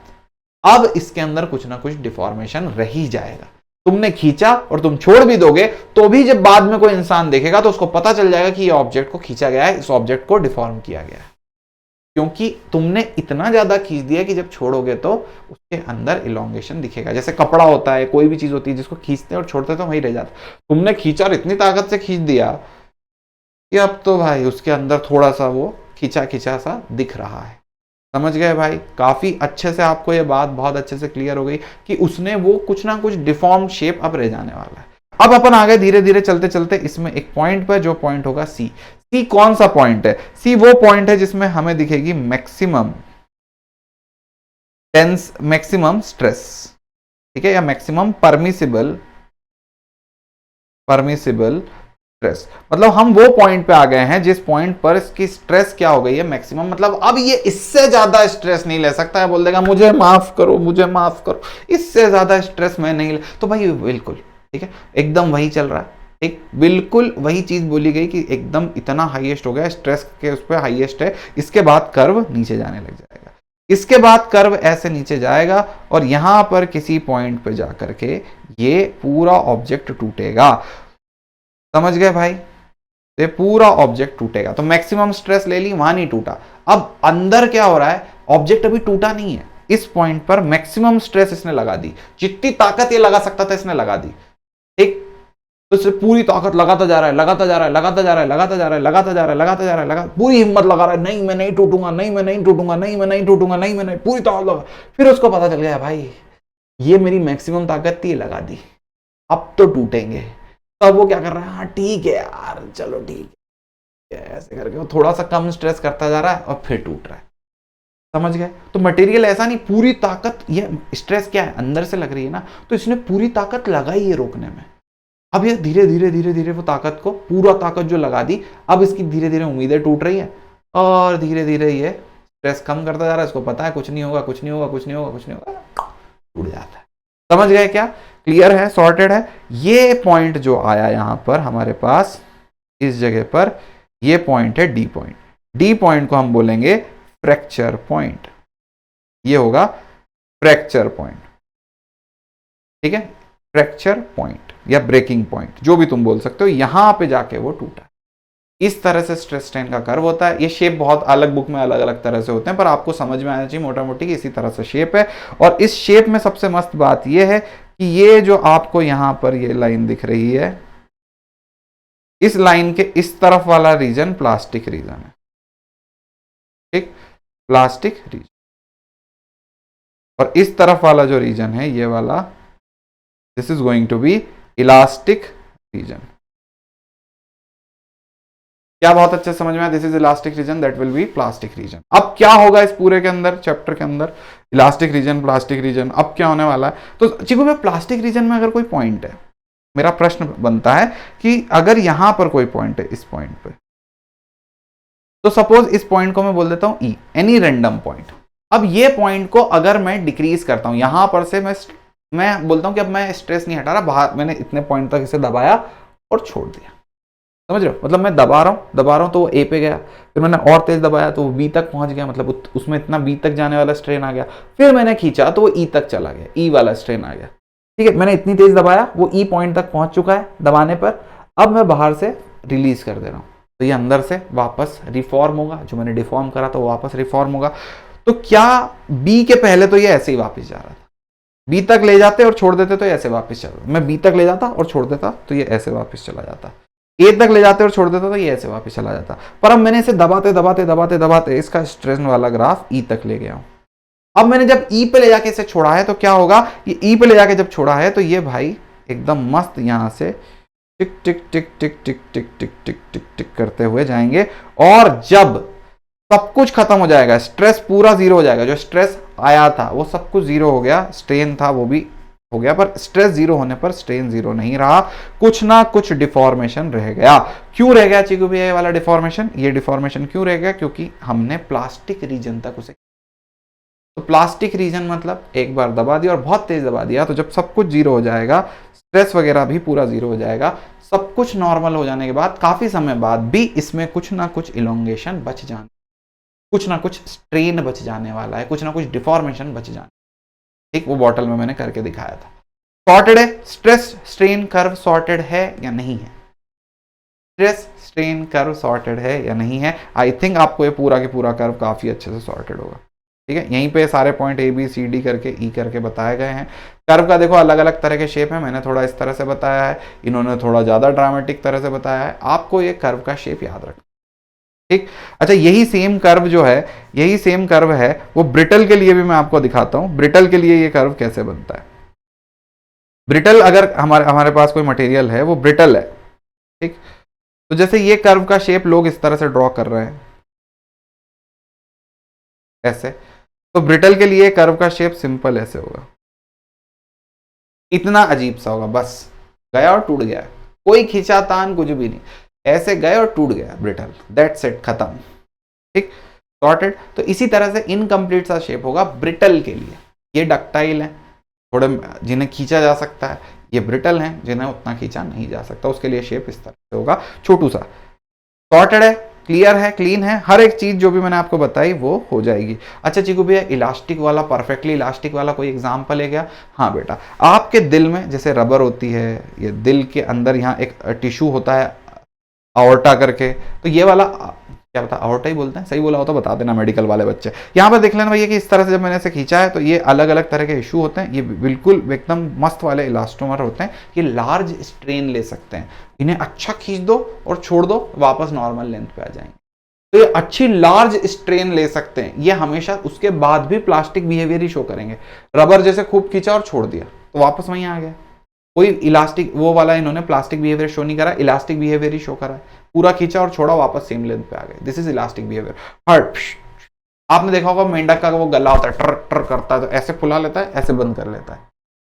अब इसके अंदर कुछ ना कुछ डिफॉर्मेशन रह ही जाएगा। तुमने खींचा और तुम छोड़ भी दोगे तो भी जब बाद में कोई इंसान देखेगा तो उसको पता चल जाएगा कि ये ऑब्जेक्ट को खींचा गया है, इस ऑब्जेक्ट को डिफॉर्म किया गया है, क्योंकि तुमने इतना ज्यादा खींच दिया कि जब छोड़ोगे तो उसके अंदर इलोंगेशन दिखेगा। जैसे कपड़ा होता है, कोई भी चीज होती है जिसको खींचते हैं और छोड़ते तो वहीं रह जाता। तुमने खींचा और इतनी ताकत से खींच दिया कि अब तो भाई उसके अंदर थोड़ा सा वो खींचा खींचा सा दिख रहा है। समझ गए भाई? काफी अच्छे से आपको ये बात बहुत अच्छे से क्लियर हो गई कि उसने वो कुछ ना कुछ डिफॉर्म शेप अब रह जाने वाला है। अब अपन आगे धीरे धीरे चलते चलते इसमें एक पॉइंट पर, जो पॉइंट होगा सी। सी कौन सा पॉइंट है? सी वो पॉइंट है जिसमें हमें दिखेगी मैक्सिमम टेंस, मैक्सिमम स्ट्रेस, ठीक है, या मैक्सिमम परमिसिबल स्ट्रेस। मतलब हम वो पॉइंट पे आ गए हैं जिस पॉइंट पर इसकी स्ट्रेस क्या हो गई है, मैक्सिमम। मतलब अब ये इससे ज्यादा स्ट्रेस नहीं ले सकता है, बोल देगा मुझे माफ करो, मुझे माफ करो, इससे ज्यादा स्ट्रेस मैं नहीं ले। तो भाई बिल्कुल ठीक है, एकदम वही चल रहा है, एक बिल्कुल वही चीज बोली गई कि एकदम इतना हाईएस्ट हो गया, स्ट्रेस के उस पर हाईएस्ट है। इसके बाद कर्व नीचे जाने लग जाएगा, इसके बाद कर्व ऐसे नीचे जाएगा और यहां पर किसी पॉइंट पे जाकर के ये पूरा ऑब्जेक्ट टूटेगा। समझ गए भाई? ये पूरा ऑब्जेक्ट टूटेगा। तो मैक्सिमम स्ट्रेस ले ली, वहां नहीं टूटा। अब अंदर क्या हो रहा है, ऑब्जेक्ट अभी टूटा नहीं है, इस पॉइंट पर मैक्सिमम स्ट्रेस इसने लगा दी, जितनी ताकत ये लगा सकता था इसने लगा दी, ठीक। तो इससे पूरी ताकत लगाता जा रहा है, लगाता जा रहा है, लगाता जा रहा है, लगाता जा रहा है, लगाता जा रहा है, लगाता जा रहा है, पूरी हिम्मत लगा रहा है, नहीं मैं नहीं टूटूंगा, नहीं मैं नहीं टूटूंगा, नहीं मैं नहीं टूटूंगा, नहीं मैं नहीं, पूरी ताकत लगा। फिर उसको पता चल गया भाई ये मेरी मैक्सिमम ताकत थी, लगा दी, अब तो टूटेंगे। तब वो क्या कर रहा है, हाँ ठीक है यार, चलो ठीक है, ऐसे करके वो थोड़ा सा कम स्ट्रेस करता जा रहा है और फिर टूट रहा है। समझ गए? तो मटेरियल ऐसा नहीं, पूरी ताकत, ये स्ट्रेस क्या है, अंदर से लग रही है ना, तो इसने पूरी ताकत लगाई है रोकने में। अब ये धीरे धीरे धीरे धीरे वो ताकत को, पूरा ताकत जो लगा दी, अब इसकी धीरे धीरे उम्मीदें टूट रही है और धीरे धीरे ये स्ट्रेस कम करता जा रहा है। इसको पता है कुछ नहीं होगा, कुछ नहीं होगा, कुछ नहीं होगा, कुछ नहीं होगा, टूट जाता है। समझ गए क्या? क्लियर है? सॉर्टेड है? ये पॉइंट जो आया यहां पर हमारे पास, इस जगह पर, ये पॉइंट है डी पॉइंट। डी पॉइंट को हम बोलेंगे फ्रैक्चर पॉइंट। ये होगा फ्रैक्चर पॉइंट, ठीक है, फ्रैक्चर पॉइंट या ब्रेकिंग पॉइंट, जो भी तुम बोल सकते हो। यहां पे जाके वो टूटा। इस तरह से स्ट्रेस स्ट्रेन का कर्व होता है। ये शेप बहुत अलग बुक में अलग अलग तरह से होते हैं, पर आपको समझ में आना चाहिए मोटा मोटी कि इसी तरह से शेप है। और इस शेप में सबसे मस्त बात यह है कि ये जो आपको यहां पर ये लाइन दिख रही है, इस लाइन के इस तरफ वाला रीजन प्लास्टिक रीजन है, ठीक, प्लास्टिक रीजन। और इस तरफ वाला जो रीजन है, ये वाला, this is going to be elastic region. क्या बहुत अच्छे समझ में आया? This is elastic region, that will be plastic region. अब क्या होगा इस पूरे के अंदर, चैप्टर के अंदर, इलास्टिक रीजन, प्लास्टिक रीजन, अब क्या होने वाला है? तो चिकू में प्लास्टिक रीजन में अगर कोई पॉइंट है, मेरा प्रश्न बनता है कि अगर यहां पर कोई पॉइंट है इस पॉइंट पे, तो सपोज इस पॉइंट को मैं बोल देता हूं ई, एनी रैंडम पॉइंट। अब ये पॉइंट को अगर मैं डिक्रीज करता हूं यहां पर से, मैं बोलता हूं कि अब मैं स्ट्रेस नहीं हटा रहा, बाहर मैंने इतने पॉइंट तक इसे दबाया और छोड़ दिया, समझ रहे हो, मतलब मैं दबा रहा हूं तो वो ए पे गया, फिर मैंने और तेज दबाया तो वो बी तक पहुंच गया, मतलब उसमें इतना बी तक जाने वाला स्ट्रेन आ गया, फिर मैंने खींचा तो वो ई तक चला गया, ई वाला स्ट्रेन आ गया, ठीक है, मैंने इतनी तेज दबाया वो ई पॉइंट तक पहुंच चुका है दबाने पर, अब मैं बाहर से रिलीज कर दे रहा हूं तो ये अंदर से वापस रिफॉर्म होगा, जो मैंने डिफॉर्म करा तो वापस रिफॉर्म होगा। तो क्या बी के पहले तो ये ऐसे ही वापस जा रहा था, बी तक ले जाते और छोड़ देते तो ये ऐसे वापस चल, मैं बी तक ले जाता और छोड़ देता तो ये ऐसे वापस चला जाता, ए तक ले जाते और छोड़ देता तो ये ऐसे वापस चला जाता, पर अब मैंने इसे दबाते दबाते दबाते दबाते इसका स्ट्रेन वाला ग्राफ ई तक ले गया हूं। अब मैंने जब ई पे ले जाके इसे छोड़ा है तो क्या होगा, ये ई पे ले जाके जब छोड़ा है तो ये भाई एकदम मस्त यहां से टिक टिक टिक टिक टिक टिक टिक टिक टिक टिक करते हुए जाएंगे, और जब सब कुछ खत्म हो जाएगा, स्ट्रेस पूरा जीरो हो जाएगा, जो स्ट्रेस आया था वो सब कुछ जीरो हो गया, स्ट्रेन था वो भी हो गया, पर स्ट्रेस जीरो होने पर स्ट्रेन जीरो नहीं रहा, कुछ ना कुछ डिफॉर्मेशन रह गया। क्यों रह गया चिकू भैया ये वाला डिफॉर्मेशन, ये डिफॉर्मेशन क्यों रह गया, क्योंकि हमने प्लास्टिक रीजन तक उसे, तो प्लास्टिक रीजन मतलब एक बार दबा दिया और बहुत तेज दबा दिया, तो जब सब कुछ जीरो हो जाएगा, स्ट्रेस वगैरह भी पूरा जीरो हो जाएगा, सब कुछ नॉर्मल हो जाने के बाद काफी समय बाद भी इसमें कुछ ना कुछ इलोंगेशन बच जाने, कुछ ना कुछ स्ट्रेन बच जाने वाला है, कुछ ना कुछ डिफॉर्मेशन बच जाने, ठीक, वो बॉटल में मैंने करके दिखाया था। सॉर्टेड है, स्ट्रेस स्ट्रेन कर्व सॉर्टेड है या नहीं है, स्ट्रेस स्ट्रेन कर्व सॉर्टेड है या नहीं है, आई थिंक आपको ये पूरा के पूरा कर्व काफी अच्छे से सॉर्टेड होगा, ठीक है, यहीं पे सारे point A B C D करके ई करके बताए गए हैं। कर्व का देखो अलग अलग तरह के शेप है, मैंने थोड़ा इस तरह से बताया है, इन्होंने थोड़ा ज्यादा ड्रामेटिक तरह से बताया है, आपको ये कर्व का शेप याद रखना, ठीक। अच्छा, यही सेम कर्व जो है, यही सेम कर्व है वो ब्रिटल के लिए भी मैं आपको दिखाता हूं, ब्रिटल के लिए ये कर्व कैसे बनता है। ब्रिटल अगर हमारे पास कोई मटेरियल है वो ब्रिटल है, ठीक, तो जैसे ये कर्व का शेप लोग इस तरह से ड्रॉ कर रहे हैं ऐसे, तो ब्रिटल के लिए कर्व का शेप सिंपल ऐसे होगा, इतना अजीब सा होगा, बस गया और टूट गया, कोई खींचातान कुछ भी नहीं, ऐसे गए और टूट गया ब्रिटल, दैट्स इट, खत्म, ठीक, सॉर्टेड। तो इसी तरह से इनकम्प्लीट सा शेप होगा ब्रिटल के लिए, ये डक्टाइल है, थोड़े जिन्हें खींचा जा सकता है, ये ब्रिटल हैं जिन्हें उतना खींचा नहीं जा सकता, उसके लिए शेप इस तरह से होगा, छोटू सा, सॉर्टेड है, क्लियर है, क्लीन है, हर एक चीज जो भी मैंने आपको बताई वो हो जाएगी। अच्छा चिकू भैया इलास्टिक वाला, परफेक्टली इलास्टिक वाला कोई एग्जांपल है क्या? हाँ बेटा, आपके दिल में जैसे रबर होती है, ये दिल के अंदर यहाँ एक टिश्यू होता है आवर्टा करके, तो ये वाला क्या बता, आवर्टा ही बोलते हैं, सही बोला हो तो बता देना मेडिकल वाले बच्चे। यहाँ पर देख लेना भैया कि इस तरह से जब मैंने इसे खींचा है तो ये अलग अलग तरह के इशू होते हैं, ये बिल्कुल एकदम मस्त वाले इलास्टोमर होते हैं, ये लार्ज स्ट्रेन ले सकते हैं, इन्हें अच्छा खींच दो और छोड़ दो, वापस नॉर्मल लेंथ पे आ जाएंगे, तो ये अच्छी लार्ज स्ट्रेन ले सकते हैं, ये हमेशा उसके बाद भी प्लास्टिक बिहेवियर ही शो करेंगे। रबर जैसे खूब खींचा और छोड़ दिया तो वापस वहीं आ गया, कोई इलास्टिक वो वाला इन्होंने प्लास्टिक बिहेवियर शो नहीं करा, इलास्टिक बिहेवियर ही शो करा है, पूरा खींचा और छोड़ा वापस सेम लेंथ पे आ गए, दिस इज इलास्टिक बिहेवियर। हर्ट, आपने देखा होगा मेंढक का वो गला होता है, ट्र ट्र करता है, तो ऐसे फुला लेता है, ऐसे बंद कर लेता है,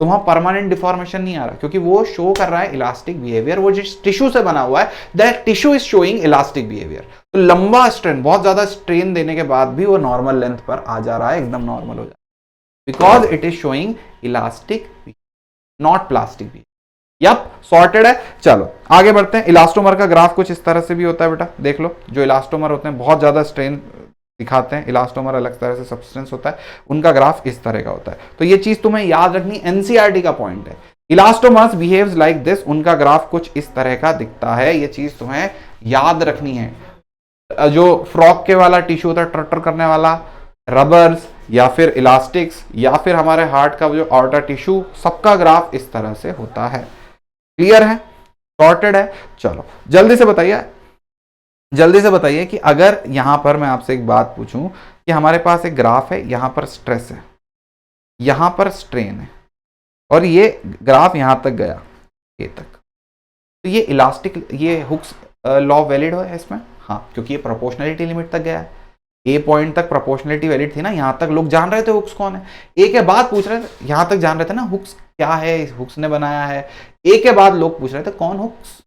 तो वहां परमानेंट डिफॉर्मेशन नहीं आ रहा, क्योंकि वो शो कर रहा है इलास्टिक बिहेवियर, वो जिस टिश्यू से बना हुआ है that tissue is showing elastic behaviour. तो लंबा स्ट्रेन, बहुत ज्यादा स्ट्रेन देने के बाद भी वो नॉर्मल लेंथ पर आ जा रहा है, एकदम नॉर्मल हो जा रहा है, because it is showing elastic not plastic behaviour. Yep, sorted है। चलो आगे बढ़ते हैं। इलास्टोमर का ग्राफ कुछ इस तरह से भी होता है बेटा, देख लो, जो इलास्टोमर होते हैं बहुत ज्यादा स्ट्रेन दिखाते हैं, इलास्टोमर अलग तरह से सब्सटेंस होता है, उनका ग्राफ इस तरह का होता है, तो ये चीज तुम्हें याद रखनी, एनसीईआरटी का पॉइंट है। इलास्टोमर्स बिहेव्स लाइक दिस, उनका ग्राफ कुछ इस तरह का दिखता है, ये चीज तुम्हें याद रखनी है। जो फ्रॉक के वाला टिश्यू होता है ट्रटर करने वाला, रबर्स या फिर इलास्टिक्स या फिर हमारे हार्ट का जो आर्टर टिश्यू, सबका ग्राफ इस तरह से होता है। क्लियर है, सॉर्टेड है। चलो जल्दी से बताइए, जल्दी से बताइए कि अगर यहां पर मैं आपसे एक बात पूछूं कि हमारे पास एक ग्राफ है, यहां पर स्ट्रेस है, यहां पर स्ट्रेन है, और ये ग्राफ यहां तक गया ए तक, तो ये इलास्टिक, ये हुक्स लॉ वैलिड है इसमें? हाँ, क्योंकि ये प्रोपोर्शनलिटी लिमिट तक गया है, ए पॉइंट तक प्रोपोर्शनलिटी वैलिड थी ना, यहां तक लोग जान रहे थे हुक्स कौन है, ए के बाद पूछ रहे थे, यहां तक जान रहे थे ना हुक्स क्या है, हुक्स ने बनाया है, ए के बाद लोग पूछ रहे थे कौन हुक्स,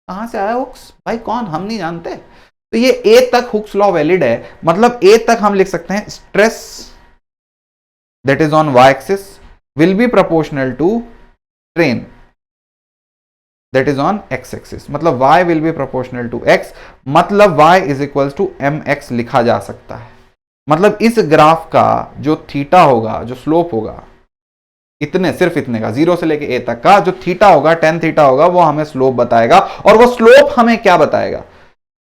कहां से आया हुक्स भाई, कौन, हम नहीं जानते। तो ये ए तक हुक्स लॉ वैलिड है, मतलब ए तक हम लिख सकते हैं stress that is on Y axis will be proportional to strain that is on X axis, मतलब y will be proportional to x, मतलब y is equal to mx लिखा जा सकता है। मतलब इस ग्राफ का जो थीटा होगा, जो स्लोप होगा, इतने, सिर्फ इतने का, 0 से लेके a तक का जो थीटा होगा, tan थीटा होगा, वो हमें स्लोप बताएगा। और वो स्लोप हमें क्या बताएगा,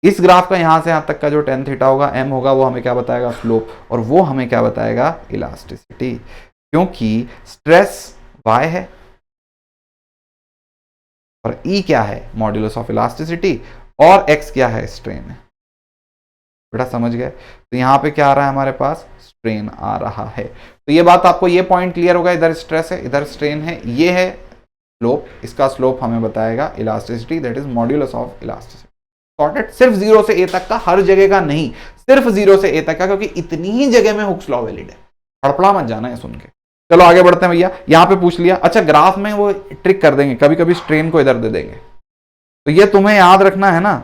इस ग्राफ का यहां से यहां तक का जो tan थीटा होगा, m होगा, वो हमें क्या बताएगा, स्लोप, और वो हमें क्या बताएगा, इलास्टिसिटी, क्योंकि स्ट्रेस y है और E क्या है, मॉड्यूलस ऑफ इलास्टिसिटी, और X क्या है, स्ट्रेन है। बेटा समझ गए, तो यहां पे क्या आ रहा है हमारे पास, स्ट्रेन आ रहा है। तो ये बात आपको, ये पॉइंट क्लियर होगा, इधर स्ट्रेस है, इधर स्ट्रेन है, ये है स्लोप, इसका स्लोप हमें बताएगा elasticity, that is modulus of elasticity. Sorted, सिर्फ 0 से a तक का, हर जगह का नहीं, सिर्फ 0 से a तक का, क्योंकि इतनी ही जगह में हुक्स लॉ वैलिड है, हड़पड़ा मत जाना है सुन के। चलो आगे बढ़ते हैं भैया, यहां पे पूछ लिया। अच्छा, ग्राफ में वो ट्रिक कर देंगे, कभी कभी स्ट्रेन को इधर दे देंगे, तो ये तुम्हें याद रखना है ना,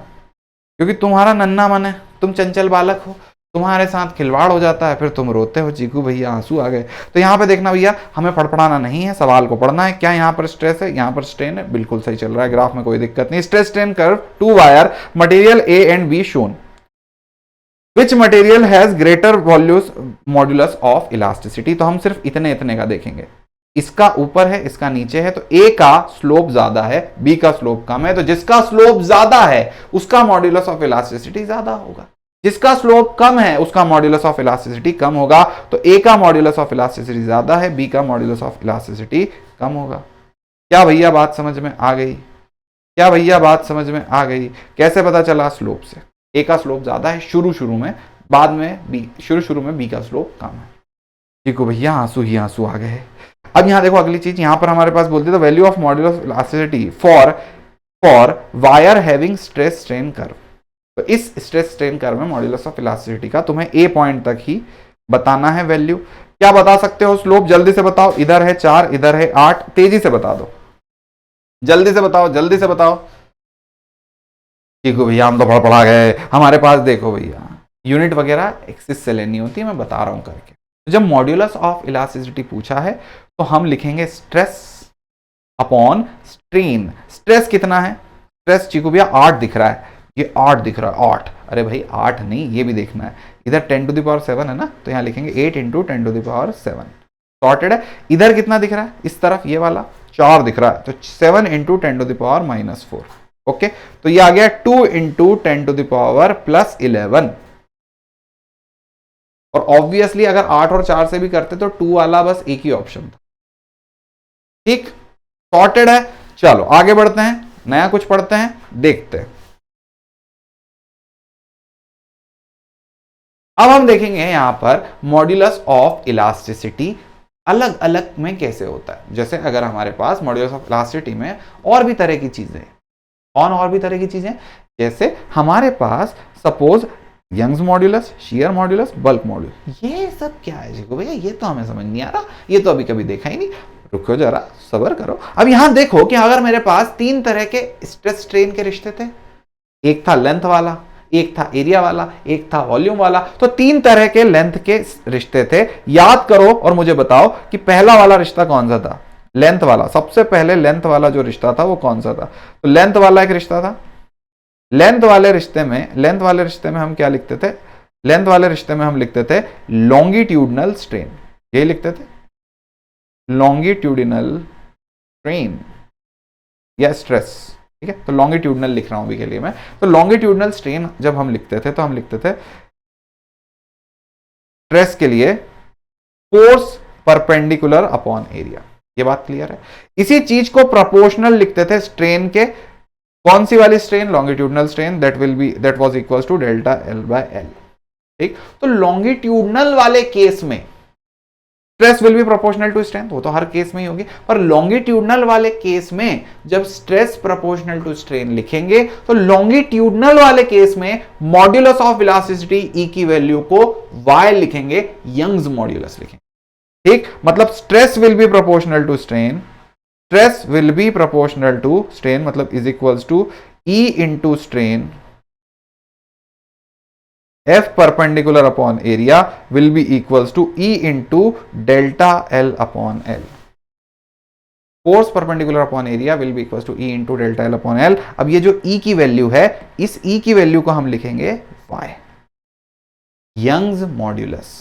क्योंकि तुम्हारा नन्ना मन है, तुम चंचल बालक हो, तुम्हारे साथ खिलवाड़ हो जाता है, फिर तुम रोते हो, चीकू भैया आंसू आ गए। तो यहां पे देखना भैया, हमें फड़फड़ाना नहीं है, सवाल को पढ़ना है। क्या यहाँ पर स्ट्रेस है, यहाँ पर स्ट्रेन है, बिल्कुल सही चल रहा है, ग्राफ में कोई दिक्कत नहीं। Stress strain curve, 2 wire, material A and be shown, which material has greater modulus of elasticity. तो हम सिर्फ इतने इतने का देखेंगे, इसका ऊपर है, इसका नीचे है, तो ए का स्लोप ज्यादा है, बी का स्लोप कम है, तो जिसका स्लोप ज्यादा है उसका मॉड्यूलस ऑफ इलास्टिसिटी ज्यादा होगा, जिसका स्लोप कम है उसका मॉड्यूलस ऑफ इलास्टिसिटी कम होगा। तो ए का मॉड्यूलस ऑफ इलास्टिसिटी ज्यादा है, बी का मॉड्यूलस ऑफ इलास्टिसिटी कम होगा। क्या भैया बात समझ में आ गई, क्या भैया बात समझ में आ गई? कैसे पता चला, स्लोप से। ए का स्लोप ज्यादा है शुरू में, बाद में बी, शुरू में बी का स्लोप कम है। ठीक है भैया, आंसू ही आंसू आ गए। अब यहां देखो अगली चीज, यहां पर हमारे पास बोलते हैं value of modulus of elasticity for wire having stress strain curve. तो इस स्ट्रेस स्ट्रेन कर्व में मॉड्यूलस ऑफ इलास्टिसिटी का तुम्हें ए पॉइंट तक ही बताना है वैल्यू। क्या बता सकते हो स्लोप, जल्दी से बताओ। इधर है 4, इधर है 8, तेजी से बता दो, जल्दी से बताओ, जल्दी से बताओ। ठीक है भैया, हम तो पढ़ा गए, हमारे पास देखो भैया यूनिट वगैरह एक्सिस से लेनी होती है, मैं बता रहा हूं करके। तो जब मॉड्यूलस ऑफ इलास्टिसिटी पूछा है तो हम लिखेंगे स्ट्रेस अपॉन स्ट्रेन। स्ट्रेस कितना है, स्ट्रेस चीकू भैया 8 दिख रहा है, ये 8 दिख रहा है, 8। अरे भाई 8 नहीं, ये भी देखना है, इधर 10⁻7 है ना, तो यहां लिखेंगे 8 × 10⁻7। सॉर्टेड है। इधर कितना दिख रहा है, इस तरफ ये वाला 4 दिख रहा है, तो 7 × 10⁻⁻4। ओके, तो ये आ गया 2 × 10⁻+11। और ऑब्वियसली अगर 8 और 4 से भी करते तो 2 वाला बस एक ही ऑप्शन था। ठीक, सॉर्टेड है। चलो आगे बढ़ते हैं, नया कुछ पढ़ते हैं, देखते हैं। अब हम देखेंगे यहां पर मॉड्यूलस ऑफ इलास्टिसिटी अलग अलग में कैसे होता है। जैसे अगर हमारे पास मॉड्यूलस ऑफ इलास्टिसिटी में और भी तरह की चीजें, और भी तरह की चीजें, जैसे हमारे पास suppose Young's modulus, shear modulus, bulk modulus, ये सब क्या है जी भैया, ये तो हमें समझ नहीं आ रहा, ये तो अभी कभी देखा ही नहीं। रुको जरा, सब्र करो। अब यहां देखो कि अगर मेरे पास 3 तरह के स्ट्रेस स्ट्रेन के रिश्ते थे, एक था लेंथ वाला, एक था एरिया वाला, एक था वॉल्यूम वाला, तो 3 तरह के लेंथ के रिश्ते थे। याद करो और मुझे बताओ कि पहला वाला रिश्ता कौन सा था, लेंथ वाला। सबसे पहले लेंथ वाला जो रिश्ता था वो कौन सा था, तो लेंथ वाला एक रिश्ता था। लेंथ वाले रिश्ते में हम क्या लिखते थे, लेंथ वाले रिश्ते में हम लिखते थे लॉन्गिट्यूडनल स्ट्रेन, ये लिखते थे लॉन्गिट्यूडिनल स्ट्रेन या स्ट्रेस। ठीक है, तो लॉन्गिट्यूडनल लिख रहा हूं अभी के लिए मैं। तो लॉन्गिट्यूडनल स्ट्रेन जब हम लिखते थे तो हम लिखते थे स्ट्रेस के लिए फोर्स परपेंडिकुलर अपॉन एरिया। ये बात क्लियर है। इसी चीज को प्रोपोर्शनल लिखते थे स्ट्रेन के, कौन सी वाली strain, longitudinal strain, that was equals to delta L/L। ठीक, तो लॉन्गिट्यूडनल वाले केस में stress will be proportional to strain, वो तो हर केस में ही होगी, पर लॉन्गिट्यूडनल वाले केस में जब स्ट्रेस प्रोपोर्शनल टू स्ट्रेन लिखेंगे तो लॉन्गिट्यूडनल वाले केस में मॉड्यूलस ऑफ इलास्टिसिटी ई की वैल्यू को y लिखेंगे, यंग्स मॉड्यूलस लिखेंगे। ठीक, मतलब stress will be proportional to strain, stress will be proportional to strain मतलब is equals to E into strain F perpendicular upon area will be equals to E into delta L upon L. Force perpendicular upon area will be equals to E into delta L upon L. अब ये जो E की value है, इस E की value को हम लिखेंगे Y, यंग्स मॉड्यूलस।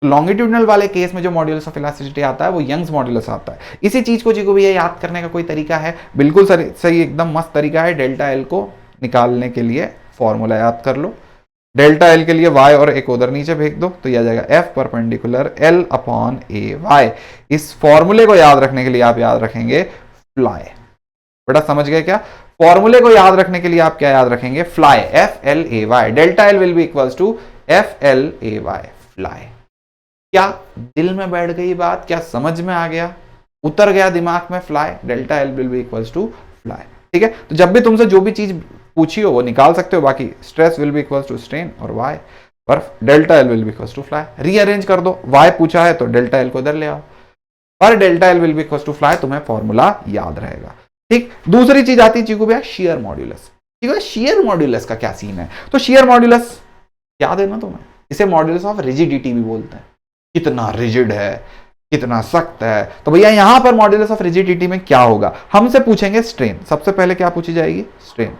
लॉन्गिट्यूडनल वाले केस में जो मॉड्यूलस ऑफ इलास्टिसिटी आता है वो यंग्स मॉड्यूलस आता है। इसी चीज को जी को भैया याद करने का कोई तरीका है? बिल्कुल सही एकदम मस्त तरीका है। डेल्टा एल को निकालने के लिए फॉर्मूला याद कर लो। डेल्टा एल के लिए y और एक उधर नीचे भेज दो तो यह आ जाएगा F परपेंडिकुलर L अपॉन ए वाई। इस फॉर्मूले को याद रखने के लिए आप याद रखेंगे फ्लाई। बेटा समझ गए क्या? फॉर्मूले को याद रखने के लिए आप क्या याद रखेंगे? Fly, FLAY। Delta L will be equals to FLAY, fly. क्या दिल में बैठ गई बात? क्या समझ में आ गया? उतर गया दिमाग में? Fly, delta L will be equals to fly. ठीक है, तो जब भी तुमसे जो भी चीज पूछी हो वो निकाल सकते हो। बाकी stress will be equals to strain और y, पर delta L will be equals to fly. Rearrange कर दो, y पूछा है तो डेल्टा एल को इधर ले आओ, पर delta L will be equals to fly, तुम्हें फॉर्मूला याद रहेगा। ठीक, दूसरी चीज आती है चीकू भैया शियर मॉड्यूलस। ठीक है, शियर मॉड्यूलस का क्या सीन है? तो शियर मॉड्यूलस याद है ना तुम्हें, इसे मॉड्यूलस ऑफ रिजिडिटी भी बोलते हैं। कितना रिजिड है, कितना सख्त है। तो भैया यहां पर मॉड्यूलस ऑफ रिजिडिटी में क्या होगा? हमसे पूछेंगे स्ट्रेन। सबसे पहले क्या पूछी जाएगी? स्ट्रेन।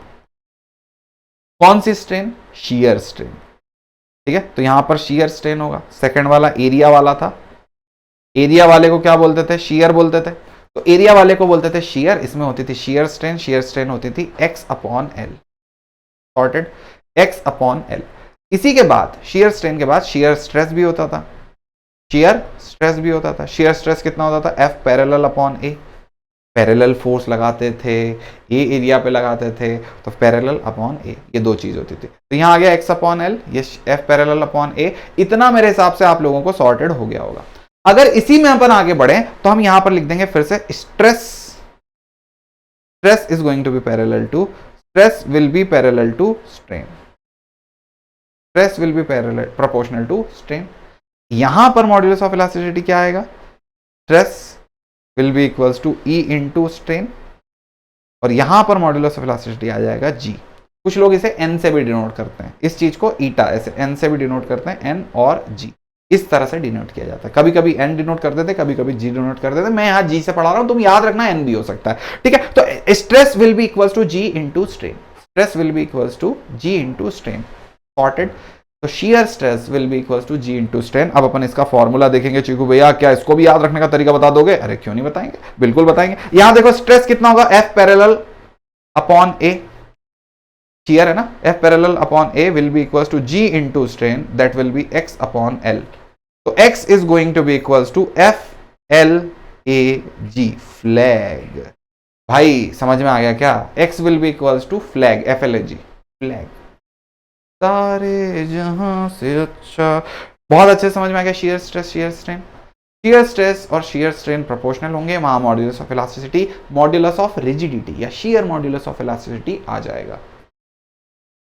कौन सी स्ट्रेन? Shear strain. ठीक है, तो यहां पर शियर स्ट्रेन होगा। सेकंड वाला एरिया वाला था, एरिया वाले को क्या बोलते थे? शियर बोलते थे। तो एरिया वाले को बोलते थे शियर, इसमें होती थी शियर स्ट्रेन। शियर स्ट्रेन होती थी x upon L, sorted, x upon L. इसी के बाद शियर स्ट्रेन के बाद शियर स्ट्रेस भी होता था, शियर स्ट्रेस भी होता था। शियर स्ट्रेस कितना होता था? F पैरेलल अपॉन ए। पैरेलल फोर्स लगाते थे, ए एरिया पे लगाते थे, तो पैरेलल अपॉन ए, ये दो चीज होती थी। तो यहां आ गया x अपॉन एल, ये F पैरेलल अपॉन ए। इतना मेरे हिसाब से आप लोगों को सॉर्टेड हो गया होगा। अगर इसी में अपन आगे बढ़े तो हम यहां पर लिख देंगे फिर से stress, stress is going to be parallel to, stress will be parallel to strain, stress will be parallel proportional to strain. यहां पर मॉड्यूलस ऑफ इलास्टिसिटी क्या आएगा? Stress will be equals to E into strain, और यहां पर modulus of elasticity आ जाएगा जी। कुछ लोग इसे एन से भी डिनोट करते हैं, इस चीज को ईटा ऐसे एन से भी डिनोट करते हैं, एन और जी इस तरह से डिनोट किया जाता है। कभी कभी एन डिनोट कर देते, कभी कभी जी डिनोट कर देते। मैं यहां जी से पढ़ा रहा हूं, तुम याद रखना एन भी हो सकता है। ठीक है, तो stress will be equals to G into strain, stress will be equals to G into strain, sorted. तो shear stress will be equals to G into strain. अब अपन इसका फॉर्मूला देखेंगे चीकू भैया, क्या इसको भी याद रखने का तरीका बता दोगे? अरे क्यों नहीं बताएंगे, बिल्कुल बताएंगे। यहां देखो स्ट्रेस कितना होगा? F parallel upon A, shear है ना, F parallel upon A will be equals to G into strain, that will be x upon L. तो x is going to be equals to FLAG, flag. भाई समझ में आ गया क्या? x will be equals to flag, FLAG, flag. सारे जहां से अच्छा, बहुत अच्छे समझ में आ गया। Shear stress, shear strain, shear stress और शियर स्ट्रेन प्रोपोर्शनल होंगे, वहां modulus of elasticity, modulus of rigidity या शियर मॉड्यूलस ऑफ इलास्टिसिटी आ जाएगा।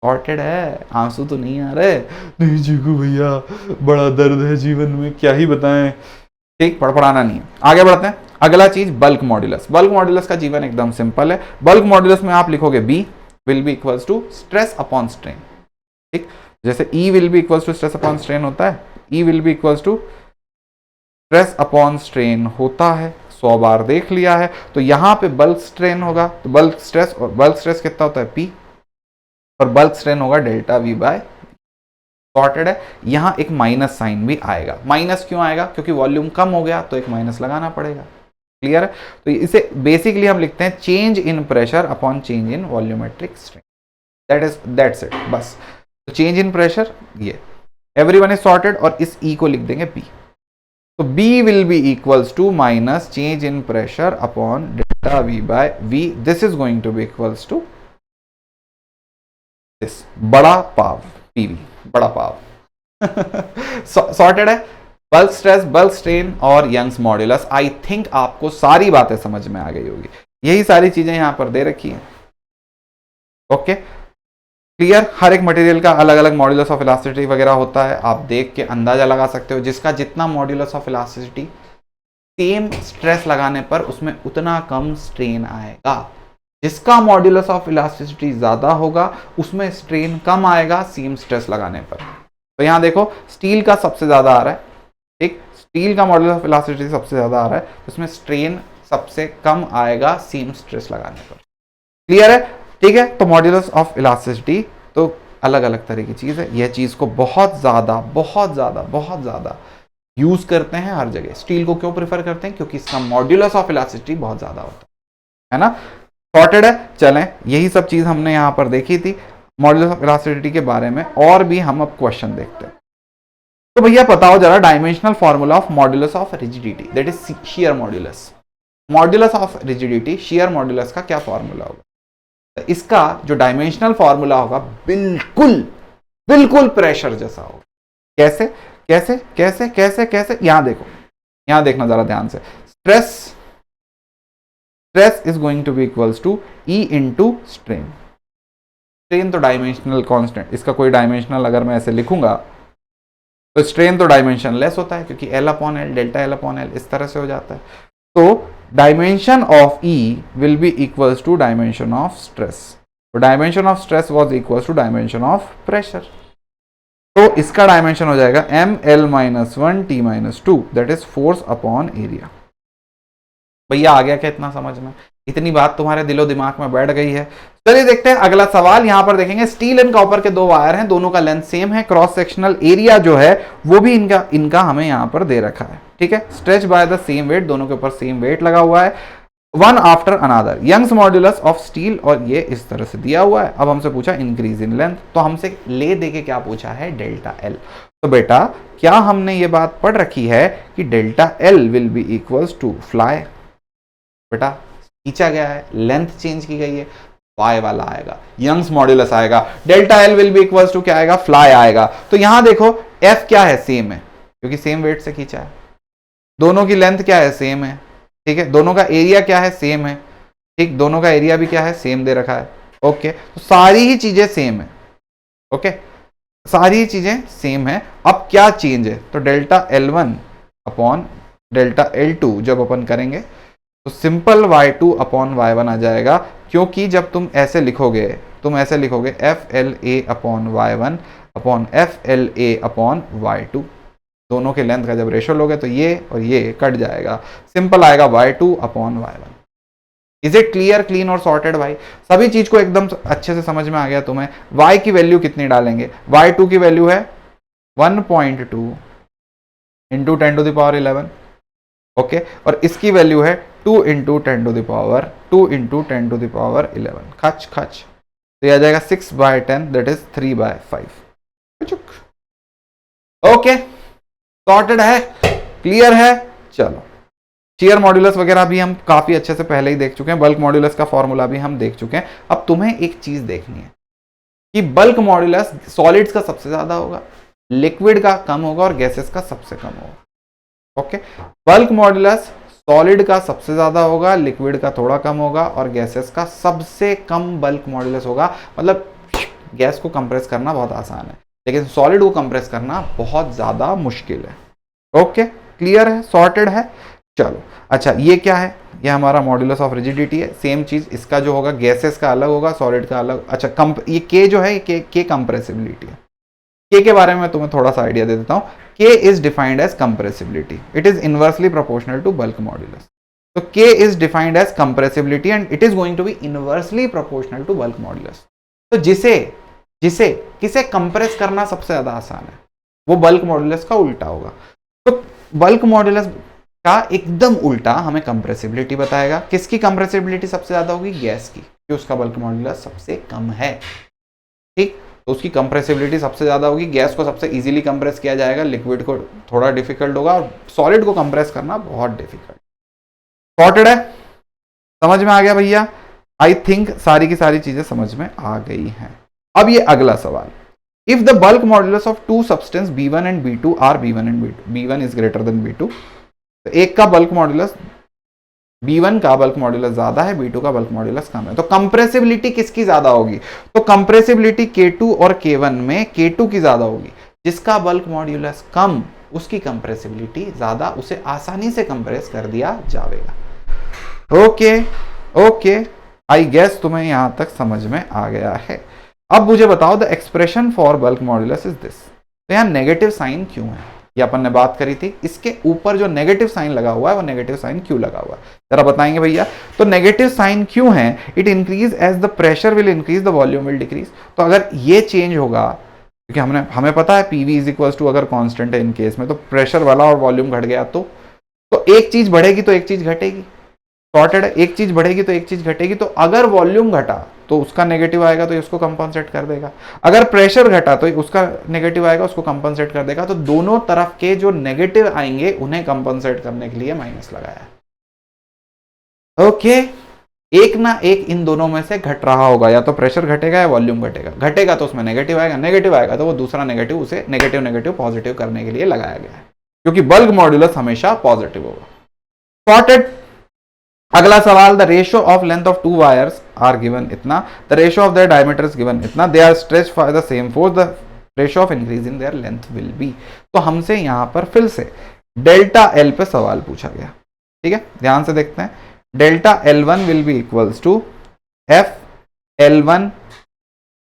सॉर्टेड है? आंसू तो नहीं आ रहे? नहीं चीकू भैया बड़ा दर्द है जीवन में, क्या ही बताएं। ठीक, पढ़ाना नहीं है। आगे बढ़ते हैं। अगला चीज बल्क मॉड्यूलस। बल्क मॉड्यूलस का जीवन एकदम सिंपल है। बल्क मॉड्यूलस में आप लिखोगे B will be equals to stress upon strain. ठीक, जैसे E will be equals to stress upon strain होता है, E will be equals to stress upon strain होता है, 100 बार देख लिया है। तो यहां पे बल्क स्ट्रेन होगा, तो बल्क स्ट्रेस, और बल्क स्ट्रेस कितना होता है? P, और बल्क स्ट्रेन होगा डेल्टा V बाय, सॉर्टेड है। यहां एक माइनस साइन भी आएगा। माइनस क्यों आएगा? क्योंकि वॉल्यूम कम हो गया तो एक माइनस लगाना पड़ेगा। क्लियर है? तो इसे बेसिकली हम लिखते हैं change in pressure upon change in volumetric strain, that's it, बस। तो चेंज इन प्रेशर, ये एवरीवन इज सॉर्टेड, और इस E को लिख देंगे P। तो B will be equals to minus change in pressure upon delta V by V, this is going to be equals to this, बड़ा पाव PV, बड़ा पाव। सॉर्टेड है। बल्क स्ट्रेस, बल्क स्ट्रेन और यंग्स मॉड्यूलस। आई थिंक आपको सारी बातें समझ में आ गई होगी। यही सारी चीजें यहां पर दे रखी हैं। Okay, clear. हर एक मटेरियल का अलग अलग मॉड्यूलस ऑफ इलास्टिसिटी वगैरह होता है, आप देख के अंदाजा लगा सकते हो। जिसका जितना modulus of elasticity, same stress लगाने पर उसमें उतना कम स्ट्रेन आएगा। जिसका मॉड्यूलस ऑफ इलास्टिसिटी ज्यादा होगा उसमें स्ट्रेन कम आएगा सेम स्ट्रेस लगाने पर। तो यहां देखो स्टील का सबसे ज्यादा आ रहा है, ठीक, स्टील का मॉड्यूलस ऑफ इलास्टिसिटी सबसे ज्यादा आ रहा है, उसमें स्ट्रेन सबसे कम आएगा सेम स्ट्रेस लगाने पर। क्लियर है, ठीक है। तो मॉड्यूलस ऑफ इलास्टिसिटी तो अलग अलग तरह की चीज है। यह चीज को बहुत ज्यादा यूज करते हैं हर जगह। स्टील को क्यों प्रेफर करते हैं? क्योंकि इसका मॉड्यूलस ऑफ इलास्टिसिटी बहुत ज्यादा होता है ना। सॉर्टेड है। चलें, यही सब चीज हमने यहां पर देखी थी मॉड्यूलस ऑफ इलास्टिसिटी के बारे में। और भी हम अब क्वेश्चन देखते हैं। तो भैया बताओ जरा dimensional formula of modulus of rigidity, that is shear modulus. Modulus of rigidity, shear modulus का क्या फॉर्मूला होगा? तो इसका जो डायमेंशनल फॉर्मूला होगा बिल्कुल प्रेशर जैसा होगा। कैसे कैसे कैसे कैसे कैसे? यहां देखो, यहां देखना जरा ध्यान से। Stress is going to be equals to E into strain. Strain तो डायमेंशनल कांस्टेंट, इसका कोई डायमेंशनल अगर मैं ऐसे लिखूंगा तो स्ट्रेन तो डायमेंशन लेस होता है, क्योंकि L upon L, delta L upon L इस तरह से हो जाता है। तो dimension of E will be equals to dimension of stress. तो dimension of stress was equals to dimension of pressure. तो इसका डायमेंशन हो जाएगा ML-1 T-2, that is force upon area. भैया आ गया क्या इतना समझ में? इतनी बात तुम्हारे दिलो दिमाग में बैठ गई है? चलिए देखते हैं अगला सवाल। यहां पर देखेंगे स्टील एंड कॉपर के दो वायर हैं, दोनों का लेंथ सेम है, क्रॉस सेक्शनल एरिया जो है वो भी इनका हमें यहां पर दे रखा है, ठीक है। Stretch by the same weight, दोनों के ऊपर सेम वेट लगा हुआ है, one after another. Young's modulus of steel, और ये इस तरह से दिया हुआ है। अब हमसे पूछा इंक्रीज इन लेंथ, तो हमसे ले दे के क्या पूछा है? Delta L. तो बेटा क्या हमने ये बात पढ़ रखी है कि delta L will be equals to fly? बेटा खींचा गया है, लेंथ चेंज की गई है, वाई वाला आएगा, यंग्स मॉड्यूलस आएगा, delta L will be equals to क्या आएगा? फ्लाई आएगा। तो यहां देखो एफ क्या है? सेम है, क्योंकि सेम वेट से खींचा है। दोनों की लेंथ क्या है? सेम है, ठीक है। दोनों का एरिया क्या है? सेम है, ठीक। दोनों का एरिया भी क्या है? सेम दे रखा है, ओके। तो सारी ही चीजें सेम है, ओके, सारी ही चीजें सेम है। अब क्या चेंज है? तो delta L1 upon delta L2 जब अपन करेंगे तो सिंपल y2 अपॉन y1 आ जाएगा, क्योंकि जब तुम ऐसे लिखोगे FLA upon y1 upon FLA upon y2, दोनों के लेंथ का जब रेशो लोगे तो ये और ये कट जाएगा, सिंपल आएगा y2 upon y1। Is it clear, clean और सॉर्टेड भाई? सभी चीज को एकदम अच्छे से समझ में आ गया तुम्हें। y की वैल्यू कितनी डालेंगे? y2 की वैल्यू है 1.2 into 10 to the power 11, okay, और इसकी वैल्यू है 2 इंटू 10 टू द पावर 11। खच खच, तो यह आ जाएगा 6/10, दैट इज 3/5। ओके, सॉर्टेड है, क्लियर है। चलो, शियर मॉड्यूलस वगैरह भी हम काफी अच्छे से पहले ही देख चुके हैं, बल्क मॉड्यूलस का फॉर्मूला भी हम देख चुके हैं। अब तुम्हें एक चीज देखनी है कि बल्क मॉड्यूलस सॉलिड्स का सबसे ज्यादा होगा, लिक्विड का कम होगा और गैसेस का सबसे कम होगा, ओके। बल्क मॉड्यूलस सॉलिड का सबसे ज्यादा होगा, लिक्विड का थोड़ा कम होगा और गैसेस का सबसे कम बल्क मॉड्यूलस होगा। मतलब गैस को कंप्रेस करना बहुत आसान है, लेकिन सॉलिड को कंप्रेस करना बहुत ज्यादा मुश्किल है, ओके। क्लियर है, सॉर्टेड है। चलो अच्छा, ये क्या है? ये हमारा मॉड्यूलस ऑफ रिजिडिटी है। सेम चीज इसका जो होगा, गैसेस का अलग होगा, सॉलिड का अलग। अच्छा, ये के जो है, के कंप्रेसिबिलिटी है। के के बारे में तुम्हें थोड़ा सा आइडिया दे देता हूं। K is defined as compressibility. It is inversely proportional to bulk modulus. So K is defined as compressibility and it is going to be inversely proportional to bulk modulus. तो जिसे किसे कंप्रेस करना सबसे ज्यादा आसान है, वो बल्क मॉड्यूलस का उल्टा होगा। तो बल्क मॉड्यूलस का एकदम उल्टा हमें कंप्रेसिबिलिटी बताएगा। किसकी कंप्रेसिबिलिटी सबसे ज्यादा होगी? गैस की, कि उसका बल्क मॉड्यूलस सबसे कम है, ठीक। तो उसकी कंप्रेसिबिलिटी सबसे ज्यादा होगी। गैस को सबसे इजीली कंप्रेस किया जाएगा, लिक्विड को थोड़ा डिफिकल्ट होगा और सॉलिड को कंप्रेस करना बहुत डिफिकल्ट। सॉर्टेड है, समझ में आ गया भैया? आई थिंक सारी की सारी चीजें समझ में आ गई हैं। अब ये अगला सवाल, if the bulk modulus of two substance B1 and B2 are B1 and B2, B1 is greater than B2, तो एक का बल्क मॉड्यूलस B1 का बल्क मॉड्यूलस ज्यादा है, B2 का बल्क मॉड्यूलस कम है, तो कंप्रेसिबिलिटी किसकी ज्यादा होगी? तो कंप्रेसिबिलिटी K2 और K1 में K2 की ज्यादा होगी। जिसका बल्क मॉड्यूलस कम उसकी कंप्रेसिबिलिटी ज्यादा, उसे आसानी से कंप्रेस कर दिया जाएगा। ओके ओके, आई गेस तुम्हें यहां तक समझ में आ गया है। अब मुझे बताओ the expression for bulk modulus is this. तो यहां नेगेटिव साइन क्यों है, ये अपन ने बात करी थी। इसके ऊपर जो नेगेटिव साइन लगा हुआ है वो नेगेटिव साइन क्यों लगा हुआ है जरा बताएंगे भैया। तो नेगेटिव साइन क्यों है? It increase as the pressure will increase the volume will decrease. तो अगर ये चेंज होगा, क्योंकि हमें पता है PV इज इक्वल टू अगर कांस्टेंट है इन केस में, तो प्रेशर वाला और वॉल्यूम घट गया तो एक चीज बढ़ेगी तो एक चीज घटेगी। सॉर्टेड है, एक चीज बढ़ेगी तो एक चीज घटेगी। तो अगर वॉल्यूम घटा तो उसका नेगेटिव आएगा तो उसको कंपनसेट कर देगा, अगर प्रेशर घटा तो उसका नेगेटिव आएगा उसको कंपनसेट कर देगा। तो दोनों तरफ के जो नेगेटिव आएंगे उन्हें कंपनसेट करने के लिए माइनस लगाया है। ओके, एक ना एक इन दोनों में से घट रहा होगा, या तो प्रेशर घटेगा या वॉल्यूम घटेगा। घटेगा तो उसमें नेगेटिव आएगा, नेगेटिव आएगा तो वो दूसरा नेगेटिव उसे नेगेटिव नेगेटिव पॉजिटिव करने के लिए लगाया गया है, क्योंकि बल्क मॉड्यूलस हमेशा पॉजिटिव होगा। सॉर्टेड। अगला सवाल, the ratio of length of two wires are given इतना, the ratio of their diameter is given इतना, they are stretched for the same force, the ratio of increase in their length will be. तो हमसे यहां पर फिर से delta L पे सवाल पूछा गया। ठीक है, ध्यान से देखते हैं। Delta L1 will be equals to F L1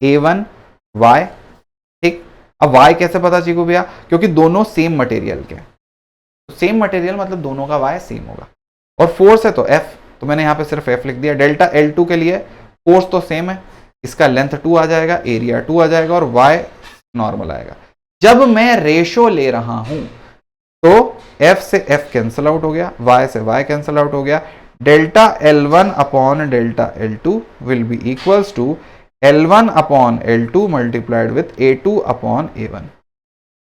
A1 Y। ठीक, अब Y कैसे पता चीकू भैया? क्योंकि दोनों सेम मटेरियल के, सेम मटेरियल मतलब दोनों का Y सेम होगा, और फोर्स है तो F, तो मैंने यहां पे सिर्फ F लिख दिया। डेल्टा L2 के लिए फोर्स तो सेम है, इसका लेंथ 2 आ जाएगा, एरिया 2 आ जाएगा और Y नॉर्मल आएगा। जब मैं रेशो ले रहा हूं तो F से F कैंसिल आउट हो गया, Y से Y कैंसिल आउट हो गया। Delta L1 upon delta L2 will be equals to L1 upon L2 multiplied with A2 upon A1।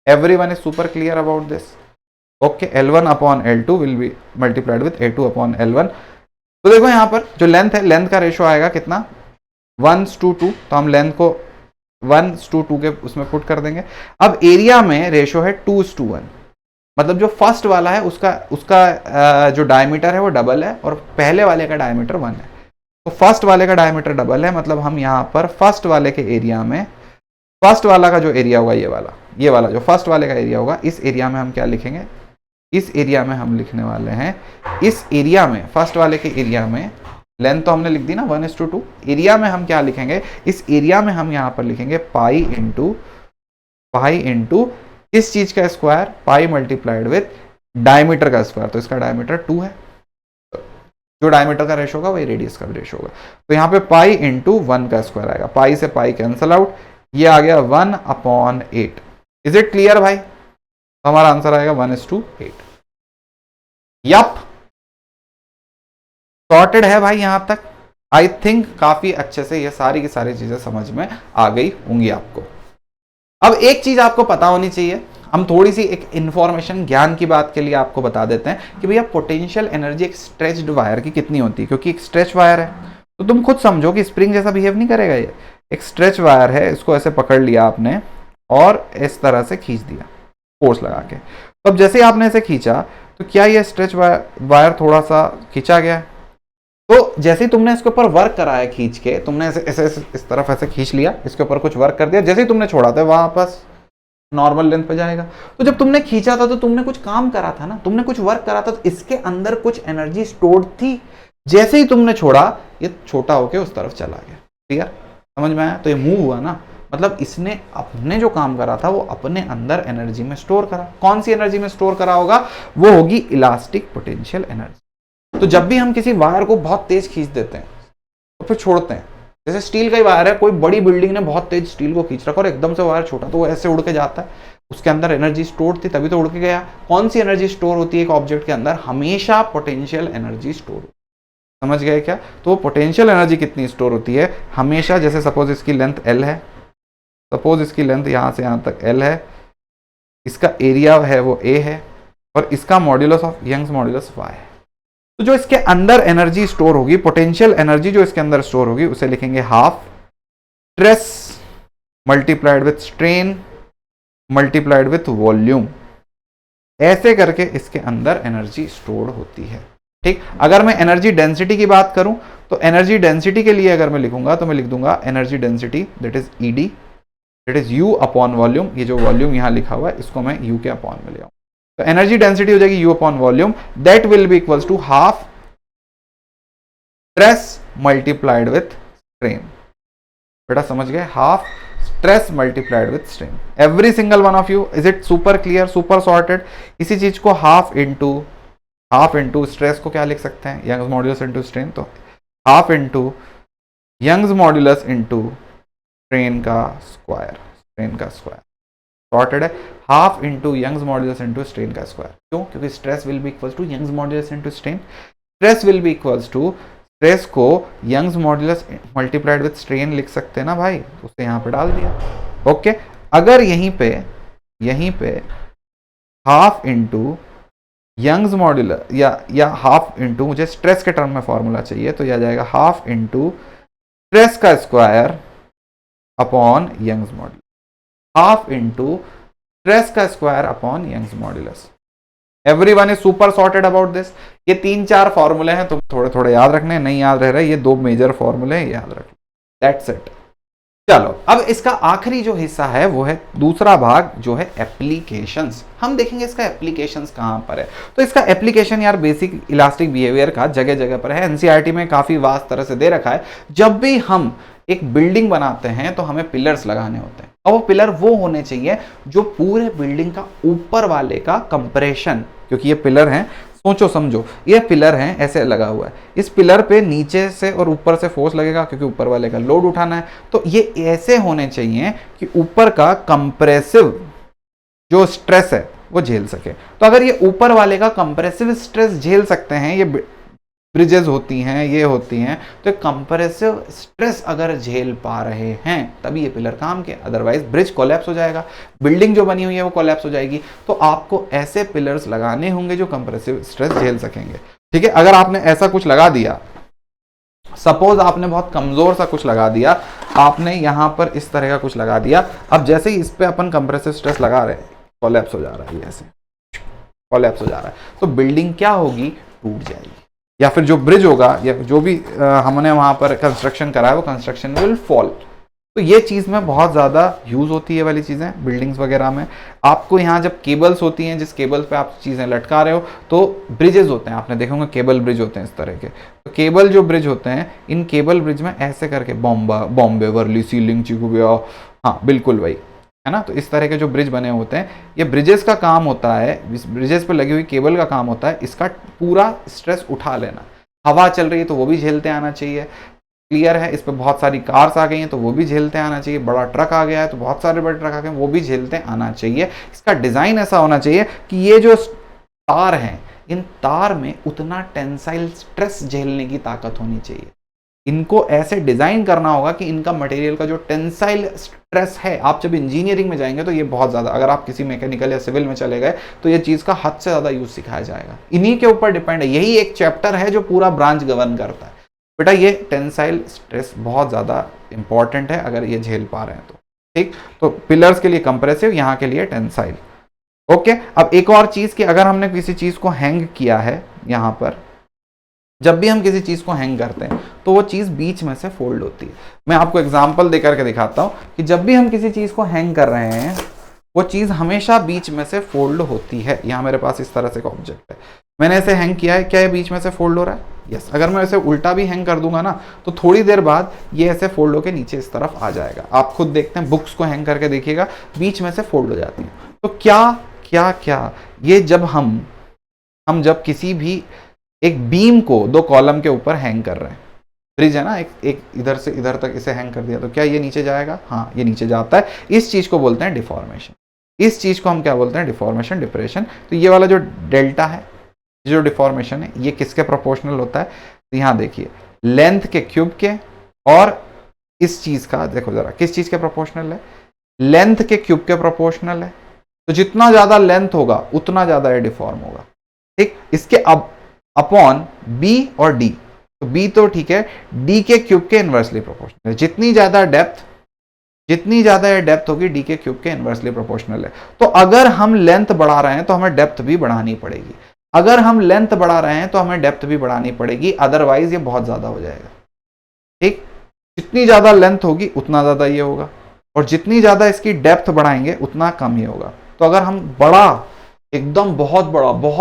Everyone is super clear about this? Okay, L1 upon L2 will be multiplied with A2 upon L1। तो देखो यहां पर जो length है, length का ratio आएगा कितना? 1:2, तो हम लेंथ को 1:2 के उसमें पुट कर देंगे। अब एरिया में रेशो है 2:1, मतलब जो फर्स्ट वाला है उसका जो डायमीटर है वो डबल है और पहले वाले का डायमीटर 1 है। तो फर्स्ट वाले का डायमीटर डबल है, मतलब हम यहाँ पर फर्स्ट वाले के एरिया में, फर्स्ट वाला का जो एरिया होगा ये वाला जो फर्स्ट वाले का एरिया होगा, इस एरिया में हम क्या लिखेंगे? इस एरिया में हम लिखने वाले हैं, इस एरिया में फर्स्ट वाले के एरिया में लेंथ तो हमने लिख दी ना 1:2, एरिया में हम क्या लिखेंगे? इस एरिया में हम यहाँ पर लिखेंगे पाई इंटू इस चीज का square, pi multiplied with diameter का स्क्वायर। तो इसका डायमीटर 2 है, जो डायमीटर का रेशो होगा वही रेडियस का भी रेशो होगा। तो यहाँ पे पाई इंटू 1 का स्क्वायर आएगा, पाई से पाई कैंसल आउट, ये आ गया 1/8। इज इट क्लियर भाई? तो हमारा आंसर आएगा 1:8। यप, सॉर्टेड है भाई यहां तक। आई थिंक काफी अच्छे से ये सारी की सारी चीजें समझ में आ गई होंगी आपको। अब एक चीज आपको पता होनी चाहिए, हम थोड़ी सी एक इंफॉर्मेशन ज्ञान की बात के लिए आपको बता देते हैं कि भैया पोटेंशियल एनर्जी एक स्ट्रेच्ड वायर की कितनी होती है, क्योंकि एक स्ट्रेच वायर है तो तुम खुद समझो कि स्प्रिंग जैसा बिहेव नहीं करेगा। ये एक स्ट्रेच वायर है, इसको ऐसे पकड़ लिया आपने और इस तरह से खींच दिया फोर्स लगा के। तो अब जैसे आपने इसे खींचा तो क्या ये स्ट्रेच वायर थोड़ा सा खींचा गया है? तो जैसे ही तुमने इसके ऊपर वर्क करा है खींच के, तुमने ऐसे इस तरफ ऐसे खींच लिया, इसके ऊपर कुछ वर्क कर दिया, जैसे ही तुमने छोड़ा था वापस नॉर्मल लेंथ पे जाएगा। तो जब तुमने खींचा था तो तुमने कुछ काम करा था ना, तुमने कुछ वर्क करा था, तो इसके अंदर कुछ एनर्जी स्टोर्ड थी। जैसे ही तुमने छोड़ा ये छोटा होके उस तरफ चला गया। क्लियर? समझ में आया? तो ये मूव हुआ ना, मतलब इसने अपने जो काम करा था वो अपने अंदर एनर्जी में स्टोर करा। कौन सी एनर्जी में स्टोर करा होगा? वो होगी इलास्टिक पोटेंशियल एनर्जी। तो जब भी हम किसी वायर को बहुत तेज खींच देते हैं तो फिर छोड़ते हैं, जैसे स्टील का ही वायर है, कोई बड़ी बिल्डिंग ने बहुत तेज स्टील को खींच रखा और एकदम से वायर छोटा, तो वो ऐसे उड़ के जाता है, उसके अंदर एनर्जी स्टोर थी तभी तो उड़ के गया। कौन सी एनर्जी स्टोर होती है एक ऑब्जेक्ट के अंदर? हमेशा पोटेंशियल एनर्जी स्टोर होती है। समझ गए क्या? तो पोटेंशियल एनर्जी कितनी स्टोर होती है? हमेशा, जैसे सपोज इसकी लेंथ L है, सपोज इसकी लेंथ यहां से यहां तक L है, इसका एरिया है वो A है और इसका modulus of Young's modulus Y है। तो जो इसके अंदर एनर्जी स्टोर होगी, पोटेंशियल एनर्जी जो इसके अंदर स्टोर होगी, उसे लिखेंगे half stress multiplied with strain multiplied with volume, ऐसे करके इसके अंदर एनर्जी स्टोर होती है। ठीक, अगर मैं एनर्जी डेंसिटी की बात करूं तो एनर्जी डेंसिटी के लिए अगर मैं लिखूंगा तो मैं लिख दूंगा energy density that is ED, that is you upon volume. ये जो वॉल्यूम यहां लिखा हुआ है इसको मैं यू के अपॉन में ले आऊं, तो एनर्जी डेंसिटी हो जाएगी U upon volume, that will be equals to half stress multiplied with strain. बेटा समझ गए, half stress multiplied with strain. Every single one of you, is it super clear, super sorted? इसी चीज को half into stress को क्या लिख सकते हैं, यंग्स मॉड्यूलस इंटू स्ट्रेन, तो half into Young's modulus into strain का स्क्वायर, सॉर्टेड है। Half into Young's modulus into strain का स्क्वायर, क्यों? क्योंकि stress will be equals to Young's modulus into strain, stress will be equals to, stress को Young's modulus multiplied with strain लिख सकते हैं ना भाई, उसे यहां पे डाल दिया। ओके, अगर यहीं पे हाफ इंटू यंग्स मॉड्यूलस या हाफ इंटू, मुझे स्ट्रेस के टर्म में फॉर्मूला चाहिए, तो यह जाएगा हाफ इंटू स्ट्रेस का square upon Young's modulus, half into stress का square upon Young's modulus. Everyone is super sorted about this. ये 3-4 फॉर्मूले हैं, तुम थोड़े थोड़े याद रखने, नहीं याद रह रहे ये 2 मेजर फॉर्मूले हैं, याद रखना, दैट्स इट। चलो अब इसका आखिरी जो हिस्सा है वो है दूसरा भाग, जो है एप्लीकेशंस। हम देखेंगे इसका एप्लीकेशंस कहां पर है। तो इसका एप्लीकेशन यार बेसिक इलास्टिक बिहेवियर का जगह जगह पर है, एनसीईआरटी में काफी वास्ट तरह से दे रखा है। जब भी हम एक बिल्डिंग बनाते हैं तो हमें पिलर्स लगाने होते हैं, और वो पिलर वो होने चाहिए जो पूरे बिल्डिंग का ऊपर वाले का कंप्रेशन, क्योंकि ये पिलर हैं, सोचो समझो, ये पिलर हैं ऐसे लगा हुआ है, इस पिलर पे नीचे से और ऊपर से फोर्स लगेगा क्योंकि ऊपर वाले का लोड उठाना है। तो ये ऐसे होने चाहिए कि ऊपर का कंप्रेसिव जो स्ट्रेस है वो झेल सके। तो अगर ये ऊपर वाले का कंप्रेसिव स्ट्रेस झेल सकते हैं, ये ब्रिजेस होती हैं, ये होती हैं, तो कंप्रेसिव स्ट्रेस अगर झेल पा रहे हैं तभी ये पिलर काम के, अदरवाइज ब्रिज कोलैप्स हो जाएगा, बिल्डिंग जो बनी हुई है वो कोलैप्स हो जाएगी। तो आपको ऐसे पिलर्स लगाने होंगे जो कंप्रेसिव स्ट्रेस झेल सकेंगे। ठीक है, अगर आपने ऐसा कुछ लगा दिया, सपोज आपने बहुत कमजोर सा कुछ लगा दिया, आपने यहां पर इस तरह का कुछ लगा दिया, अब जैसे ही इस पे अपन कंप्रेसिव स्ट्रेस लगा रहे हैं, कोलैप्स हो जा रहा है, ऐसे कोलैप्स हो जा रहा है, तो बिल्डिंग क्या होगी, टूट जाएगी, या फिर जो ब्रिज होगा या जो भी हमने वहां पर कंस्ट्रक्शन करा है वो कंस्ट्रक्शन विल फॉल। तो ये चीज में बहुत ज्यादा यूज होती है वाली चीजें बिल्डिंग्स वगैरह में। आपको यहाँ जब केबल्स होती हैं, जिस केबल पे आप चीजें लटका रहे हो, तो ब्रिजेस होते हैं, आपने देखा होगा केबल ब्रिज होते हैं इस तरह के। तो केबल जो ब्रिज होते हैं, इन केबल ब्रिज में ऐसे करके बॉम्बे वर्ली सीलिंग चिकुबिया, हाँ बिल्कुल भाई, है ना। तो इस तरह के जो ब्रिज बने होते हैं, ये ब्रिजेस का काम होता है, इस ब्रिजेस पर लगी हुई केबल का काम होता है इसका पूरा स्ट्रेस उठा लेना। हवा चल रही है तो वो भी झेलते आना चाहिए, क्लियर है। इस पर बहुत सारी कार्स आ गई हैं तो वो भी झेलते आना चाहिए, बड़ा ट्रक आ गया है तो बहुत सारे बड़े ट्रक आ गए हैं, वो भी झेलते आना चाहिए। इसका डिजाइन ऐसा होना चाहिए कि ये जो तार हैं, इन तार में उतना टेंसाइल स्ट्रेस झेलने की ताकत होनी चाहिए। इनको ऐसे डिजाइन करना होगा कि इनका मटेरियल का जो टेंसाइल स्ट्रेस है, आप जब इंजीनियरिंग में जाएंगे तो ये बहुत ज्यादा, अगर आप किसी मैकेनिकल या सिविल में चले गए तो ये चीज का हद से ज्यादा यूज सिखाया जाएगा। इन्हीं के ऊपर डिपेंड है, यही एक चैप्टर है जो पूरा ब्रांच गवर्न करता है। बेटा ये टेंसाइल स्ट्रेस बहुत ज्यादा इंपॉर्टेंट है अगर ये झेल पा रहे हैं तो, ठीक। तो पिलर्स के लिए कंप्रेसिव, यहाँ के लिए टेंसाइल। ओके, अब एक और चीज कि अगर हमने किसी चीज को हैंग किया है, यहां पर जब भी हम किसी चीज को हैंग करते हैं तो वो चीज बीच में से फोल्ड होती है। मैं आपको एग्जांपल देकर के दिखाता हूं कि जब भी हम किसी चीज को हैंग कर रहे हैं वो चीज हमेशा बीच में से फोल्ड होती है। यहां मेरे पास इस तरह से एक ऑब्जेक्ट है, मैंने ऐसे हैंग किया है, क्या ये बीच में से फोल्ड हो रहा है? यस। अगर मैं ऐसे उल्टा भी हैंग कर दूंगा ना तो थोड़ी देर बाद ये ऐसे फोल्ड होकर नीचे इस तरफ आ जाएगा। आप खुद देखते हैं, बुक्स को हैंग करके देखिएगा, बीच में से फोल्ड हो जाती है। तो क्या ये जब हम जब किसी भी एक बीम को 2 कॉलम के ऊपर हैंग कर रहे हैं, ब्रिज है ना, एक इधर से इधर तक इसे हैंग कर दिया, तो क्या ये नीचे जाएगा? हाँ, ये नीचे जाता है। इस चीज को बोलते हैं डिफॉर्मेशन। इस चीज को हम क्या बोलते हैं? Deformation, depression. तो ये वाला जो डेल्टा है, जो डिफॉर्मेशन है, ये किसके प्रोपोर्शनल होता है? तो यहां देखिए, लेंथ के क्यूब के, और इस चीज का देखो जरा, किस चीज के प्रोपोर्शनल है? लेंथ के क्यूब के प्रोपोर्शनल है। तो जितना ज्यादा लेंथ होगा उतना ज्यादा ये डिफॉर्म होगा, ठीक। इसके अब अपॉन बी और डी, तो बी तो ठीक है, डी के क्यूब के इनवर्सली प्रोपोर्शनल है। जितनी ज्यादा डेप्थ जितनी ज्यादा ये डेप्थ होगी डी के क्यूब के इनवर्सली प्रोपोर्शनल है। तो अगर हम लेंथ बढ़ा रहे हैं तो हमें डेप्थ भी बढ़ानी पड़ेगी, अगर हम लेंथ बढ़ा रहे हैं तो हमें डेप्थ भी बढ़ानी पड़ेगी, अदरवाइज ये बहुत ज्यादा हो जाएगा। ठीक, जितनी ज्यादा लेंथ होगी उतना ज्यादा ये होगा, और जितनी ज्यादा इसकी डेप्थ बढ़ाएंगे उतना कम ही होगा। तो अगर हम बड़ा, एकदम बहुत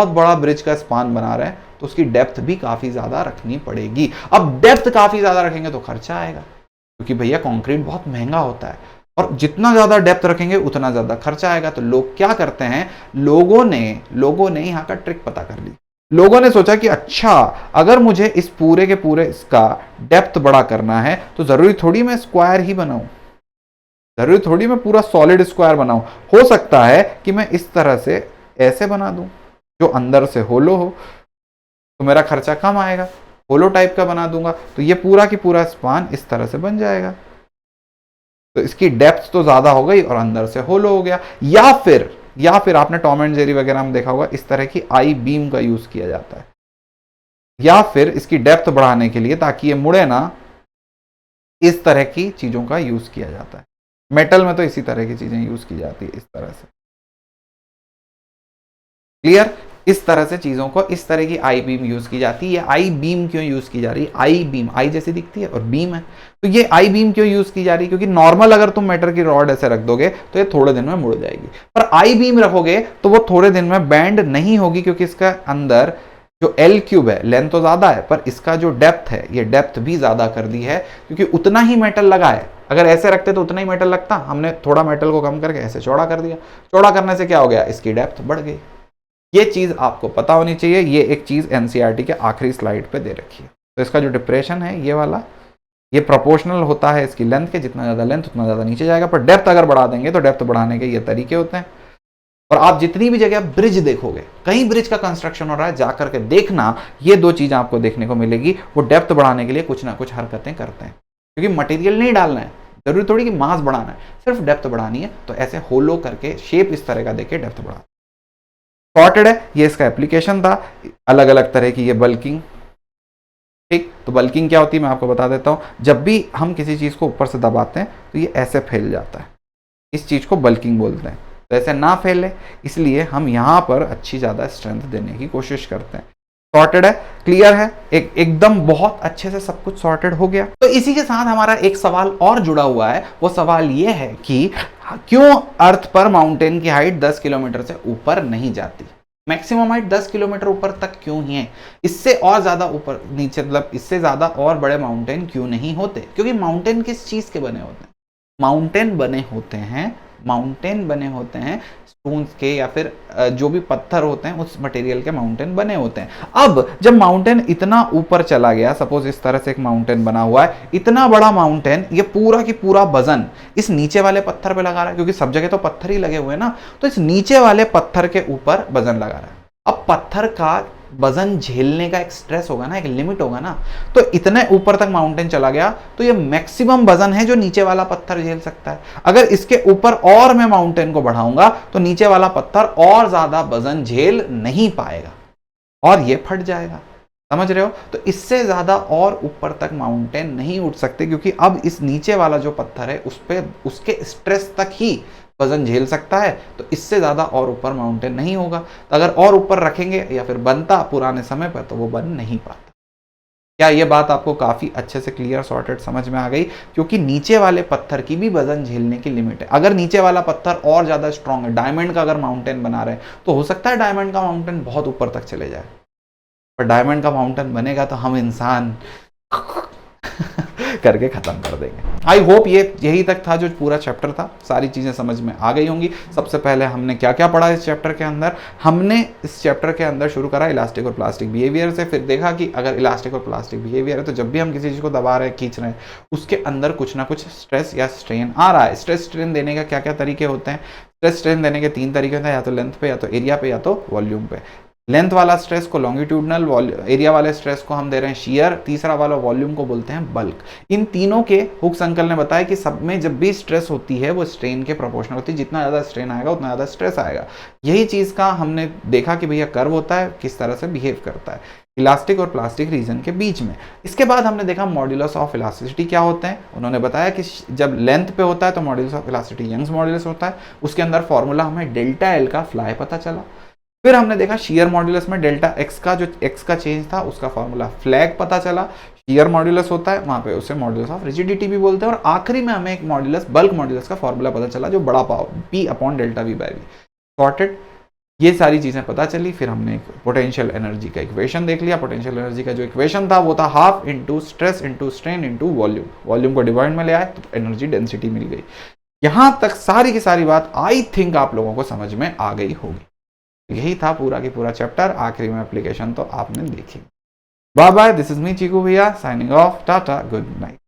बड़ा ब्रिज का स्पान बना रहे हैं तो उसकी डेप्थ भी काफी ज्यादा रखनी पड़ेगी। अब डेप्थ काफी ज्यादा रखेंगे तो खर्चा आएगा, क्योंकि भैया कंक्रीट बहुत महंगा होता है, और जितना ज्यादा डेप्थ रखेंगे उतना ज्यादा खर्चा आएगा। तो लोग क्या करते हैं, लोगों ने यहाँ का ट्रिक पता कर ली। लोगों ने सोचा कि अच्छा, अगर मुझे इस पूरे के पूरे इसका डेप्थ बड़ा करना है तो जरूरी थोड़ी मैं स्क्वायर ही बनाऊं, जरूरी थोड़ी मैं पूरा सॉलिड स्क्वायर बनाऊं। हो सकता है कि मैं इस तरह से ऐसे बना दूं जो अंदर से होलो हो, तो मेरा खर्चा कम आएगा। होलो टाइप का बना दूंगा तो ये पूरा की पूरा स्पान इस तरह से बन जाएगा, तो इसकी डेप्थ तो ज्यादा हो गई और अंदर से होलो हो गया। या फिर आपने टॉम एंड जेरी वगैरह में देखा होगा, इस तरह की आई बीम का यूज किया जाता है, या फिर इसकी डेप्थ बढ़ाने के लिए ताकि ये मुड़े ना, इस तरह की चीजों का यूज किया जाता है। मेटल में तो इसी तरह की चीजें यूज की जाती है, इस तरह से। क्लियर, इस तरह से चीजों को, इस तरह की आई बीम यूज की जाती है। आई बीम क्यों यूज की जा रही है, आई बीम आई जैसी दिखती है और बीम है, तो ये आई बीम क्यों यूज की जा रही है, क्योंकि नॉर्मल अगर तुम मेटल की रॉड ऐसे रख दोगे तो ये थोड़े दिन में मुड़ जाएगी, पर आई बीम रखोगे तो वो थोड़े दिन में बैंड नहीं होगी, क्योंकि इसका अंदर जो एल क्यूब है, लेंथ तो ज्यादा है पर इसका जो डेप्थ है, ये डेप्थ भी ज्यादा कर दी है, क्योंकि उतना ही मेटल लगा है। अगर ऐसे रखते तो उतना ही मेटल लगता, हमने थोड़ा मेटल को कम करके ऐसे चौड़ा कर दिया। चौड़ा करने से क्या हो गया, इसकी डेप्थ बढ़ गई। ये चीज आपको पता होनी चाहिए। ये एक चीज एनसीईआरटी के आखिरी स्लाइड पे दे रखी है। तो इसका जो डिप्रेशन है ये वाला, ये प्रोपोर्शनल होता है इसकी लेंथ के, जितना ज्यादा लेंथ उतना ज्यादा नीचे जाएगा। पर डेप्थ अगर बढ़ा देंगे तो डेप्थ बढ़ाने के ये तरीके होते हैं। और आप जितनी भी जगह ब्रिज देखोगे, कहीं ब्रिज का कंस्ट्रक्शन हो रहा है, जाकर के देखना, ये दो चीजें आपको देखने को मिलेगी। वो डेप्थ बढ़ाने के लिए कुछ ना कुछ हरकतें करते हैं, क्योंकि मटेरियल नहीं डालना है, जरूरी थोड़ी कि मास बढ़ाना है, सिर्फ डेप्थ बढ़ानी है। तो ऐसे होलो करके शेप इस तरह का देके डेप्थ बढ़ा। सॉर्टेड है, ये इसका एप्लीकेशन था। अलग अलग तरह की ये बल्किंग, ठीक, तो बल्किंग क्या होती है मैं आपको बता देता हूं। जब भी हम किसी चीज को ऊपर से दबाते हैं तो ये ऐसे फैल जाता है, इस चीज को बल्किंग बोलते हैं। तो ऐसे ना फैले, इसलिए हम यहां पर अच्छी ज्यादा स्ट्रेंथ देने की कोशिश करते हैं। सॉर्टेड है, क्लियर है, एकदम बहुत अच्छे से सब कुछ सॉर्टेड हो गया। तो इसी के साथ हमारा एक सवाल और जुड़ा हुआ है। वो सवाल ये है कि क्यों अर्थ पर माउंटेन की हाइट 10 किलोमीटर से ऊपर नहीं जाती, मैक्सिमम हाइट 10 किलोमीटर ऊपर तक क्यों ही है, इससे और ज्यादा ऊपर नीचे, मतलब इससे ज्यादा और बड़े माउंटेन क्यों नहीं होते। क्योंकि माउंटेन किस चीज के बने होते हैं, माउंटेन बने होते हैं स्टोन्स के, या फिर जो भी पत्थर होते हैं उस मटेरियल के माउंटेन बने होते हैं। अब जब माउंटेन इतना ऊपर चला गया, सपोज इस तरह से एक माउंटेन बना हुआ है, इतना बड़ा माउंटेन, ये पूरा की पूरा वजन इस नीचे वाले पत्थर पे लगा रहा है, क्योंकि सब जगह तो पत्थर ही लगे हुए हैं ना, तो इस नीचे वाले पत्थर के ऊपर वजन लगा रहा है। अब पत्थर का वजन झेलने का एक स्ट्रेस होगा ना, एक लिमिट होगा ना, तो इतने ऊपर तक माउंटेन चला गया तो ये मैक्सिमम वजन है जो नीचे वाला पत्थर झेल सकता है। अगर इसके ऊपर और मैं माउंटेन को बढ़ाऊंगा तो नीचे वाला पत्थर और ज्यादा वजन झेल नहीं पाएगा और ये फट जाएगा, समझ रहे हो। तो इससे ज्यादा और ऊपर तक माउंटेन नहीं उठ सकते, क्योंकि अब इस नीचे वाला जो पत्थर है उस पे उसके स्ट्रेस तक ही वजन झेल सकता है, तो इससे ज्यादा और ऊपर माउंटेन नहीं होगा। तो अगर और ऊपर रखेंगे या फिर बनता पुराने समय पर तो वो बन नहीं पाता। क्या ये बात आपको काफी अच्छे से क्लियर सॉर्टेड समझ में आ गई, क्योंकि नीचे वाले पत्थर की भी वजन झेलने की लिमिट है। अगर नीचे वाला पत्थर और ज्यादा स्ट्रांग है, डायमंड का अगर माउंटेन बना रहे हैं तो हो सकता है डायमंड का माउंटेन बहुत ऊपर तक चले जाए, पर डायमंड का माउंटेन बनेगा तो हम इंसान करके खत्म कर देंगे। आई होप ये यही तक था जो पूरा चैप्टर था, सारी चीजें समझ में आ गई होंगी। सबसे पहले हमने क्या क्या पढ़ा इस चैप्टर के अंदर, हमने इस चैप्टर के अंदर शुरू करा इलास्टिक और प्लास्टिक बिहेवियर से, फिर देखा कि अगर इलास्टिक और प्लास्टिक बिहेवियर है तो जब भी हम किसी चीज को दबा रहे हैं, खींच रहे हैं, उसके अंदर कुछ ना कुछ स्ट्रेस या स्ट्रेन आ रहा है। स्ट्रेस स्ट्रेन देने का क्या क्या तरीके होते हैं, स्ट्रेस स्ट्रेन देने के 3 तरीके होते हैं, या तो लेंथ पे, या तो एरिया पे, या तो वॉल्यूम पे। लेंथ वाला स्ट्रेस को लॉन्गिट्यूडनल, एरिया वाले स्ट्रेस को हम दे रहे हैं शियर, तीसरा वाला वॉल्यूम को बोलते हैं बल्क। इन तीनों के हुक्स अंकल ने बताया कि सब में जब भी स्ट्रेस होती है वो स्ट्रेन के प्रोपोर्शनल होती है, जितना ज़्यादा स्ट्रेन आएगा उतना ज़्यादा स्ट्रेस आएगा। यही चीज़ का हमने देखा कि भैया कर्व होता है किस तरह से बिहेव करता है इलास्टिक और प्लास्टिक रीजन के बीच में। इसके बाद हमने देखा मॉड्यूलस ऑफ इलास्टिसिटी क्या होते हैं। उन्होंने बताया कि जब लेंथ पे होता है तो modulus of elasticity Young's modulus होता है, उसके अंदर फॉर्मूला हमें डेल्टा एल का फ्लाई पता चला। फिर हमने देखा शियर मॉड्यूलस में डेल्टा एक्स का जो एक्स का चेंज था उसका फॉर्मूला फ्लैग पता चला। शियर मॉड्यूलस होता है वहां पे उसे मॉड्यूलस ऑफ रिजिडिटी भी बोलते हैं। और आखिरी में हमें एक मॉड्यूलस बल्क मॉड्यूलस का फॉर्मूला पता चला जो बड़ा power P upon delta V by V sorted. ये सारी चीजें पता चली। फिर हमने एक पोटेंशियल एनर्जी का इक्वेशन देख लिया। पोटेंशियल एनर्जी का जो इक्वेशन था वो था half into stress into strain into volume. Volume को डिवाइड में ले आए तो एनर्जी डेंसिटी मिल गई। यहां तक सारी की सारी बात आई थिंक आप लोगों को समझ में आ गई होगी। यही था पूरा की पूरा चैप्टर। आखिरी में एप्लीकेशन तो आपने देखी। Bye bye, this is me Cheeku भैया signing off, tata, good night.